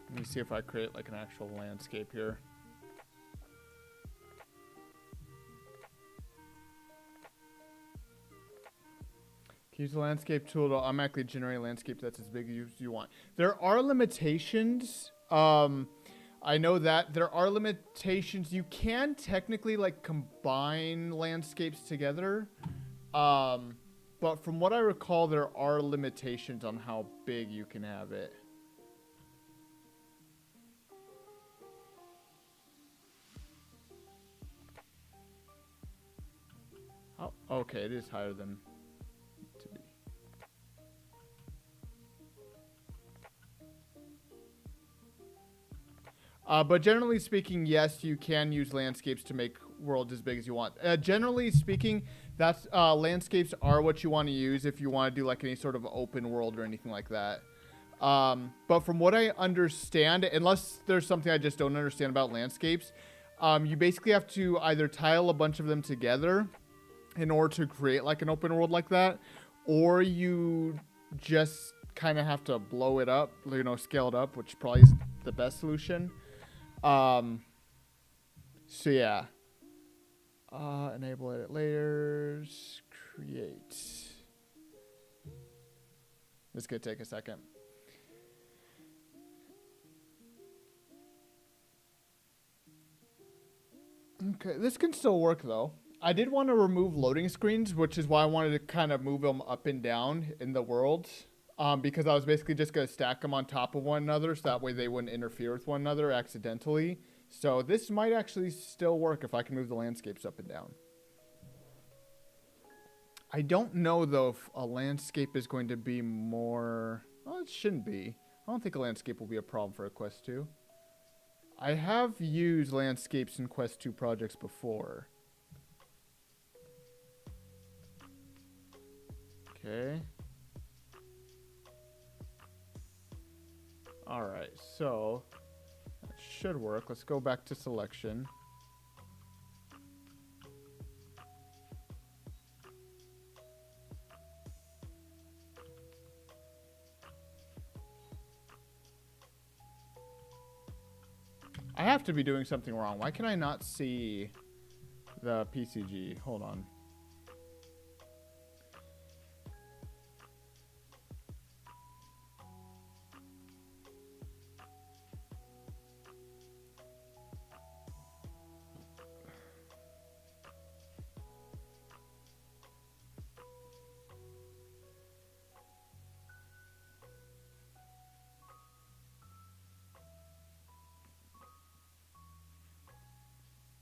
Let me see if I create like an actual landscape here. Use the landscape tool to automatically generate a landscape that's as big as you want. There are limitations. I know that there are limitations. You can technically like combine landscapes together. But from what I recall, there are limitations on how big you can have it. Oh, okay, it is higher than to be. But generally speaking, yes, you can use landscapes to make worlds as big as you want. Generally speaking, that's landscapes are what you want to use if you want to do like any sort of open world or anything like that. But from what I understand, unless there's something I just don't understand about landscapes, you basically have to either tile a bunch of them together in order to create like an open world like that, or you just kind of have to blow it up, you know, scale it up, which probably is the best solution. So yeah, enable edit layers, create. This could take a second. Okay, this can still work though. I did want to remove loading screens, which is why I wanted to kind of move them up and down in the world. Because I was basically just going to stack them on top of one another, so that way they wouldn't interfere with one another accidentally. So this might actually still work if I can move the landscapes up and down. I don't know, though, if a landscape is going to be more... Well, it shouldn't be. I don't think a landscape will be a problem for a Quest 2. I have used landscapes in Quest 2 projects before. Okay. All right, so that should work. Let's go back to selection. I have to be doing something wrong. Why can I not see the PCG? Hold on.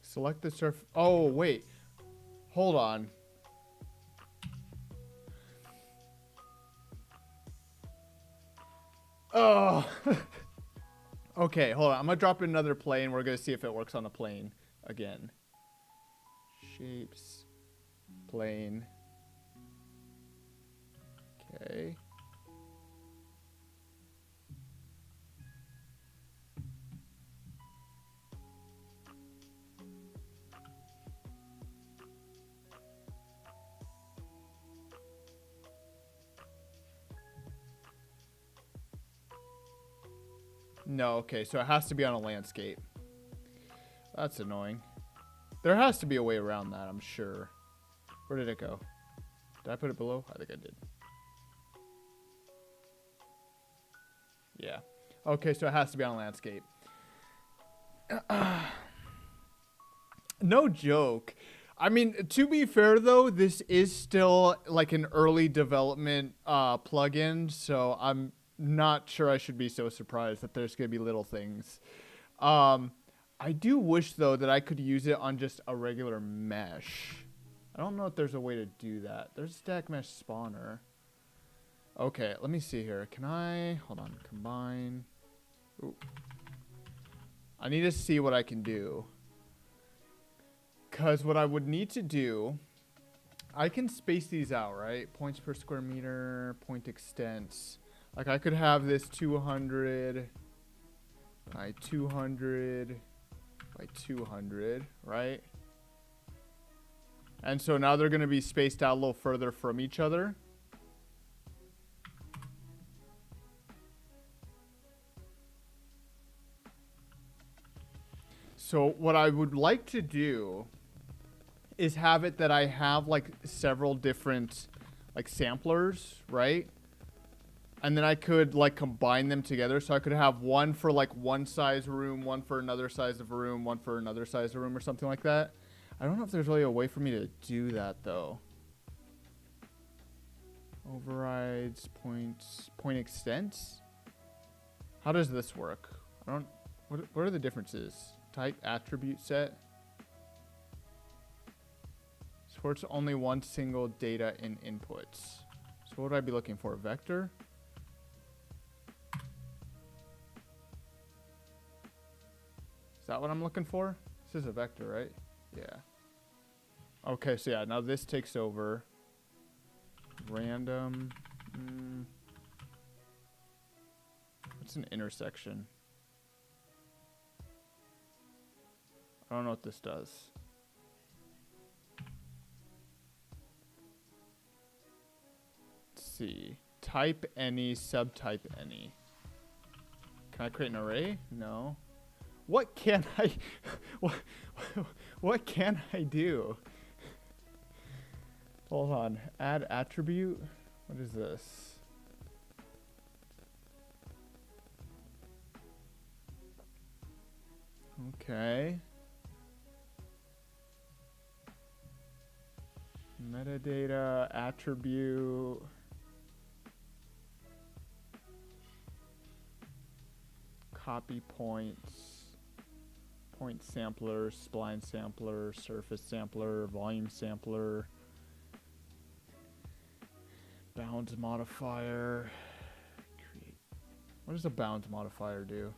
Select the surf. Oh, wait. Hold on. Oh. Okay, hold on. I'm going to drop in another plane. We're going to see if it works on the plane again. Shapes. Plane. Okay. No, okay, so it has to be on a landscape. That's annoying. There has to be a way around that, I'm sure. Where did it go? Did I put it below? I think I did. Yeah. Okay, so it has to be on a landscape. No joke. I mean, to be fair, though, this is still like an early development plugin, so I'm not sure I should be so surprised that there's going to be little things. I do wish, though, that I could use it on just a regular mesh. I don't know if there's a way to do that. There's stack mesh spawner. Okay, let me see here. Can I... Hold on. Combine. Ooh. I need to see what I can do. Because what I would need to do... I can space these out, right? Points per square meter, point extents. Like, I could have this 200 by 200 by 200, right? And so now they're going to be spaced out a little further from each other. So what I would like to do is have it that I have like several different like samplers, right? And then I could like combine them together. So I could have one for like one size room, one for another size of a room, one for another size of room or something like that. I don't know if there's really a way for me to do that though. Overrides, points, point extents. How does this work? I don't, what are the differences? Type attribute set. Supports only one single data in inputs. So what would I be looking for? Vector? Is that what I'm looking for? This is a vector, right? Yeah. Okay, so yeah, now this takes over. Random. What's an intersection? I don't know what this does. Let's see. Type any, subtype any. Can I create an array? No. What can I... what can I do? Hold on. Add attribute? What is this? Okay. Metadata, attribute. Copy points. Point sampler, spline sampler, surface sampler, volume sampler. Bounds modifier. Create. What does a bounds modifier do?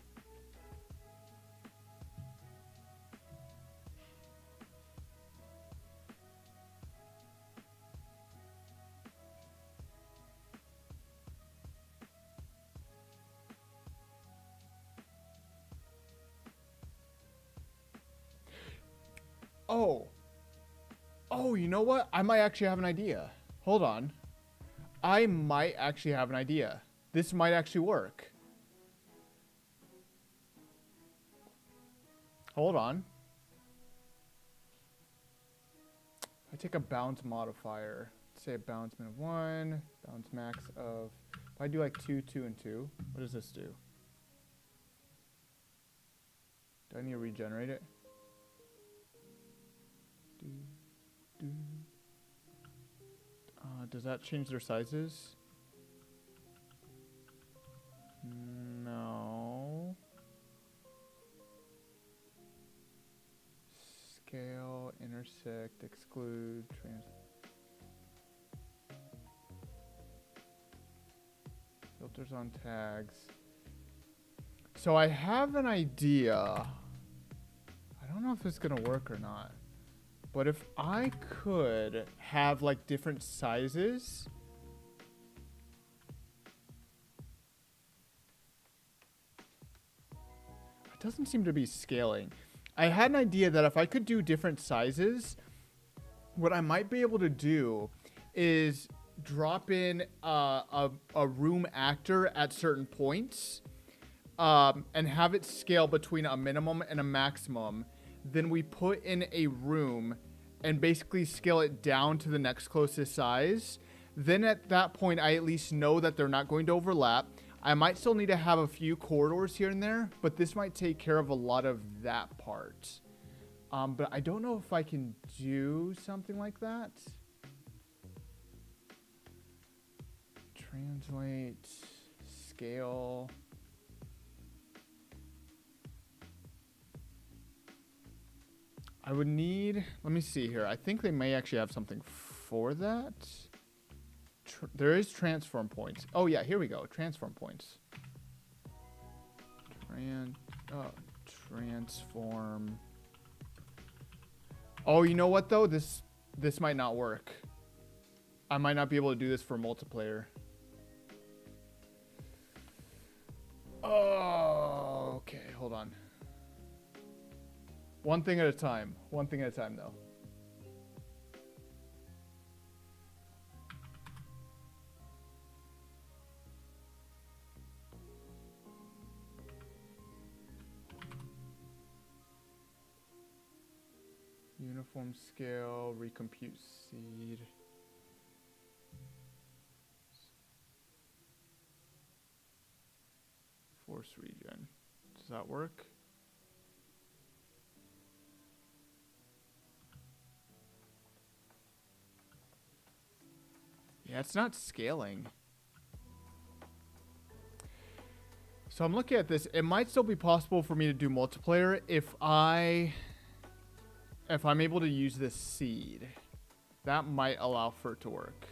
Oh. Oh, you know what? I might actually have an idea. Hold on. I might actually have an idea. This might actually work. Hold on. I take a bounce modifier. Let's say a bounce min of 1, bounce max of... If I do like 2, 2, and 2, what does this do? Do I need to regenerate it? Does that change their sizes? No. Scale, intersect, exclude, filters on tags. So I have an idea. I don't know if it's gonna work or not. But if I could have like different sizes. It doesn't seem to be scaling. I had an idea that if I could do different sizes, what I might be able to do is drop in a room actor at certain points and have it scale between a minimum and a maximum. Then we put in a room and basically scale it down to the next closest size. Then at that point, I at least know that they're not going to overlap. I might still need to have a few corridors here and there, but this might take care of a lot of that part. But I don't know if I can do something like that. Translate, scale. I would need, let me see here. I think they may actually have something for that. There is transform points. Oh yeah, here we go. Transform points. Transform. Oh, you know what though? This might not work. I might not be able to do this for multiplayer. Oh, okay. Hold on. One thing at a time. One thing at a time, though. Uniform scale, recompute seed. Force regen. Does that work? Yeah, it's not scaling. So I'm looking at this. It might still be possible for me to do multiplayer if I'm able to use this seed. That might allow for it to work.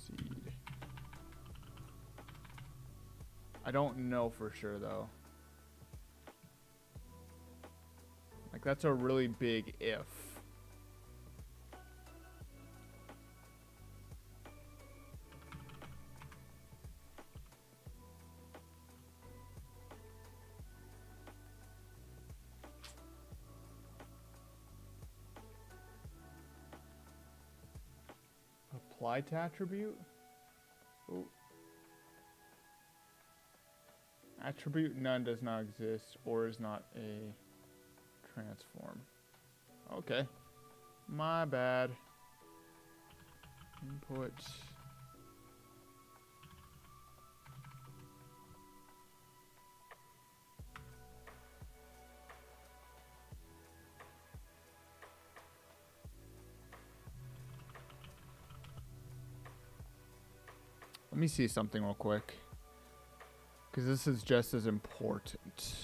Seed. I don't know for sure though. Like that's a really big if. Apply to attribute. Ooh. Attribute none does not exist or is not a transform. Okay. My bad. Input. Let me see something real quick. Because this is just as important.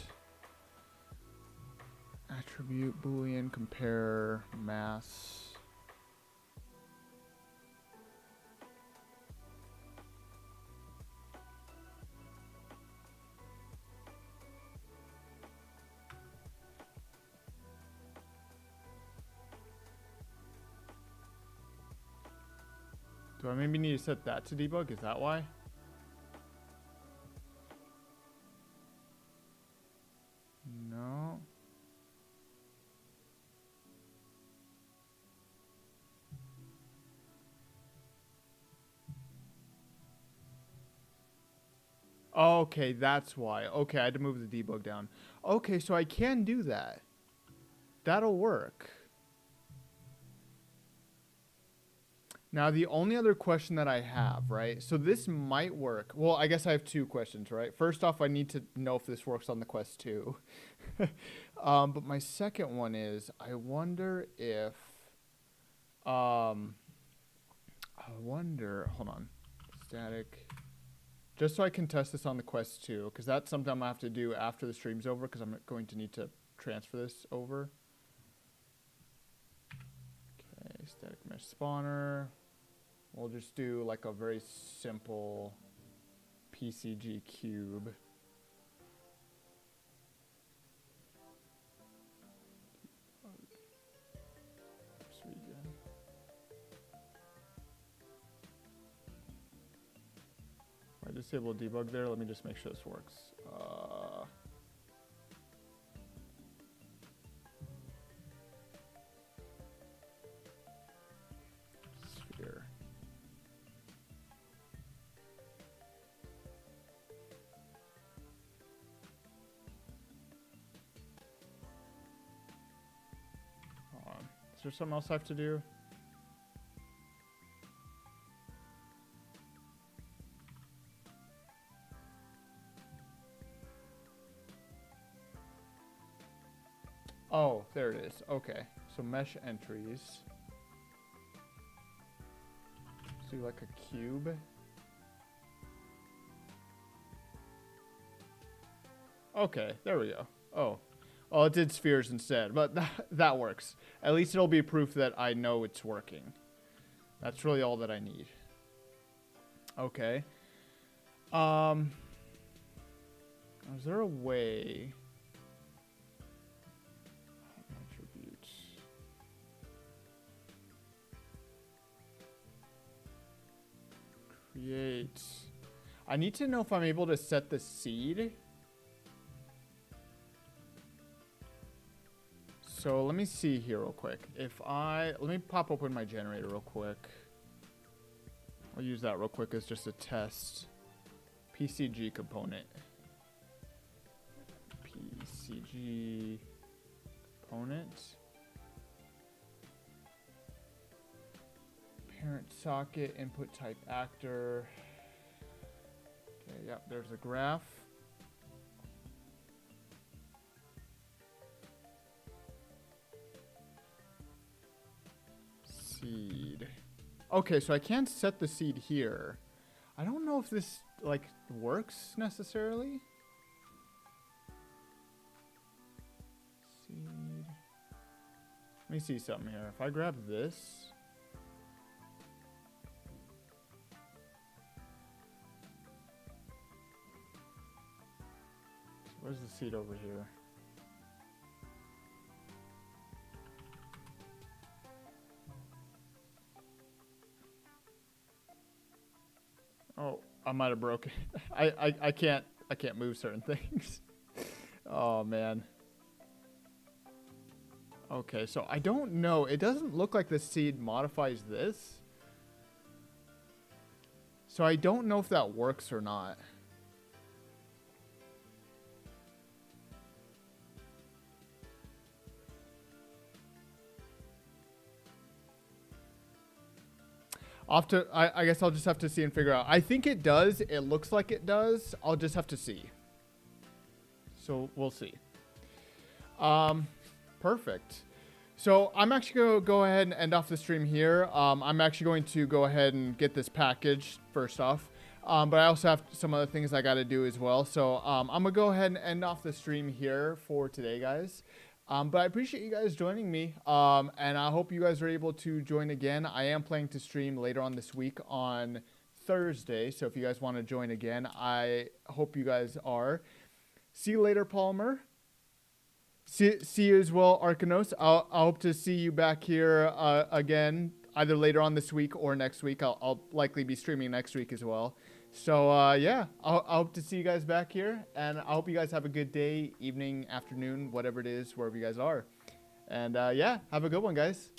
Attribute, Boolean, compare, mass. Do I maybe need to set that to debug? Is that why? No. Okay, that's why. Okay, I had to move the debug down. Okay, so I can do that. That'll work. Now, the only other question that I have, right? So this might work. Well, I guess I have two questions, right? First off, I need to know if this works on the Quest 2. But my second one is, I wonder if... hold on. Static. Just so I can test this on the Quest 2, because that's something I'm going to have to do after the stream's over, because I'm going to need to transfer this over. Okay, static mesh spawner. We'll just do like a very simple PCG cube. I disable debug there. Let me just make sure this works. Sphere. Hold on. Is there something else I have to do? Oh, there it is. Okay. So mesh entries. Let's do like a cube. Okay, there we go. Oh. Oh, it did spheres instead, but that works. At least it'll be proof that I know it's working. That's really all that I need. Okay. Is there a way... attributes. Create. I need to know if I'm able to set the seed. So let me see here real quick. Let me pop open my generator real quick. I'll use that real quick as just a test. PCG component. PCG component. Parent socket, input type actor. Okay, yep, there's a graph. Seed. Okay, so I can set the seed here. I don't know if this, like, works necessarily. Seed. Let me see something here. If I grab this. Where's the seed over here? Oh, I might have broken. I can't move certain things. Oh man. Okay, so I don't know. It doesn't look like the seed modifies this. So I don't know if that works or not. I guess I'll just have to see and figure out. I think it does. It looks like it does. I'll just have to see. So we'll see. Perfect. So I'm actually going to go ahead and end off the stream here. I'm actually going to go ahead and get this package first off. But I also have some other things I got to do as well. So I'm going to go ahead and end off the stream here for today, guys. But I appreciate you guys joining me, and I hope you guys are able to join again. I am planning to stream later on this week on Thursday, so if you guys want to join again, I hope you guys are. See you later, Palmer. See you as well, Arcanos. I hope to see you back here again, either later on this week or next week. I'll likely be streaming next week as well. So, yeah, I hope to see you guys back here, and I hope you guys have a good day, evening, afternoon, whatever it is, wherever you guys are. And, yeah, have a good one, guys.